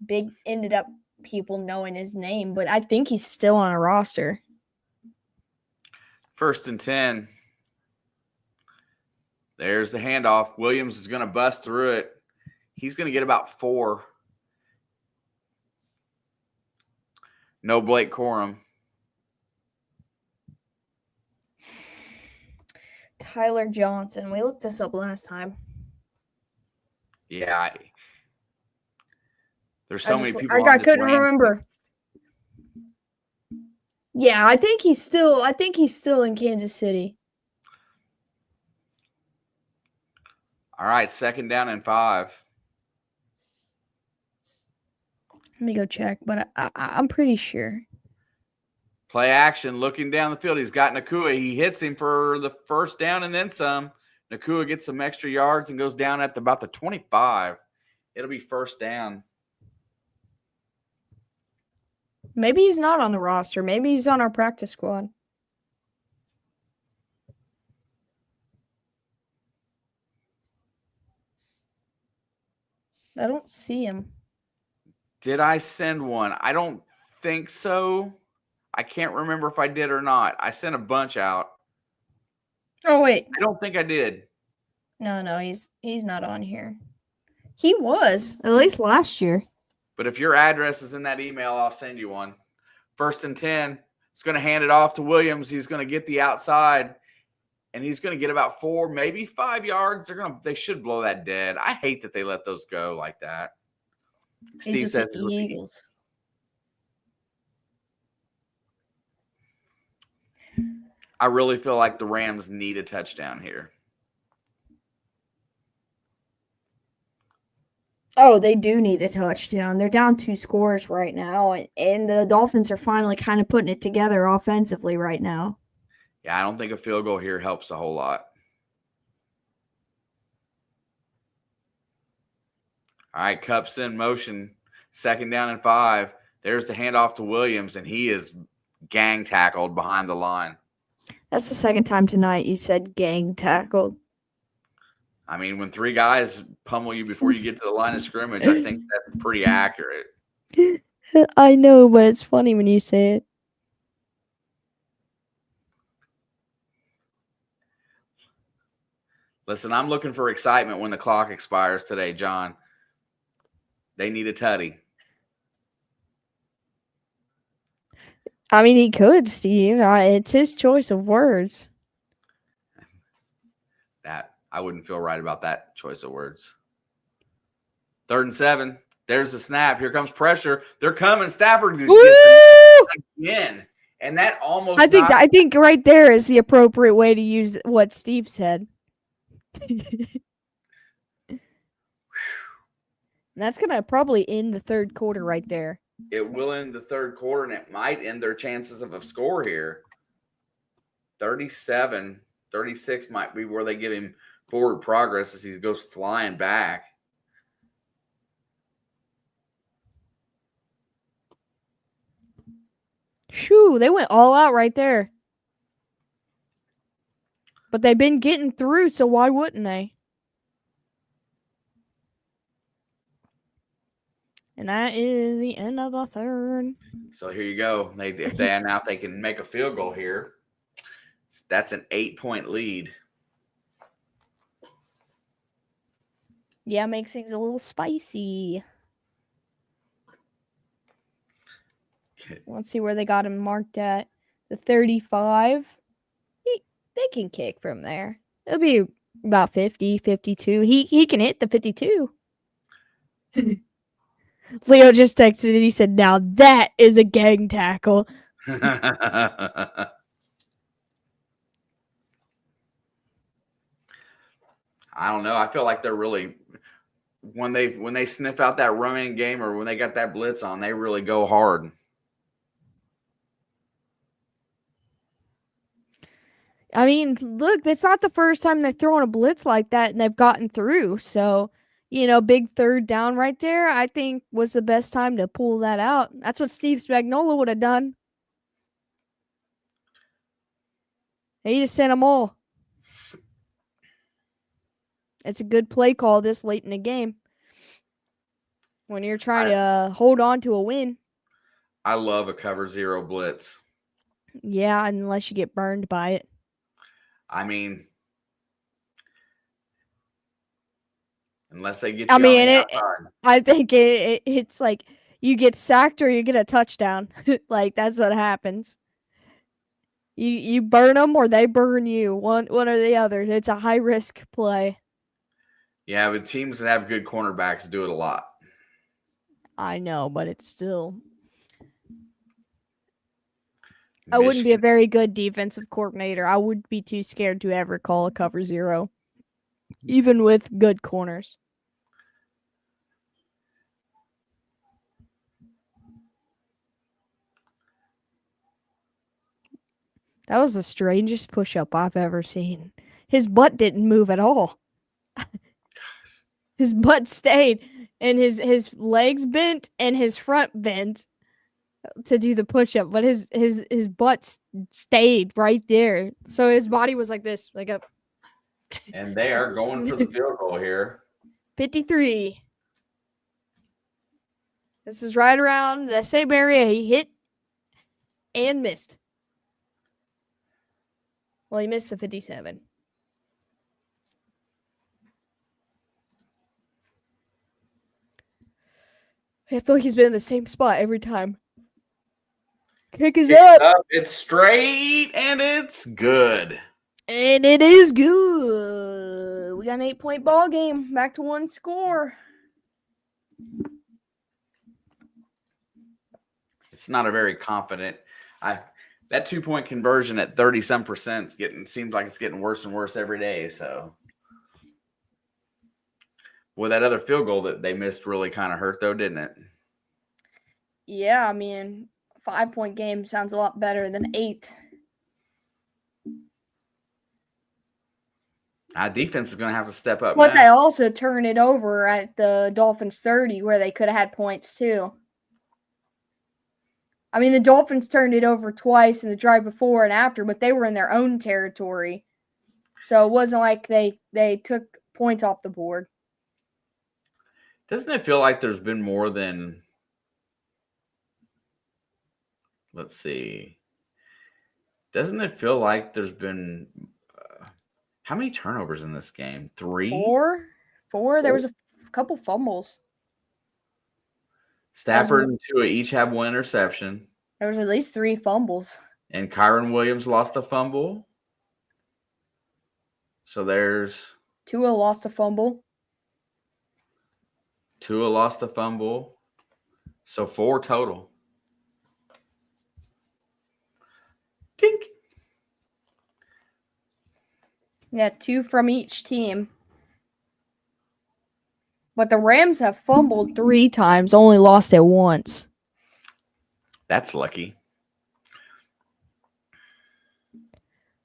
big. Ended up people knowing his name, but I think he's still on a roster. 1st and 10. There's the handoff. Williams is going to bust through it. He's going to get about 4. No Blake Corum. Tyler Johnson. We looked this up last time. Yeah. There's so many people. I couldn't remember. Yeah, I think he's still in Kansas City. All right, 2nd down and 5. Let me go check, but I'm pretty sure. Play action, looking down the field. He's got Nakua. He hits him for the 1st down and then some. Nakua gets some extra yards and goes down at about the 25. It'll be 1st down. Maybe he's not on the roster. Maybe he's on our practice squad. I don't see him. Did I send one? I don't think so. I can't remember if I did or not. I sent a bunch out. Oh, wait. I don't think I did. No, he's not on here. He was, at least last year. But if your address is in that email, I'll send you one. 1st and 10. It's going to hand it off to Williams. He's going to get the outside, and he's going to get about 4, maybe 5 yards. They should blow that dead. I hate that they let those go like that. Steve says the Eagles. I really feel like the Rams need a touchdown here. Oh, they do need a touchdown. They're down 2 scores right now, and the Dolphins are finally kind of putting it together offensively right now. Yeah, I don't think a field goal here helps a whole lot. All right, Kupp's in motion. 2nd down and 5. There's the handoff to Williams, and he is gang tackled behind the line. That's the 2nd time tonight you said gang tackled. I mean, when 3 guys pummel you before you get to the line of scrimmage, I think that's pretty accurate. I know, but it's funny when you say it. Listen, I'm looking for excitement when the clock expires today, John. They need a tutty. I mean, he could, Steve. It's his choice of words. That I wouldn't feel right about that choice of words. 3rd and 7. There's the snap. Here comes pressure. They're coming. Stafford gets it again. And that almost I think right there is the appropriate way to use what Steve said. That's going to probably end the third quarter right there. It will end the third quarter, and it might end their chances of a score here. 37, 36 might be where they give him forward progress as he goes flying back. Shoo, they went all out right there. But they've been getting through, so why wouldn't they? And that is the end of the third. So here you go. If they can make a field goal here, that's an 8-point lead. Yeah, makes things a little spicy. Okay. Let's see where they got him marked at. The 35. They can kick from there. It'll be about 50, 52. He can hit the 52. Leo just texted and he said, now that is a gang tackle. I don't know. I feel like they're really when they sniff out that running game or when they got that blitz on, they really go hard. I mean, look, that's not the first time they've thrown a blitz like that and they've gotten through. So, big third down right there, I think was the best time to pull that out. That's what Steve Spagnuolo would have done. He just sent them all. It's a good play call this late in the game when you're trying to hold on to a win. I love a cover 0 blitz. Yeah, unless you get burned by it. I mean, unless they get you I think it's like you get sacked or you get a touchdown. Like, that's what happens. You burn them or they burn you. One or the other. It's a high-risk play. Yeah, but teams that have good cornerbacks do it a lot. I know, but it's still... I wouldn't be a very good defensive coordinator. I would be too scared to ever call a cover 0, even with good corners. That was the strangest push-up I've ever seen. His butt didn't move at all. His butt stayed, and his legs bent and his front bent to do the push-up, but his butt stayed right there. So his body was like this, like a... And they are going for the field goal here. 53. This is right around the same area he hit and missed. Well, he missed the 57. I feel like he's been in the same spot every time. Kick is up. It's straight and it's good. And it is good. We got an 8-point ball game. Back to 1 score. It's not a very confident. That 2-point conversion at 30-some% seems like it's getting worse and worse every day. So, well, that other field goal that they missed really kind of hurt, though, didn't it? Yeah, I mean, 5-point game sounds a lot better than 8. Defense is going to have to step up. But they also turn it over at the Dolphins 30 where they could have had points too. I mean, the Dolphins turned it over twice in the drive before and after, but they were in their own territory. So it wasn't like they took points off the board. Doesn't it feel like there's been more than, let's see, doesn't it feel like there's been, how many turnovers in this game? 3? 4? There was a couple fumbles. Stafford and Tua each have 1 interception. There was at least 3 fumbles. And Kyron Williams lost a fumble. So there's Tua lost a fumble. Tua lost a fumble. So 4 total. Tink. Yeah, 2 from each team. But the Rams have fumbled 3 times, only lost it once. That's lucky.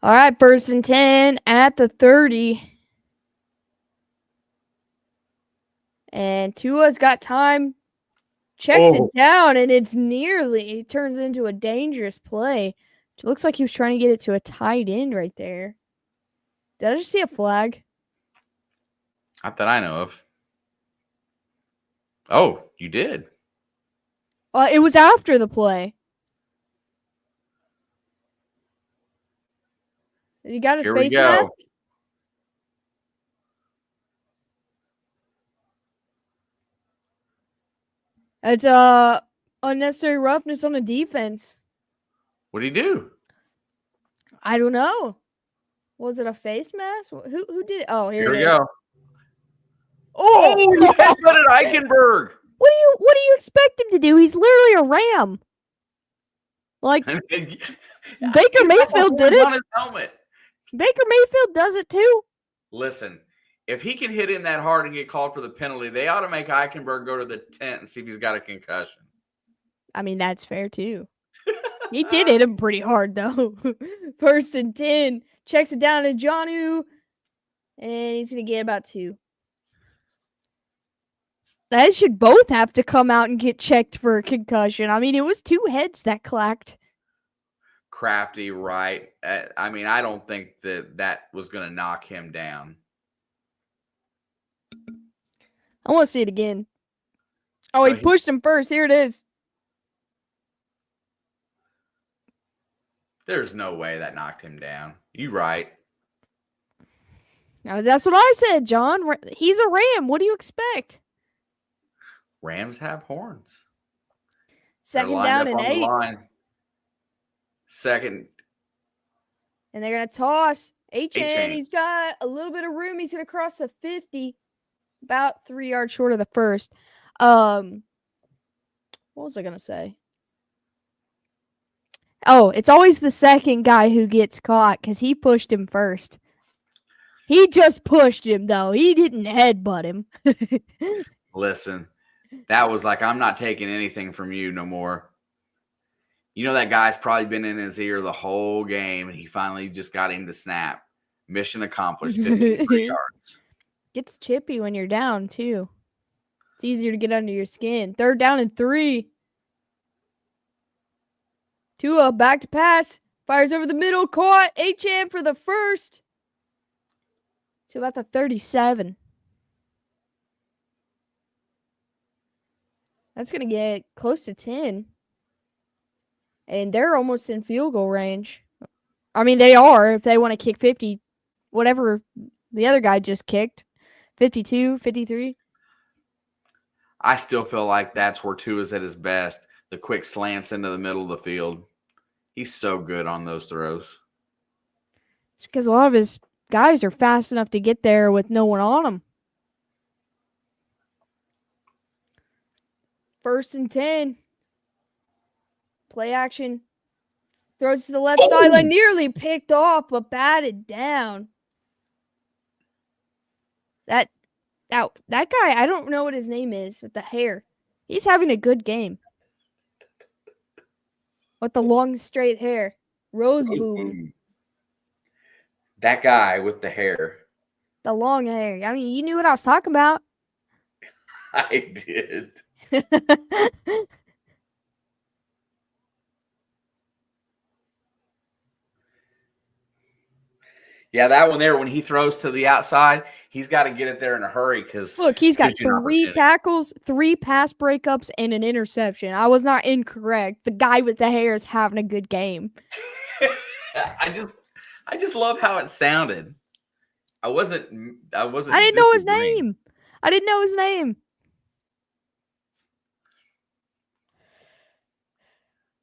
All right, 1st and 10 at the 30. And Tua's got time. Checks it down, and it turns into a dangerous play. It looks like he was trying to get it to a tight end right there. Did I just see a flag? Not that I know of. Oh, you did. It was after the play. He got his Here face we go. mask. It's unnecessary roughness on the defense. What did he do? I don't know. Was it a face mask? Who did it? Oh, here it we is. go. Oh, you headbutted Eichenberg. What do you expect him to do? He's literally a ram. Like Baker Mayfield did it. On his helmet. Baker Mayfield does it too. Listen, if he can hit him that hard and get called for the penalty, they ought to make Eichenberg go to the tent and see if he's got a concussion. I mean, that's fair too. He did hit him pretty hard though. 1st and 10. Checks it down to Jonnu. And he's going to get about 2. They should both have to come out and get checked for a concussion. I mean, it was 2 heads that clacked. Crafty, right? I mean, I don't think that was going to knock him down. I want to see it again. Oh, so he pushed him first. Here it is. There's no way that knocked him down. You right. Now, that's what I said, John. He's a ram. What do you expect? Rams have horns. 2nd down and 8. Second. And they're going to toss. Achane, he's got a little bit of room. He's going to cross the 50. About 3 yards short of the first. What was I going to say? Oh, it's always the second guy who gets caught because he pushed him first. He just pushed him, though. He didn't headbutt him. Listen, that was like, I'm not taking anything from you no more. You know that guy's probably been in his ear the whole game, and he finally just got him to snap. Mission accomplished, 53 yards. Gets chippy when you're down, too. It's easier to get under your skin. 3rd down and 3. Tua back to pass. Fires over the middle. Caught. Achane for the first. To about the 37. That's going to get close to 10. And they're almost in field goal range. I mean, they are if they want to kick 50. Whatever the other guy just kicked. 52, 53. I still feel like that's where Tua's at his best. The quick slants into the middle of the field. He's so good on those throws. It's because a lot of his guys are fast enough to get there with no one on them. 1st and 10. Play action. Throws to the left sideline. Nearly picked off, but batted down. That guy, I don't know what his name is with the hair. He's having a good game. With the long, straight hair. Rose boom. That guy with the hair. The long hair. I mean, you knew what I was talking about. I did. Yeah, that one there, when he throws to the outside, he's got to get it there in a hurry because look, he's got 3 tackles, 3 pass breakups, and an interception. I was not incorrect. The guy with the hair is having a good game. I just love how it sounded. I didn't know his name. I didn't know his name.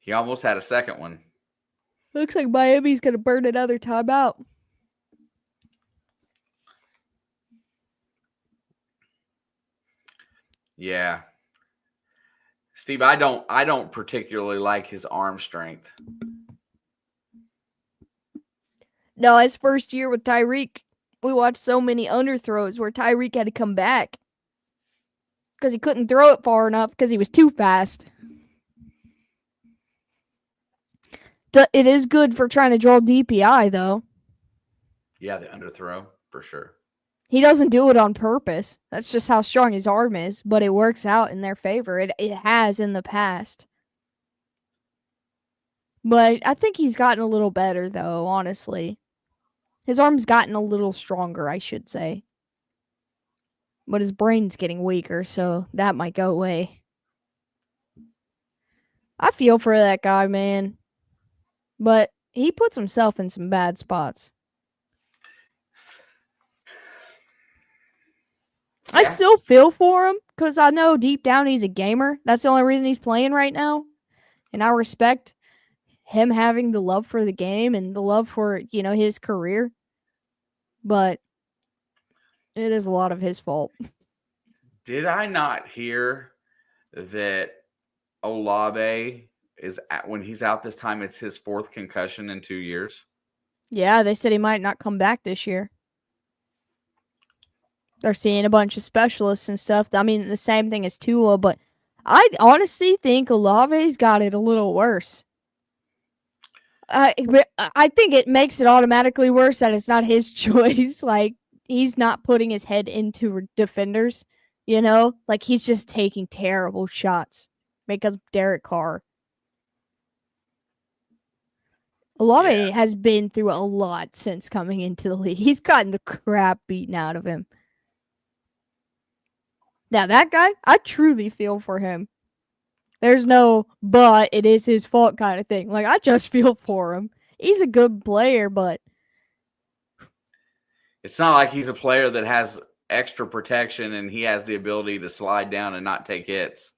He almost had a second one. Looks like Miami's going to burn another timeout. Yeah. Steve, I don't particularly like his arm strength. No, his first year with Tyreek, we watched so many underthrows where Tyreek had to come back because he couldn't throw it far enough because he was too fast. It is good for trying to draw DPI, though. Yeah, the underthrow, for sure. He doesn't do it on purpose. That's just how strong his arm is, but it works out in their favor. It has in the past. But I think he's gotten a little better, though, honestly. His arm's gotten a little stronger, I should say. But his brain's getting weaker, so that might go away. I feel for that guy, man. But he puts himself in some bad spots. Yeah. I still feel for him because I know deep down he's a gamer. That's the only reason he's playing right now. And I respect him having the love for the game and the love for, his career. But it is a lot of his fault. Did I not hear that Olave when he's out this time, it's his 4th concussion in 2 years? Yeah, they said he might not come back this year. They're seeing a bunch of specialists and stuff. I mean, the same thing as Tua, but I honestly think Olave's got it a little worse. I think it makes it automatically worse that it's not his choice. Like, he's not putting his head into defenders, Like, he's just taking terrible shots because of Derek Carr. Olave has been through a lot since coming into the league. He's gotten the crap beaten out of him. Now, that guy, I truly feel for him. There's no, but it is his fault kind of thing. Like, I just feel for him. He's a good player, but it's not like he's a player that has extra protection and he has the ability to slide down and not take hits.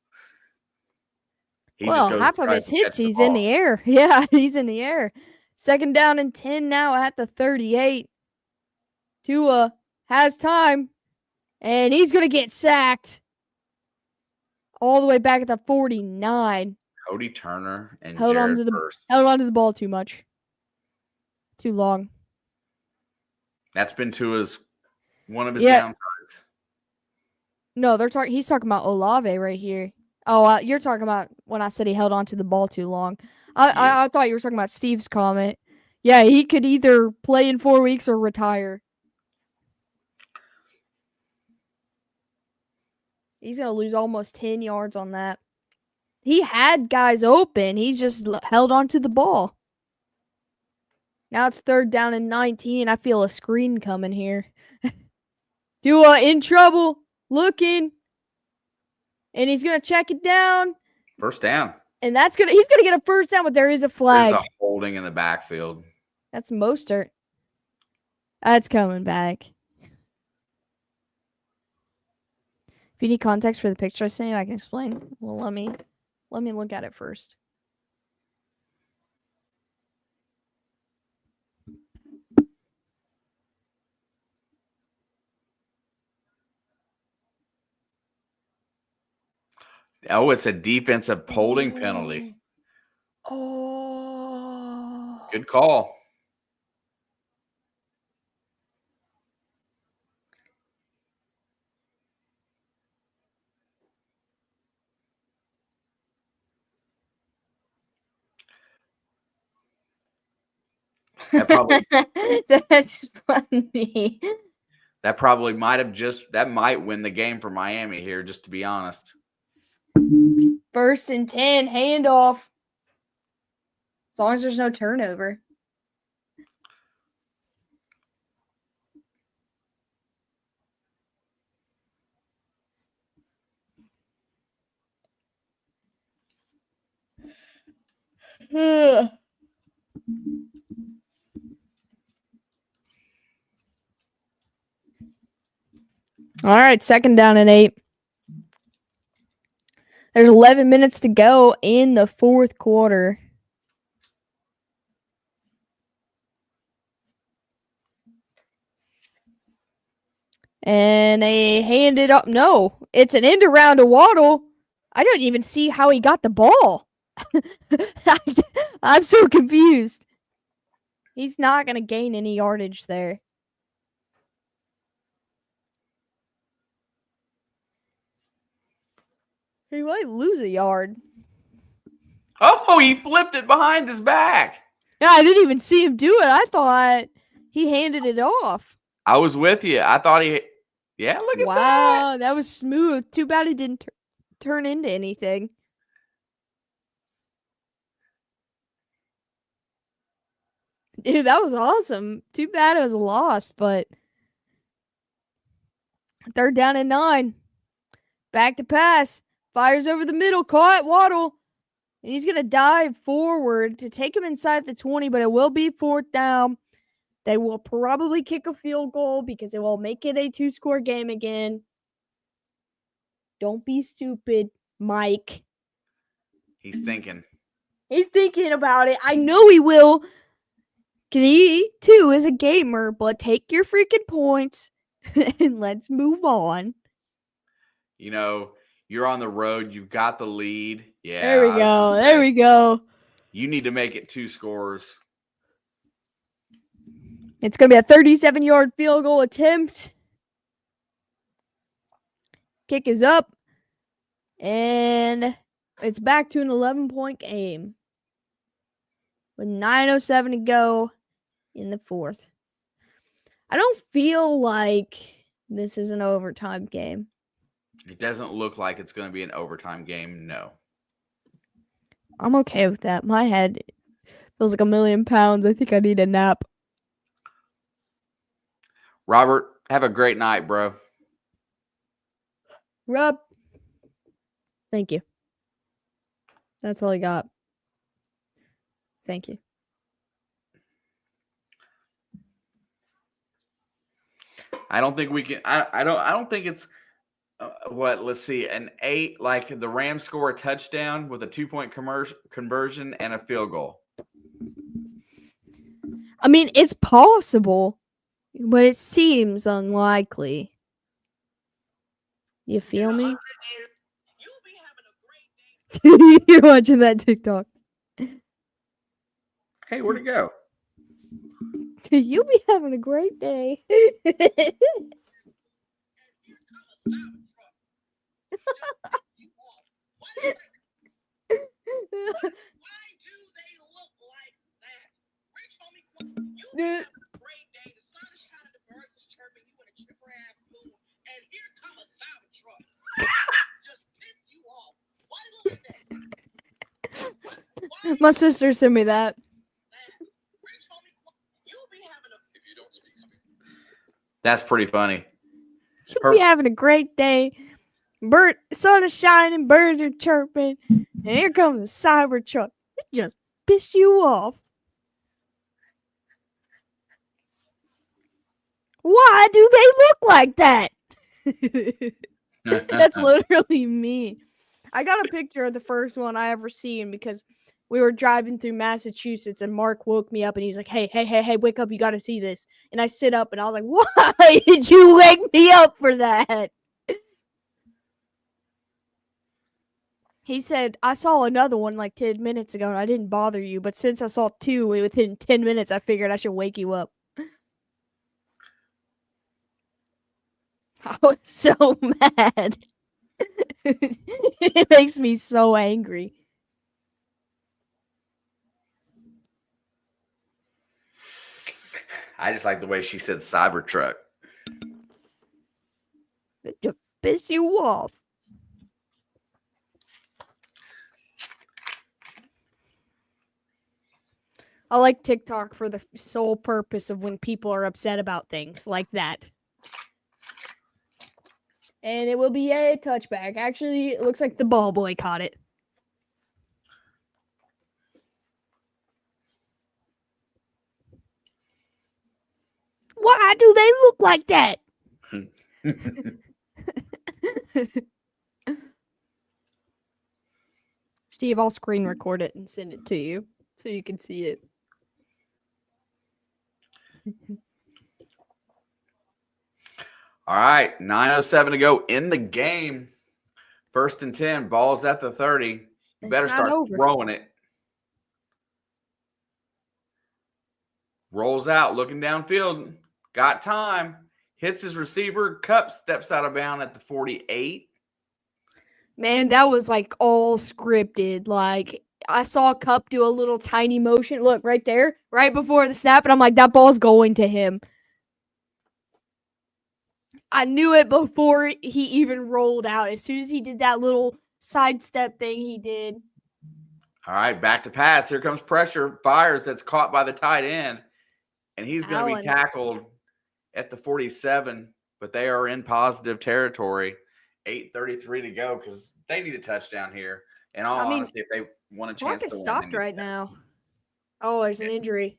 Half of his hits, he's in the air. Yeah, he's in the air. 2nd down and 10 now at the 38. Tua has time, and he's going to get sacked all the way back at the 49. Cody Turner and held Jared Hurst held on to the ball too much. Too long. That's been one of his downsides. No, he's talking about Olave right here. Oh, you're talking about when I said he held on to the ball too long. I thought you were talking about Steve's comment. Yeah, he could either play in 4 weeks or retire. He's going to lose almost 10 yards on that. He had guys open. He just held on to the ball. Now it's 3rd down and 19. I feel a screen coming here. Tua in trouble. Looking. And he's going to check it down. 1st down. And he's going to get a 1st down, but there is a flag. There's a holding in the backfield. That's Mostert. That's coming back. If you need context for the picture I sent you, I can explain. Well, let me look at it first. Oh, it's a defensive holding penalty. Oh. Good call. That's funny. That probably might win the game for Miami here, just to be honest. 1st and 10, handoff. As long as there's no turnover. All right, 2nd down and 8. There's 11 minutes to go in the 4th quarter. And they hand it up. No, it's an end around to Waddle. I don't even see how he got the ball. I'm so confused. He's not going to gain any yardage there. He might lose a yard. Oh, he flipped it behind his back. Yeah, I didn't even see him do it. I thought he handed it off. I was with you. I thought he... Yeah, look at that. Wow, that was smooth. Too bad it didn't turn into anything. Dude, that was awesome. Too bad it was a loss, but 3rd down and 9. Back to pass. Fires over the middle. Caught Waddle. And he's going to dive forward to take him inside the 20, but it will be 4th down. They will probably kick a field goal because it will make it a 2-score game again. Don't be stupid, Mike. He's thinking. He's thinking about it. I know he will. Because he, too, is a gamer. But take your freaking points and let's move on. You know, you're on the road. You've got the lead. Yeah. There we go. There we go. You need to make it 2 scores. It's going to be a 37-yard field goal attempt. Kick is up. And it's back to an 11-point game. With 9:07 to go in the 4th. I don't feel like this is an overtime game. It doesn't look like it's going to be an overtime game, no. I'm okay with that. My head feels like 1,000,000 pounds. I think I need a nap. Robert, have a great night, bro. Rob. Thank you. That's all I got. Thank you. I don't think we can. I don't think it's what. Let's see, an 8. Like the Rams score a touchdown with a 2-point conversion and a field goal. I mean, it's possible, but it seems unlikely. You feel me? You're watching that TikTok. Hey, where'd it go? You'll be having a great day. My sister sent me that. That's pretty funny. You'll be having a great day. Sun is shining, birds are chirping, and here comes a Cybertruck. It just pissed you off. Why do they look like that? That's literally me. I got a picture of the first one I ever seen because we were driving through Massachusetts and Mark woke me up and he was like, hey, wake up, you got to see this. And I sit up and I was like, why did you wake me up for that? He said, I saw another one like 10 minutes ago and I didn't bother you. But since I saw 2 within 10 minutes, I figured I should wake you up. I was so mad. It makes me so angry. I just like the way she said Cybertruck. It just pissed you off. I like TikTok for the sole purpose of when people are upset about things like that. And it will be a touchback. Actually, it looks like the ball boy caught it. Why do they look like that? Steve, I'll screen record it and send it to you so you can see it. All right, 9:07 to go in the game. 1st and 10, ball's at the 30. You It's better not start over. throwing it. Rolls out, looking downfield. Got time. Hits his receiver. Cup steps out of bounds at the 48. Man, that was like all scripted. Like I saw Cup do a little tiny motion. Look right there, right before the snap, and I'm like, that ball's going to him. I knew it before he even rolled out. As soon as he did that little sidestep thing he did. All right, back to pass. Here comes pressure. Fires. That's caught by the tight end. And he's going to be tackled at the 47, but they are in positive territory. 8:33 to go because they need a touchdown here. In all honesty, if they want a chance to win. Stopped right now. Oh, there's an injury.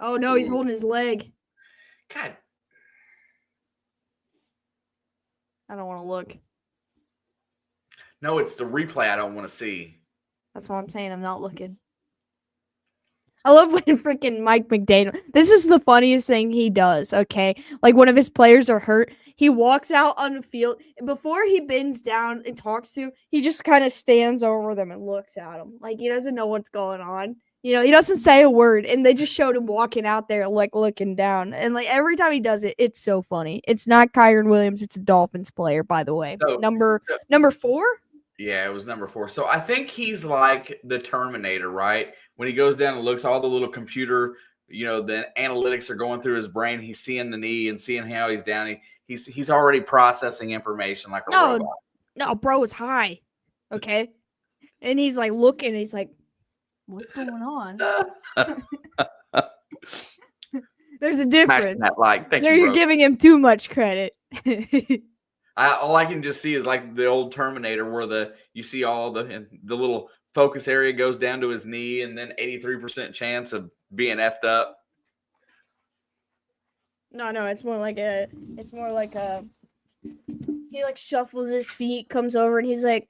Oh, no, he's holding his leg. God. I don't want to look. No, it's the replay I don't want to see. That's what I'm saying. I'm not looking. I love when freaking Mike McDaniel. This is the funniest thing he does, okay? Like, one of his players are hurt. He walks out on the field. And before he bends down and talks to him, he just kind of stands over them and looks at them. Like, he doesn't know what's going on. You know, he doesn't say a word. And they just showed him walking out there, like, looking down. And, like, every time he does it, it's so funny. It's not Kyron Williams. It's a Dolphins player, by the way. So, number 4? Yeah, it was number 4. So I think he's like the Terminator, right? When he goes down and looks, all the little computer, the analytics are going through his brain. He's seeing the knee and seeing how he's down. He's already processing information like a robot. No, bro is high. Okay. And he's like looking, he's like, what's going on? There's a difference. You're giving him too much credit. All I can just see is like the old Terminator where you see all the little focus area goes down to his knee and then 83% chance of being effed up. No, it's more like a he like shuffles his feet, comes over and he's like,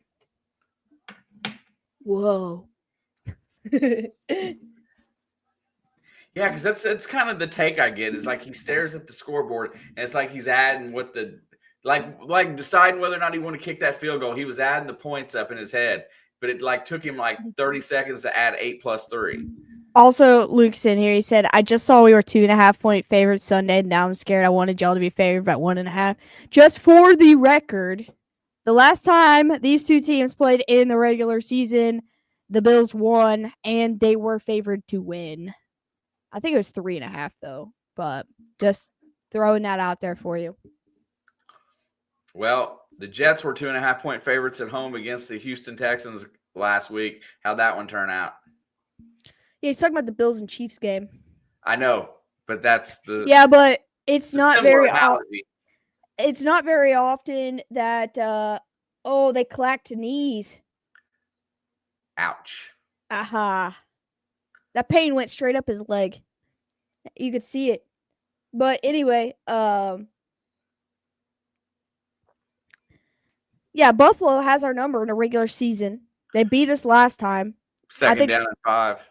whoa. Yeah, because that's kind of the take I get is like he stares at the scoreboard and it's like he's adding what the like deciding whether or not he want to kick that field goal. He was adding the points up in his head, but it like took him like 30 seconds to add 8 + 3. Also, Luke's in here. He said, I just saw we were 2.5 point favorites Sunday. And now I'm scared. I wanted y'all to be favored by 1.5. Just for the record, the last time these two teams played in the regular season, the Bills won and they were favored to win. I think it was 3.5 though, but just throwing that out there for you. Well, the Jets were 2.5 point favorites at home against the Houston Texans last week. How'd that one turn out? Yeah, he's talking about the Bills and Chiefs game. I know, but that's the but it's not very it's not very often that they clacked knees. Ouch. Aha. That pain went straight up his leg. You could see it. But anyway, yeah, Buffalo has our number in a regular season. They beat us last time. Second down and 5.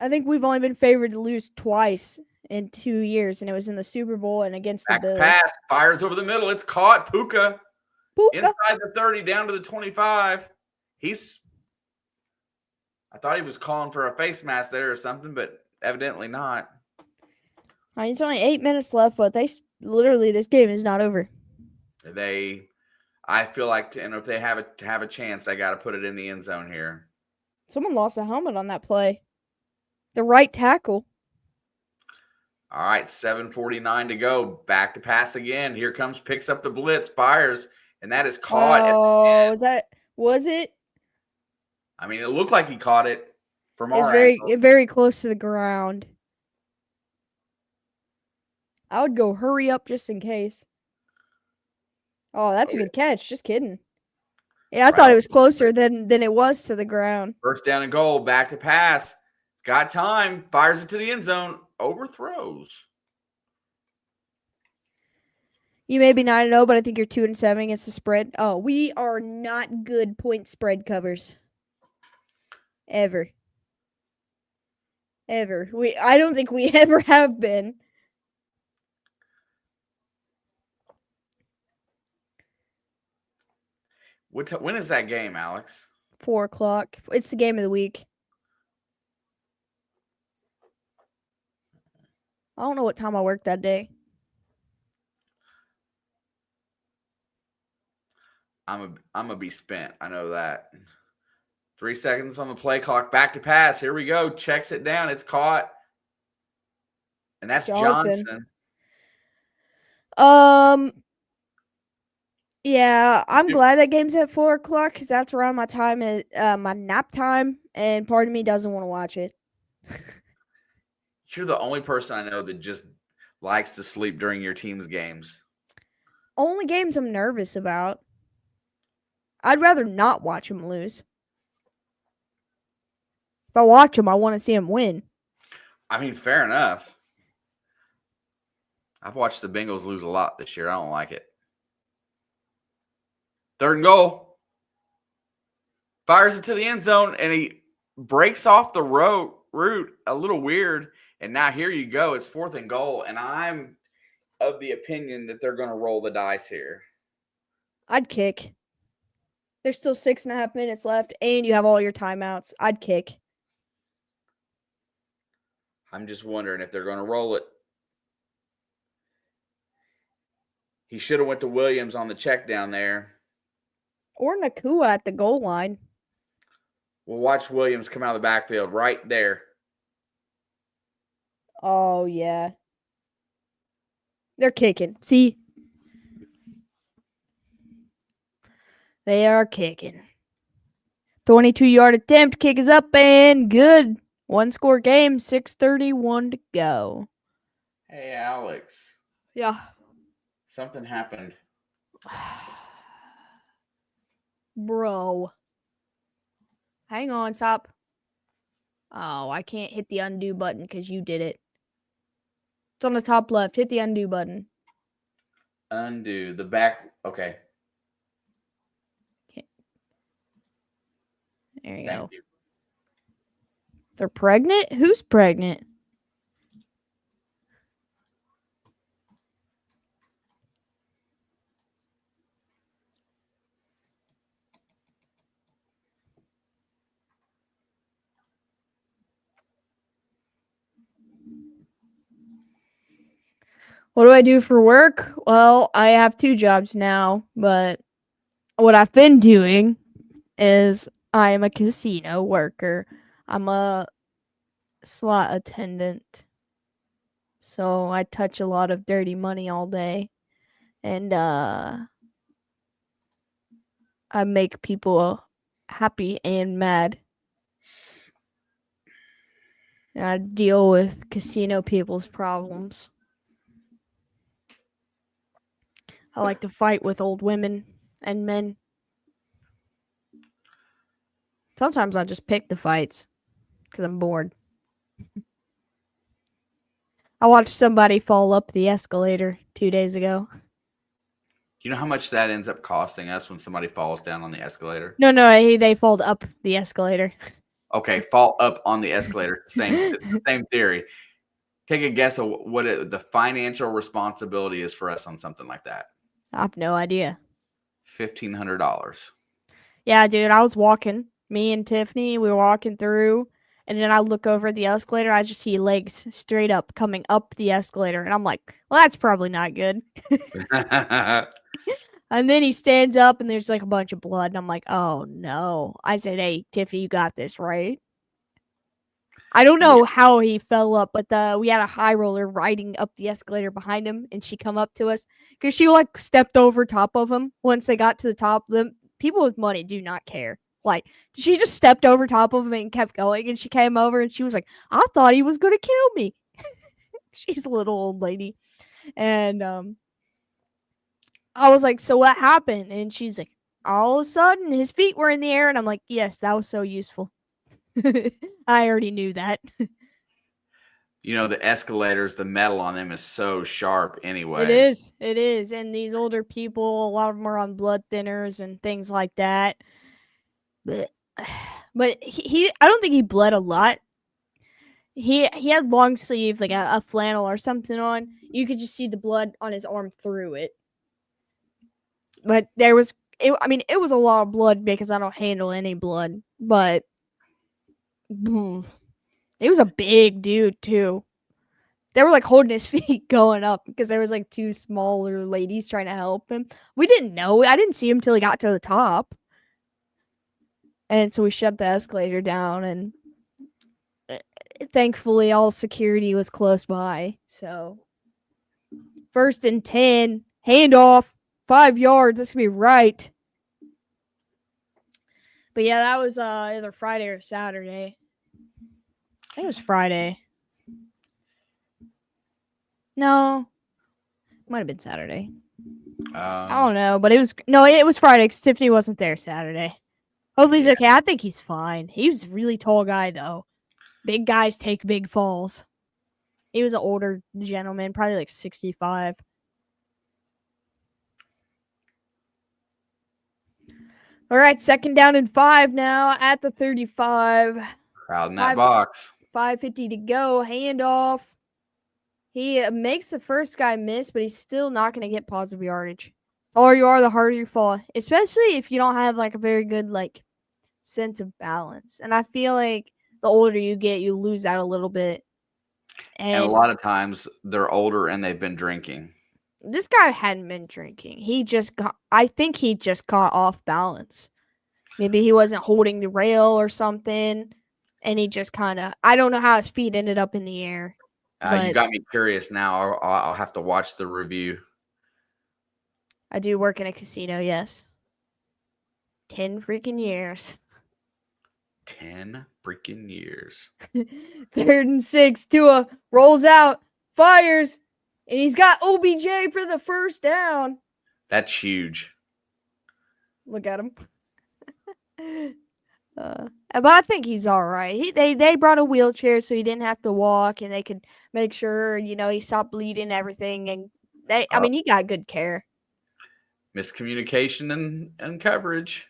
I think we've only been favored to lose twice in 2 years, and it was in the Super Bowl and against the Bills. Pass, fires over the middle. It's caught. Puka. Inside the 30, down to the 25. I thought he was calling for a face mask there or something, but evidently not. It's only 8 minutes left, but this game is not over. I feel like, if they have a chance, they got to put it in the end zone here. Someone lost a helmet on that play. The right tackle. All right, 7:49 to go. Back to pass again. Here picks up the blitz, fires, and that is caught. Oh, was it? I mean, it looked like he caught it from our angle. Very close to the ground. I would go hurry up just in case. Oh, that's a good catch. Just kidding. Yeah, I thought it was closer than it was to the ground. 1st down and goal. Back to pass. It's got time. Fires it to the end zone. Overthrows. You may be 9-0, but I think you're 2-7 against the spread. Oh, we are not good point spread covers. Ever. I don't think we ever have been. When is that game, Alex? 4:00. It's the game of the week. I don't know what time I work that day. I'm gonna be spent. I know that. 3 seconds on the play clock. Back to pass. Here we go. Checks it down. It's caught. And that's Johnson. Yeah, I'm glad that game's at 4:00 because that's around my time at my nap time, and part of me doesn't want to watch it. You're the only person I know that just likes to sleep during your team's games. Only games I'm nervous about. I'd rather not watch them lose. If I watch them, I want to see them win. I mean, fair enough. I've watched the Bengals lose a lot this year. I don't like it. 3rd and goal. Fires it to the end zone, and he breaks off the route a little weird. And now here you go. It's 4th and goal, and I'm of the opinion that they're going to roll the dice here. I'd kick. There's still 6.5 minutes left, and you have all your timeouts. I'd kick. I'm just wondering if they're going to roll it. He should have went to Williams on the check down there. Or Nakua at the goal line. We'll watch Williams come out of the backfield right there. Oh, yeah. They're kicking. See? They are kicking. 22-yard attempt. Kick is up and good. 1-score game. 6:31 to go. Hey, Alex. Yeah. Something happened. Bro. Hang on, stop. Oh, I can't hit the undo button because you did it. It's on the top left. Hit the undo button. Undo. The back. Okay. There you go. They're pregnant? Who's pregnant? What do I do for work? Well, I have 2 jobs now, but what I've been doing is I am a casino worker. I'm a slot attendant. So I touch a lot of dirty money all day. And I make people happy and mad. And I deal with casino people's problems. I like to fight with old women and men. Sometimes I just pick the fights because I'm bored. I watched somebody fall up the escalator 2 days ago. You know how much that ends up costing us when somebody falls down on the escalator? No, they fall up the escalator. Okay, fall up on the escalator. It's the same theory. Take a guess of what the financial responsibility is for us on something like that. I have no idea. $1,500. Yeah, dude, I was walking. Me and Tiffany, we were walking through, and then I look over at the escalator. I just see legs straight up coming up the escalator, and I'm like, well, that's probably not good. And then he stands up, and there's like a bunch of blood, and I'm like, oh, no. I said, hey, Tiffany, you got this, right? I don't know how he fell up, but we had a high roller riding up the escalator behind him, and she come up to us because she like stepped over top of him. Once they got to the top, the people with money do not care. Like she just stepped over top of him and kept going, and she came over and she was like, "I thought he was gonna kill me." She's a little old lady, and I was like, "So what happened?" And she's like, "All of a sudden, his feet were in the air," and I'm like, "Yes, that was so useful." I already knew that. You know, the escalators, the metal on them is so sharp anyway. It is. And these older people, a lot of them are on blood thinners and things like that. But he I don't think he bled a lot. He had long sleeve, like a flannel or something on. You could just see the blood on his arm through it. But there was it was a lot of blood because I don't handle any blood, but it was a big dude too. They were like holding his feet going up because there was like two smaller ladies trying to help him. We didn't know. I didn't see him till he got to the top. And so we shut the escalator down, and thankfully all security was close by. So 1st and 10, handoff, 5 yards. This could be right. But yeah, that was either Friday or Saturday. I think it was Friday. No, it might have been Saturday. I don't know, but it was Friday because Tiffany wasn't there Saturday. Hopefully he's okay. I think he's fine. He was a really tall guy, though. Big guys take big falls. He was an older gentleman, probably like 65. All right, 2nd down and 5 now at the 35. Crowding that box. 5:50 to go. Handoff. He makes the first guy miss, but he's still not going to get positive yardage. The taller you are, the harder you fall, especially if you don't have like a very good like sense of balance. And I feel like the older you get, you lose that a little bit. And a lot of times they're older and they've been drinking. This guy hadn't been drinking. I think he just got off balance. Maybe he wasn't holding the rail or something. And he just I don't know how his feet ended up in the air. You got me curious now. I'll have to watch the review. I do work in a casino, yes. 10 freaking years. 10 freaking years. 3rd and 6. Tua rolls out, fires, and he's got OBJ for the 1st down. That's huge. Look at him. But I think he's all right. They brought a wheelchair so he didn't have to walk, and they could make sure he stopped bleeding and everything. And he got good care. Miscommunication and coverage.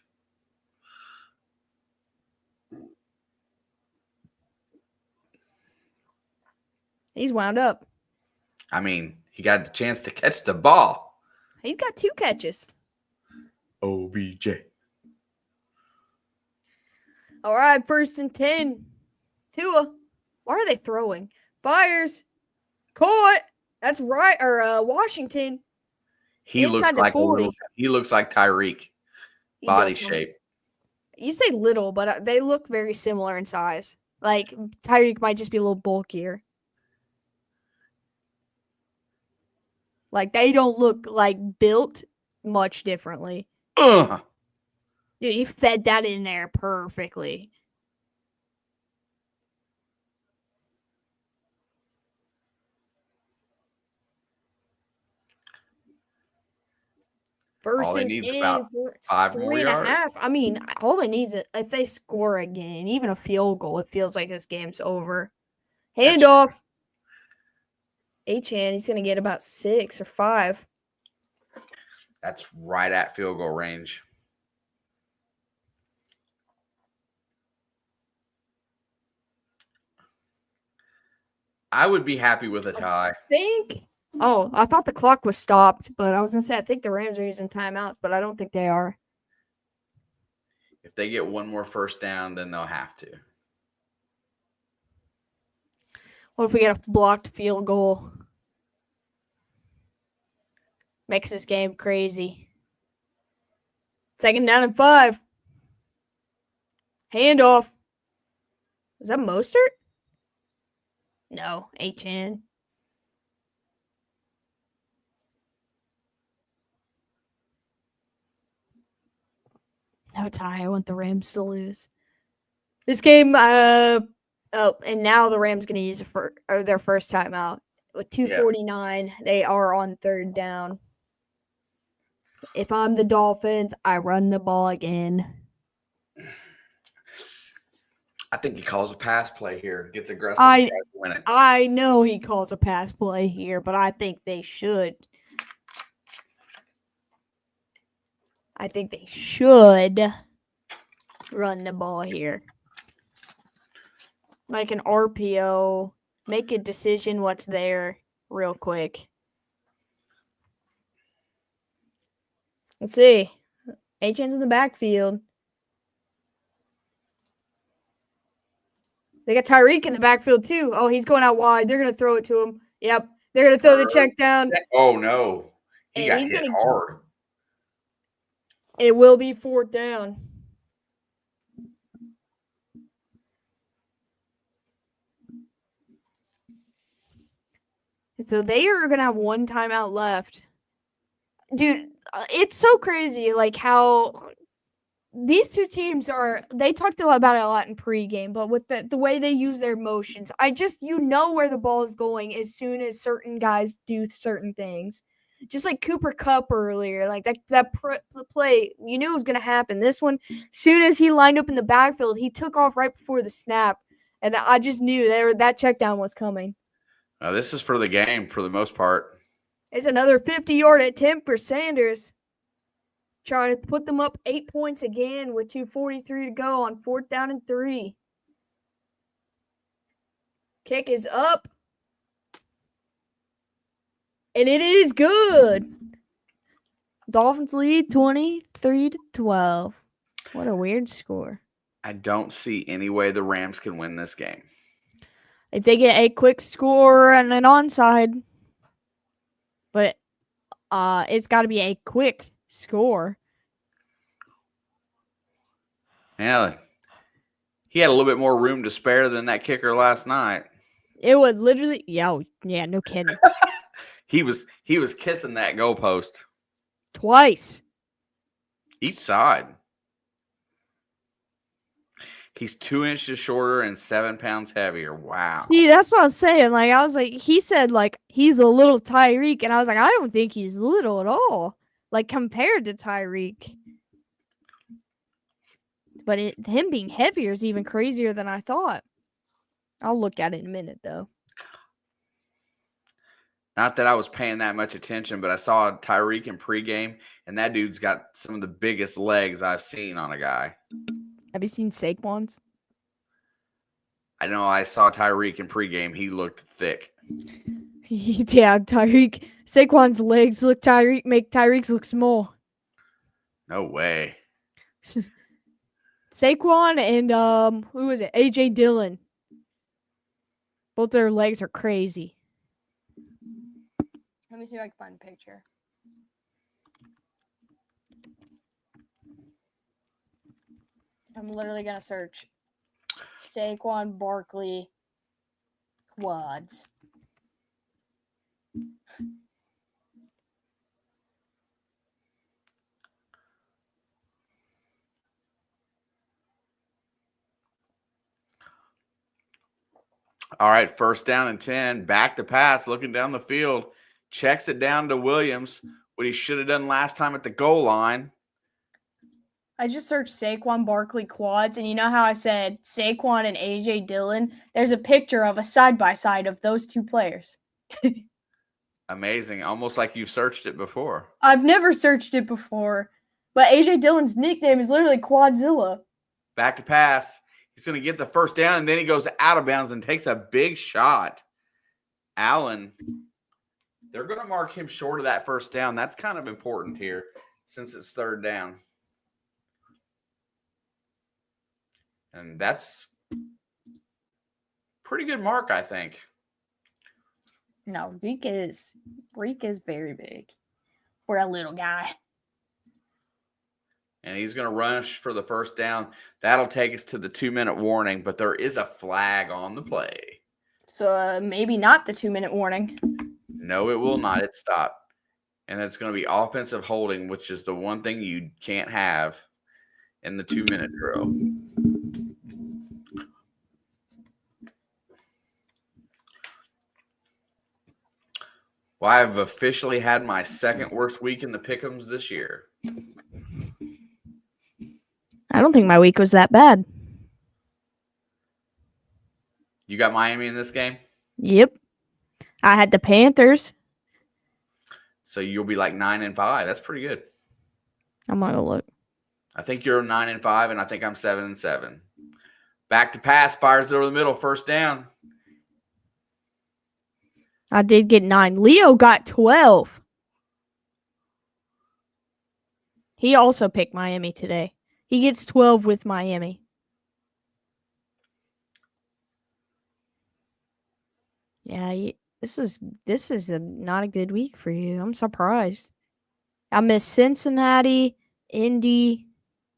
He's wound up. I mean, he got a chance to catch the ball. He's got 2 catches. OBJ. All right, 1st and 10. Tua. Why are they throwing? Fires. Caught. That's right. Or Washington. He looks like Tyreek. Body shape. You say little, but they look very similar in size. Like Tyreek might just be a little bulkier. Like they don't look like built much differently. Dude, he fed that in there perfectly. First and 10, about 5 more yards. 3.5. I mean, all it needs is if they score again, even a field goal, it feels like this game's over. Handoff. H-hand, he's going to get about 6 or 5. That's right at field goal range. I would be happy with a tie. I thought the clock was stopped, but I was going to say, I think the Rams are using timeouts, but I don't think they are. If they get one more 1st down, then they'll have to. What if we get a blocked field goal? Makes this game crazy. 2nd down and 5. Handoff. Is that Mostert? No, H-N. No tie. I want the Rams to lose. This game, and now the Rams going to use their first timeout. With 2:49, They are on 3rd down. If I'm the Dolphins, I run the ball again. I think he calls a pass play here. Gets aggressive and tries to win it. I know he calls a pass play here, but I think they should. I think they should run the ball here. Like an RPO. Make a decision what's there real quick. Let's see. H-Chan's in the backfield. They got Tyreek in the backfield, too. Oh, he's going out wide. They're going to throw it to him. Yep. They're going to throw the check down. Oh, no. He And got he's hit gonna- hard. It will be 4th down. So they are going to have 1 timeout left. Dude, it's so crazy, like, how these two teams they talked about it a lot in pregame, but with the way they use their motions, you know where the ball is going as soon as certain guys do certain things. Just like Cooper Kupp earlier, like that play, you knew it was going to happen. This one, as soon as he lined up in the backfield, he took off right before the snap, and I just knew that check down was coming. This is for the game for the most part. It's another 50-yard attempt for Sanders. Trying to put them up 8 points again with 2:43 to go on 4th down and 3. Kick is up. And it is good. Dolphins lead 23-12. What a weird score. I don't see any way the Rams can win this game. If they get a quick score and an onside. But it's got to be a quick score. Yeah. He had a little bit more room to spare than that kicker last night. It would literally, yeah, no kidding. He was kissing that goalpost. Twice. Each side. He's 2 inches shorter and 7 pounds heavier. Wow. See, that's what I'm saying. Like, I was like, he said, like, he's a little Tyreek. And I was like, I don't think he's little at all. Like, compared to Tyreek. But him being heavier is even crazier than I thought. I'll look at it in a minute, though. Not that I was paying that much attention, but I saw Tyreek in pregame, and that dude's got some of the biggest legs I've seen on a guy. Have you seen Saquon's? I know I saw Tyreek in pregame. He looked thick. Yeah, Tyreek. Saquon's legs make Tyreek's look small. No way. Saquon and who was it? A.J. Dillon. Both their legs are crazy. Let me see if I can find a picture. I'm literally gonna search Saquon Barkley quads. All right, 1st down and 10. Back to pass, looking down the field. Checks it down to Williams. What he should have done last time at the goal line. I just searched Saquon Barkley quads, and you know how I said Saquon and A.J. Dillon? There's a picture of a side-by-side of those two players. Amazing. Almost like you've searched it before. I've never searched it before, but A.J. Dillon's nickname is literally Quadzilla. Back to pass. He's going to get the 1st down, and then he goes out of bounds and takes a big shot. Allen, they're going to mark him short of that 1st down. That's kind of important here since it's 3rd down. And that's pretty good mark, I think. No, Reek is very big for a little guy. And he's going to rush for the 1st down. That'll take us to the 2-minute warning, but there is a flag on the play. So maybe not the 2-minute warning. No, it will not. It stopped. And it's going to be offensive holding, which is the one thing you can't have in the 2-minute drill. Well, I've officially had my 2nd worst week in the pick'ems this year. I don't think my week was that bad. You got Miami in this game? Yep. I had the Panthers. So you'll be like 9-5. That's pretty good. I'm going to look. I think you're 9-5, and I think I'm 7-7. Back to pass, fires over the middle, 1st down. I did get 9. Leo got 12. He also picked Miami today. He gets 12 with Miami. Yeah, this is not a good week for you. I'm surprised. I missed Cincinnati, Indy,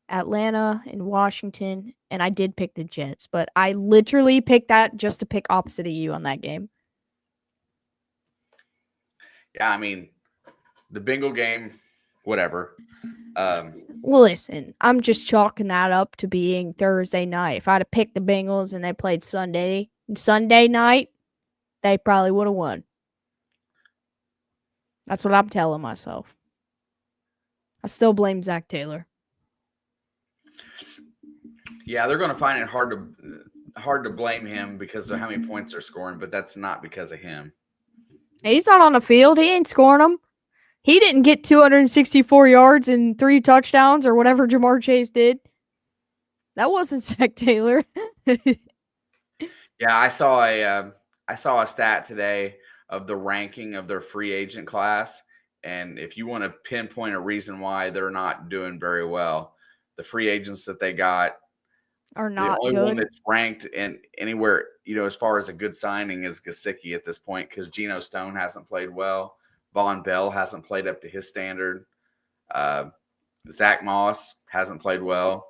Atlanta, and Washington, and I did pick the Jets, but I literally picked that just to pick opposite of you on that game. Yeah, I mean, the Bengal game, whatever. Well, listen, I'm just chalking that up to being Thursday night. If I'd have picked the Bengals and they played Sunday night, they probably would have won. That's what I'm telling myself. I still blame Zach Taylor. Yeah, they're going to find it hard to blame him because of how many points they're scoring, but that's not because of him. He's not on the field. He ain't scoring them. He didn't get 264 yards and 3 touchdowns or whatever Jamar Chase did. That wasn't Zach Taylor. Yeah, I saw a stat today of the ranking of their free agent class, and if you want to pinpoint a reason why they're not doing very well, the free agents that they got are not the only good. one that's ranked in anywhere, as far as a good signing is Gesicki at this point because Geno Stone hasn't played well. Von Bell hasn't played up to his standard. Zach Moss hasn't played well.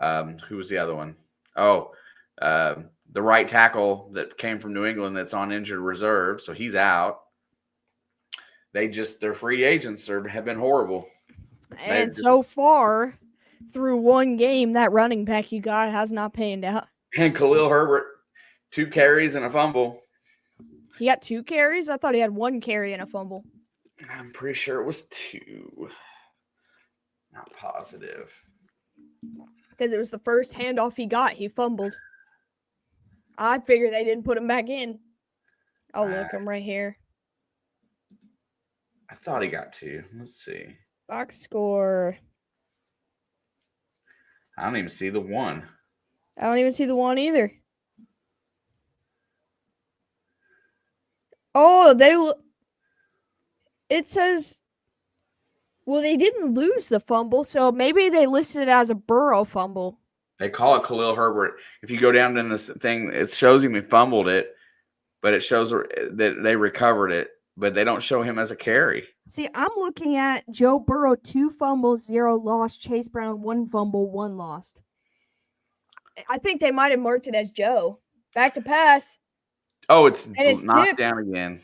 Who was the other one? The right tackle that came from New England that's on injured reserve, so he's out. Their free agents have been horrible. And so far, through one game, that running back you got has not panned out. And Khalil Herbert, 2 carries and a fumble. He got 2 carries? I thought he had 1 carry and a fumble. I'm pretty sure it was 2. Not positive. Because it was the first handoff he got. He fumbled. I figured they didn't put him back in. I'll look him right here. I thought he got 2. Let's see. Box score. I don't even see the 1. I don't even see the 1 either. Oh, it says, well, they didn't lose the fumble, so maybe they listed it as a Burrow fumble. They call it Khalil Herbert. If you go down in this thing, it shows him he fumbled it, but it shows that they recovered it, but they don't show him as a carry. See, I'm looking at Joe Burrow, 2 fumbles, 0 lost. Chase Brown, 1 fumble, 1 lost. I think they might have marked it as Joe. Back to pass. Oh, it's knocked tipped down again.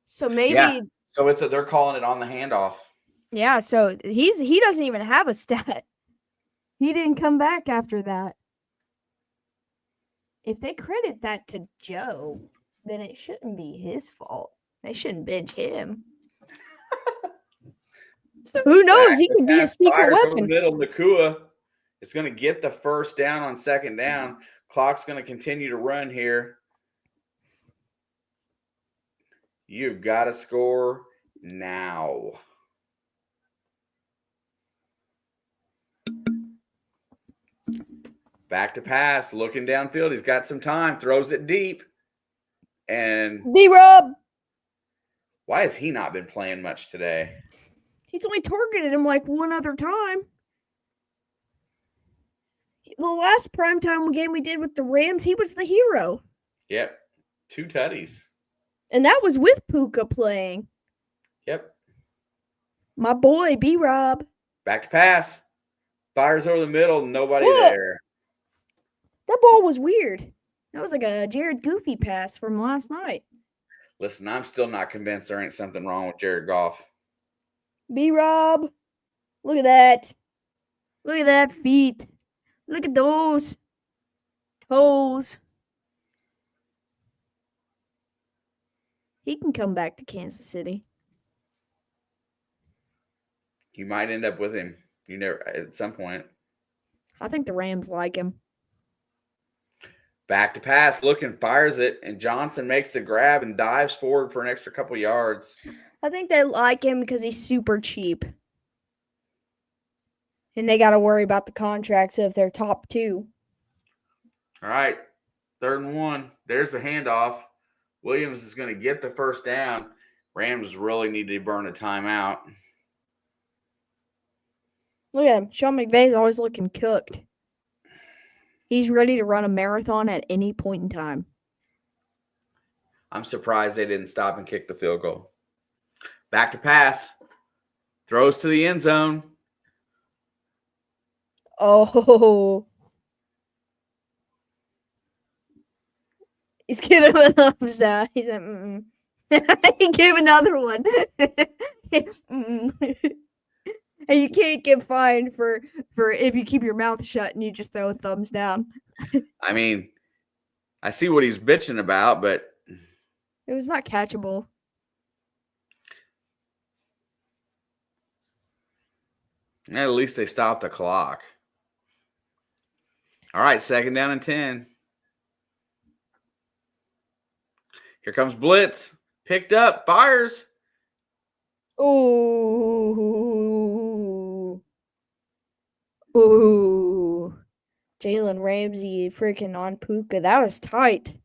So maybe. Yeah. So they're calling it on the handoff. Yeah. So he doesn't even have a stat. He didn't come back after that. If they credit that to Joe, then it shouldn't be his fault. They shouldn't bench him. So who knows? He could be a secret weapon. Middle, Nakua is going to get the first down on 2nd down. Clock's going to continue to run here. You've got to score now. Back to pass, looking downfield. He's got some time, throws it deep. And D-Rob. Why has he not been playing much today? He's only targeted him like 1 other time. The last primetime game we did with the Rams, he was the hero. Yep. 2 tutties. And that was with Puka playing. Yep. My boy, B-Rob. Back to pass. Fires over the middle, nobody there. That ball was weird. That was like a Jared Goofy pass from last night. Listen, I'm still not convinced there ain't something wrong with Jared Goff. B-Rob. Look at that. Look at that feet. Look at those toes. He can come back to Kansas City. You might end up with him. At some point. I think the Rams like him. Back to pass, looking, fires it, and Johnson makes the grab and dives forward for an extra couple yards. I think they like him because he's super cheap. And they got to worry about the contracts of their top 2. All right, 3rd and 1. There's the handoff. Williams is going to get the first down. Rams really need to burn a timeout. Look at him. Sean McVay's always looking cooked. He's ready to run a marathon at any point in time. I'm surprised they didn't stop and kick the field goal. Back to pass. Throws to the end zone. Oh. He's giving him a thumbs down. He's like, he gave another one. And you can't get fined for if you keep your mouth shut and you just throw a thumbs down. I mean, I see what he's bitching about, but it was not catchable. At least they stopped the clock. All right, 2nd down and 10. Here comes blitz. Picked up. Fires. Ooh. Ooh. Jalen Ramsey freaking on Puka. That was tight.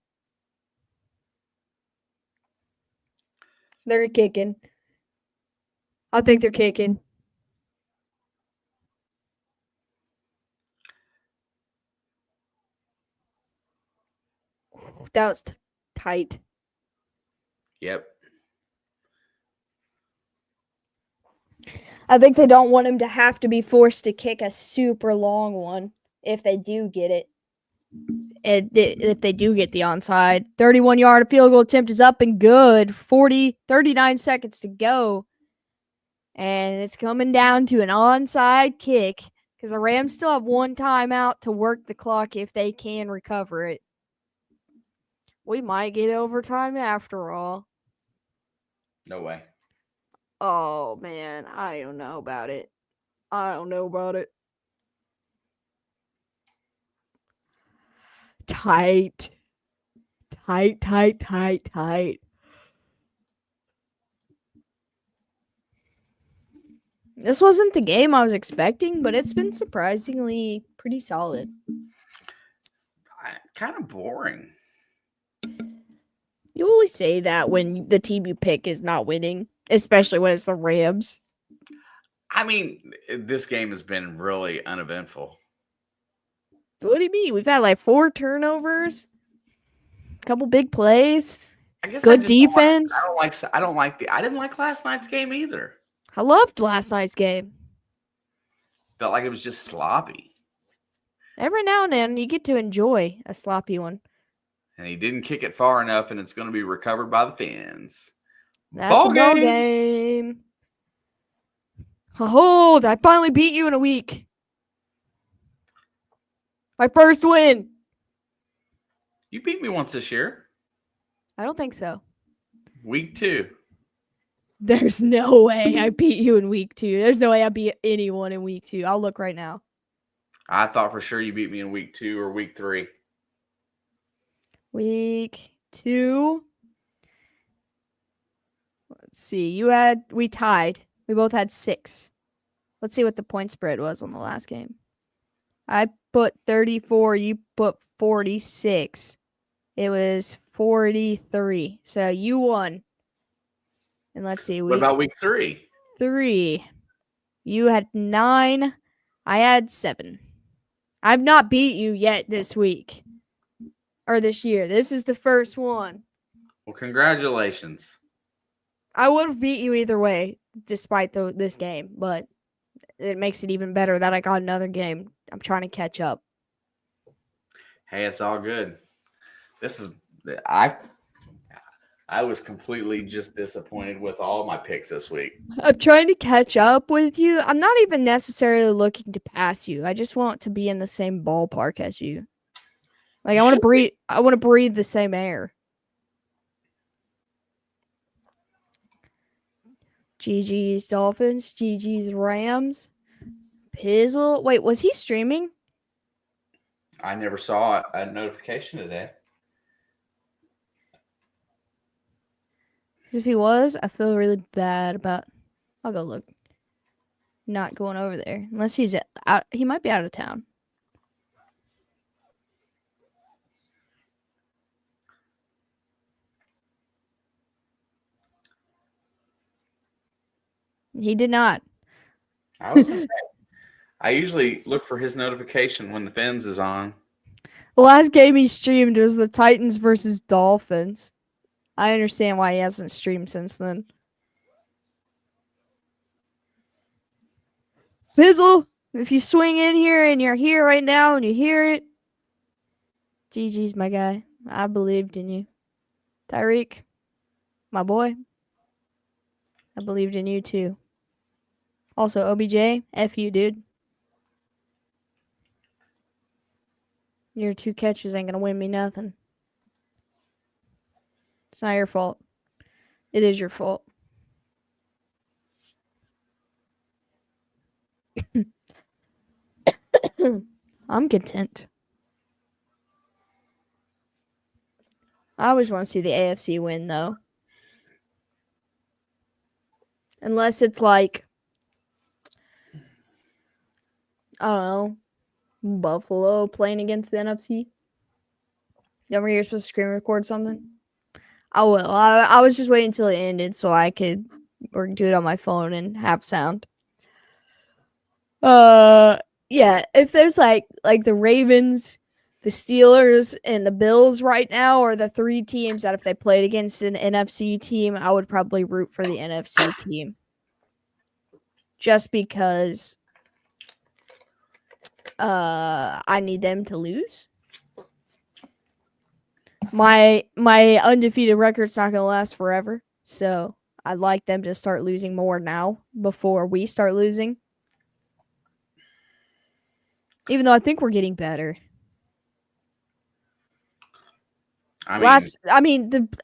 They're kicking. I think they're kicking. That was tight. Yep. I think they don't want him to have to be forced to kick a super long one if they do get it. If they do get the onside. 31-yard field goal attempt is up and good. 39 seconds to go. And it's coming down to an onside kick because the Rams still have one timeout to work the clock if they can recover it. We might get overtime after all. No way. Oh, man. I don't know about it. Tight. This wasn't the game I was expecting, but it's been surprisingly pretty solid. Kind of boring. You always say that when the team you pick is not winning, especially when it's the Rams. I mean, this game has been really uneventful. What do you mean? We've had like 4 turnovers, a couple big plays, I guess good defense. I didn't like last night's game either. I loved last night's game. Felt like it was just sloppy. Every now and then you get to enjoy a sloppy one. And he didn't kick it far enough, and it's going to be recovered by the Fins. That's a ball game. Hold! I finally beat you in a week. My first win. You beat me once this year. I don't think so. Week 2. There's no way I beat you in week 2. There's no way I beat anyone in week 2. I'll look right now. I thought for sure you beat me in week 2 or week 3. Week 2. Let's see. We tied. We both had 6. Let's see what the point spread was on the last game. I put 34. You put 46. It was 43. So you won. And let's see. What about week 3? 3. You had 9. I had 7. I've not beat you yet this week. Or this year. This is the first one. Well, congratulations. I would have beat you either way, despite this game. But it makes it even better that I got another game. I'm trying to catch up. Hey, it's all good. I was completely just disappointed with all my picks this week. I'm trying to catch up with you. I'm not even necessarily looking to pass you. I just want to be in the same ballpark as you. Like I want to breathe the same air. GG's Dolphins, GG's Rams. Pizzle. Wait, was he streaming? I never saw a notification today. If he was, I feel really bad about. I'll go look. Not going over there unless he's out. He might be out of town. He did not. I was going to say, I usually look for his notification when the Fins is on. The last game he streamed was the Titans versus Dolphins. I understand why he hasn't streamed since then. Pizzle, if you swing in here and you're here right now and you hear it, GG's, my guy. I believed in you. Tyreek, my boy, I believed in you too. Also, OBJ, F you, dude. Your 2 catches ain't gonna win me nothing. It's not your fault. It is your fault. I'm content. I always want to see the AFC win, though. Unless it's like, I don't know, Buffalo playing against the NFC. Remember you're supposed to screen record something? I will. I was just waiting until it ended so I could or do it on my phone and have sound. Yeah, if there's like the Ravens, the Steelers, and the Bills right now are the 3 teams that if they played against an NFC team, I would probably root for the NFC team. Just because I need them to lose. My undefeated record's not going to last forever, so I'd like them to start losing more now before we start losing. Even though I think we're getting better. I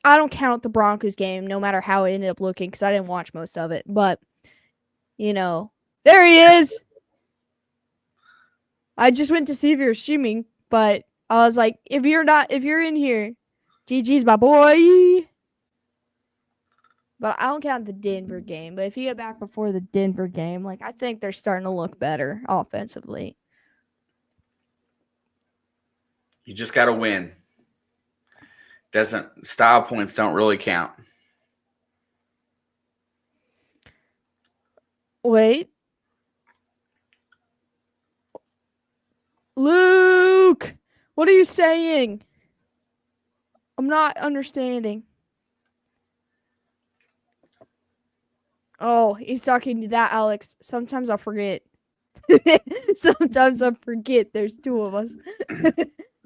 don't count the Broncos game, no matter how it ended up looking, because I didn't watch most of it. But, there he is. I just went to see if you were streaming, but I was like, if you're in here, GG's my boy. But I don't count the Denver game. But if you get back before the Denver game, I think they're starting to look better offensively. You just got to win. Style points don't really count. Wait. Luke, what are you saying? I'm not understanding. Oh, he's talking to that, Alex. Sometimes I forget. Sometimes I forget there's 2 of us.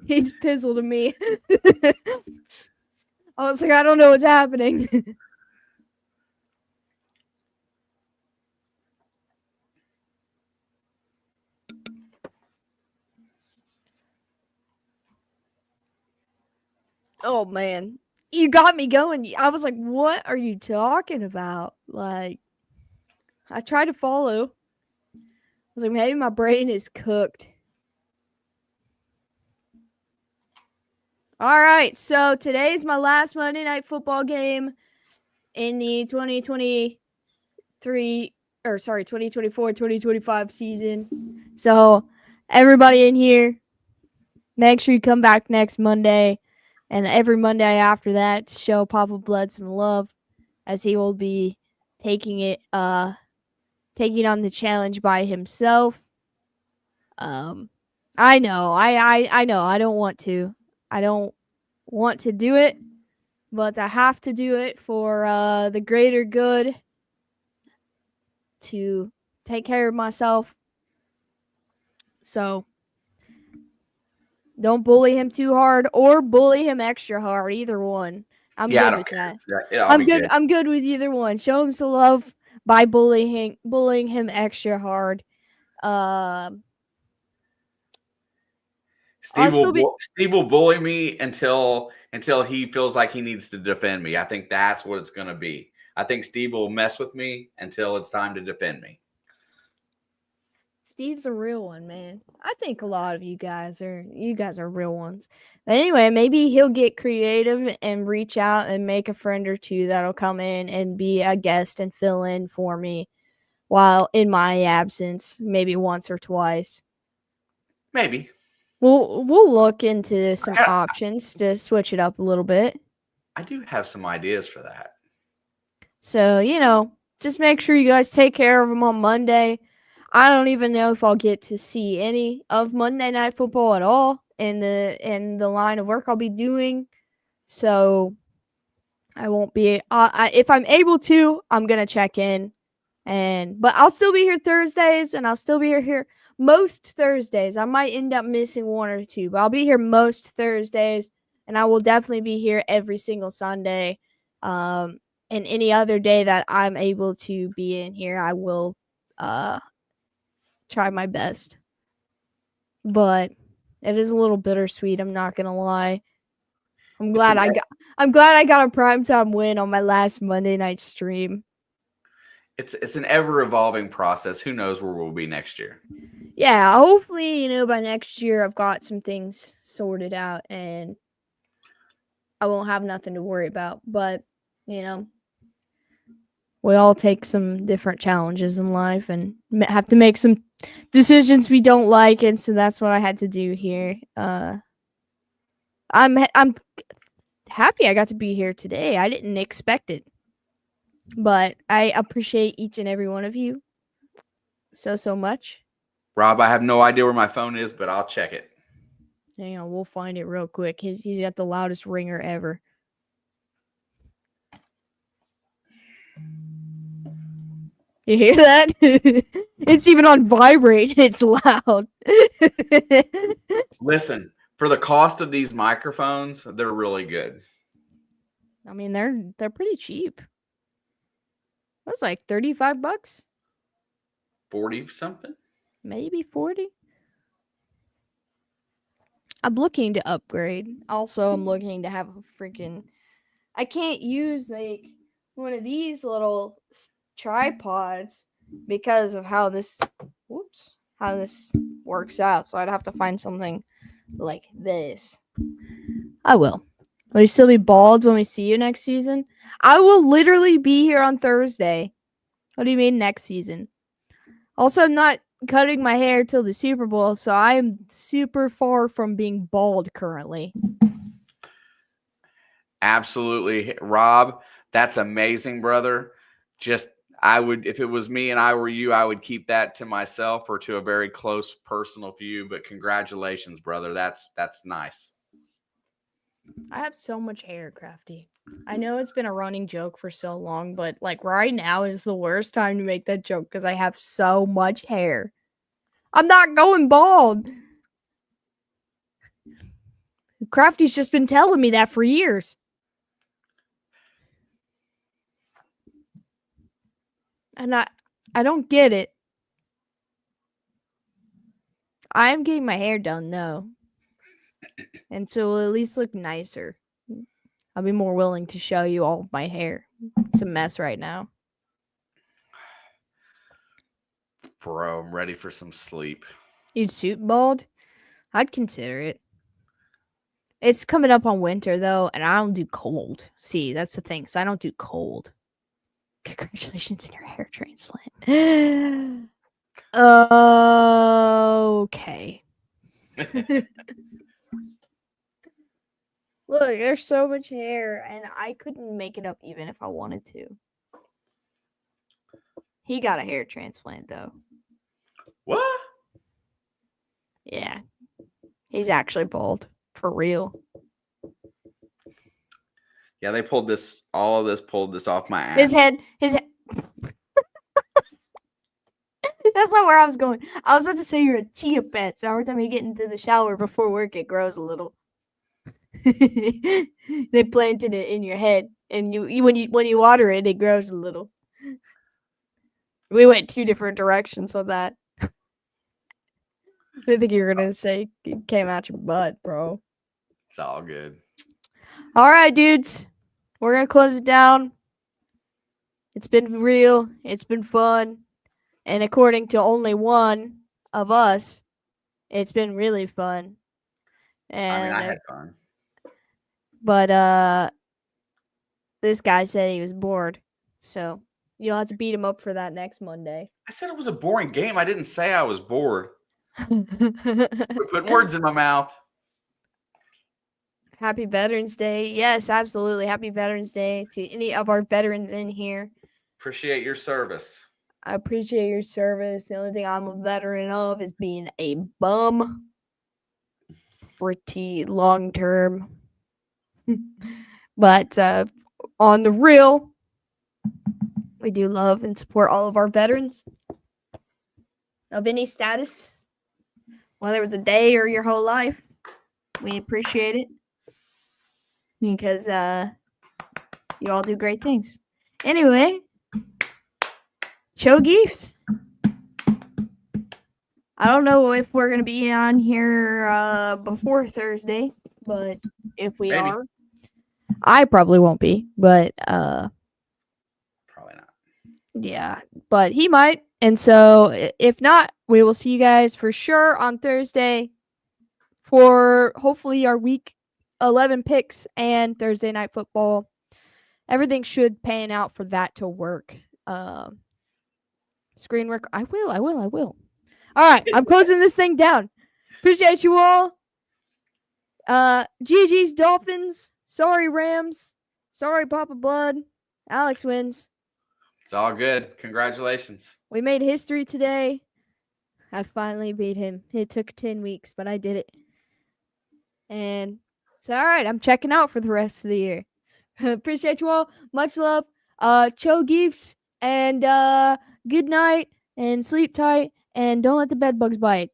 He's pizzled to me. I was like, I don't know what's happening. Oh, man. You got me going. I was like, what are you talking about? I tried to follow. I was like, maybe my brain is cooked. All right, so today's my last Monday Night Football game in the 2024-2025 season. So everybody in here, make sure you come back next Monday and every Monday after that to show Papa Blood some love, as he will be taking on the challenge by himself. I know. I know. I don't want to. I don't want to do it, but I have to do it for the greater good, to take care of myself. So don't bully him too hard or bully him extra hard. Either one. I'm good with that. I'm good with either one. Show him some love by bullying him extra hard. Steve will bully me until he feels like he needs to defend me. I think that's what it's going to be. I think Steve will mess with me until it's time to defend me. Steve's a real one, man. I think a lot of you guys are real ones. But anyway, maybe he'll get creative and reach out and make a friend or 2 that'll come in and be a guest and fill in for me while in my absence, maybe once or twice. Maybe. We'll look into some options to switch it up a little bit. I do have some ideas for that. So, just make sure you guys take care of them on Monday. I don't even know if I'll get to see any of Monday Night Football at all in the line of work I'll be doing. So I won't be. If I'm able to, I'm gonna check in, but I'll still be here Thursdays, and I'll still be here most Thursdays. I might end up missing one or two, but I'll be here most Thursdays, and I will definitely be here every single Sunday. And any other day that I'm able to be in here, I will try my best. But it is a little bittersweet, I'm not gonna lie. I'm glad I got a primetime win on my last Monday night stream. It's an ever evolving process. Who knows where we'll be next year? Yeah, hopefully, by next year I've got some things sorted out and I won't have nothing to worry about. But, we all take some different challenges in life and have to make some decisions we don't like, and so that's what I had to do here. I'm happy I got to be here today. I didn't expect it, but I appreciate each and every one of you so much. Rob, I have no idea where my phone is, but I'll check it. Hang on, we'll find it real quick. He's got the loudest ringer ever. You hear that? It's even on vibrate. It's loud. Listen, for the cost of these microphones, they're really good. I mean, they're pretty cheap. That's like $35. 40 something? Maybe 40. I'm looking to upgrade. Also, I'm looking to have a freaking... I can't use like one of these little tripods because of how this works out. So I'd have to find something like this. I will. Will you still be bald when we see you next season? I will literally be here on Thursday. What do you mean next season? Also, I'm not cutting my hair till the Super Bowl, so I'm super far from being bald currently. Absolutely. Rob, that's amazing, brother. If it was me and I were you, I would keep that to myself or to a very close personal few, but congratulations, brother. That's nice. I have so much hair, Crafty. I know it's been a running joke for so long, but like right now is the worst time to make that joke because I have so much hair. I'm not going bald. Crafty's just been telling me that for years. And I don't get it. I am getting my hair done, though. And so it'll at least look nicer. I'll be more willing to show you all of my hair. It's a mess right now. Bro, I'm ready for some sleep. You'd suit bald? I'd consider it. It's coming up on winter, though, and I don't do cold. See, that's the thing. So I don't do cold. Congratulations on your hair transplant. Okay. Look, there's so much hair, and I couldn't make it up even if I wanted to. He got a hair transplant, though. What? Yeah. He's actually bald. For real. Yeah, they pulled this off my ass. His head. That's not where I was going. I was about to say you're a chia pet, so every time you get into the shower before work, it grows a little. They planted it in your head, and when you water it, it grows a little. We went two different directions on that. I didn't think you were gonna say it came out your butt, bro. It's all good. All right, dudes. We're gonna close it down. It's been real. It's been fun. And according to only one of us, it's been really fun. And I had fun. But this guy said he was bored. So you'll have to beat him up for that next Monday. I said it was a boring game. I didn't say I was bored. Put words in my mouth. Happy Veterans Day. Yes, absolutely. Happy Veterans Day to any of our veterans in here. Appreciate your service. I appreciate your service. The only thing I'm a veteran of is being a bum. Pretty long term. But on the real, we do love and support all of our veterans of any status, whether it was a day or your whole life. We appreciate it because you all do great things. Anyway, Cho Geefs. I don't know if we're going to be on here before Thursday, but if we are, I probably won't be, but probably not. Yeah, but he might. And so if not, we will see you guys for sure on Thursday for hopefully our week 11 picks and Thursday night football. Everything should pan out for that to work. Screen work. I will. All right, I'm closing this thing down. Appreciate you all. GG's Dolphins. Sorry, Rams. Sorry, Papa Blood. Alex wins. It's all good. Congratulations. We made history today. I finally beat him. It took 10 weeks, but I did it. And it's all right. I'm checking out for the rest of the year. Appreciate you all. Much love. Cho Geefs. And good night. And sleep tight. And don't let the bed bugs bite.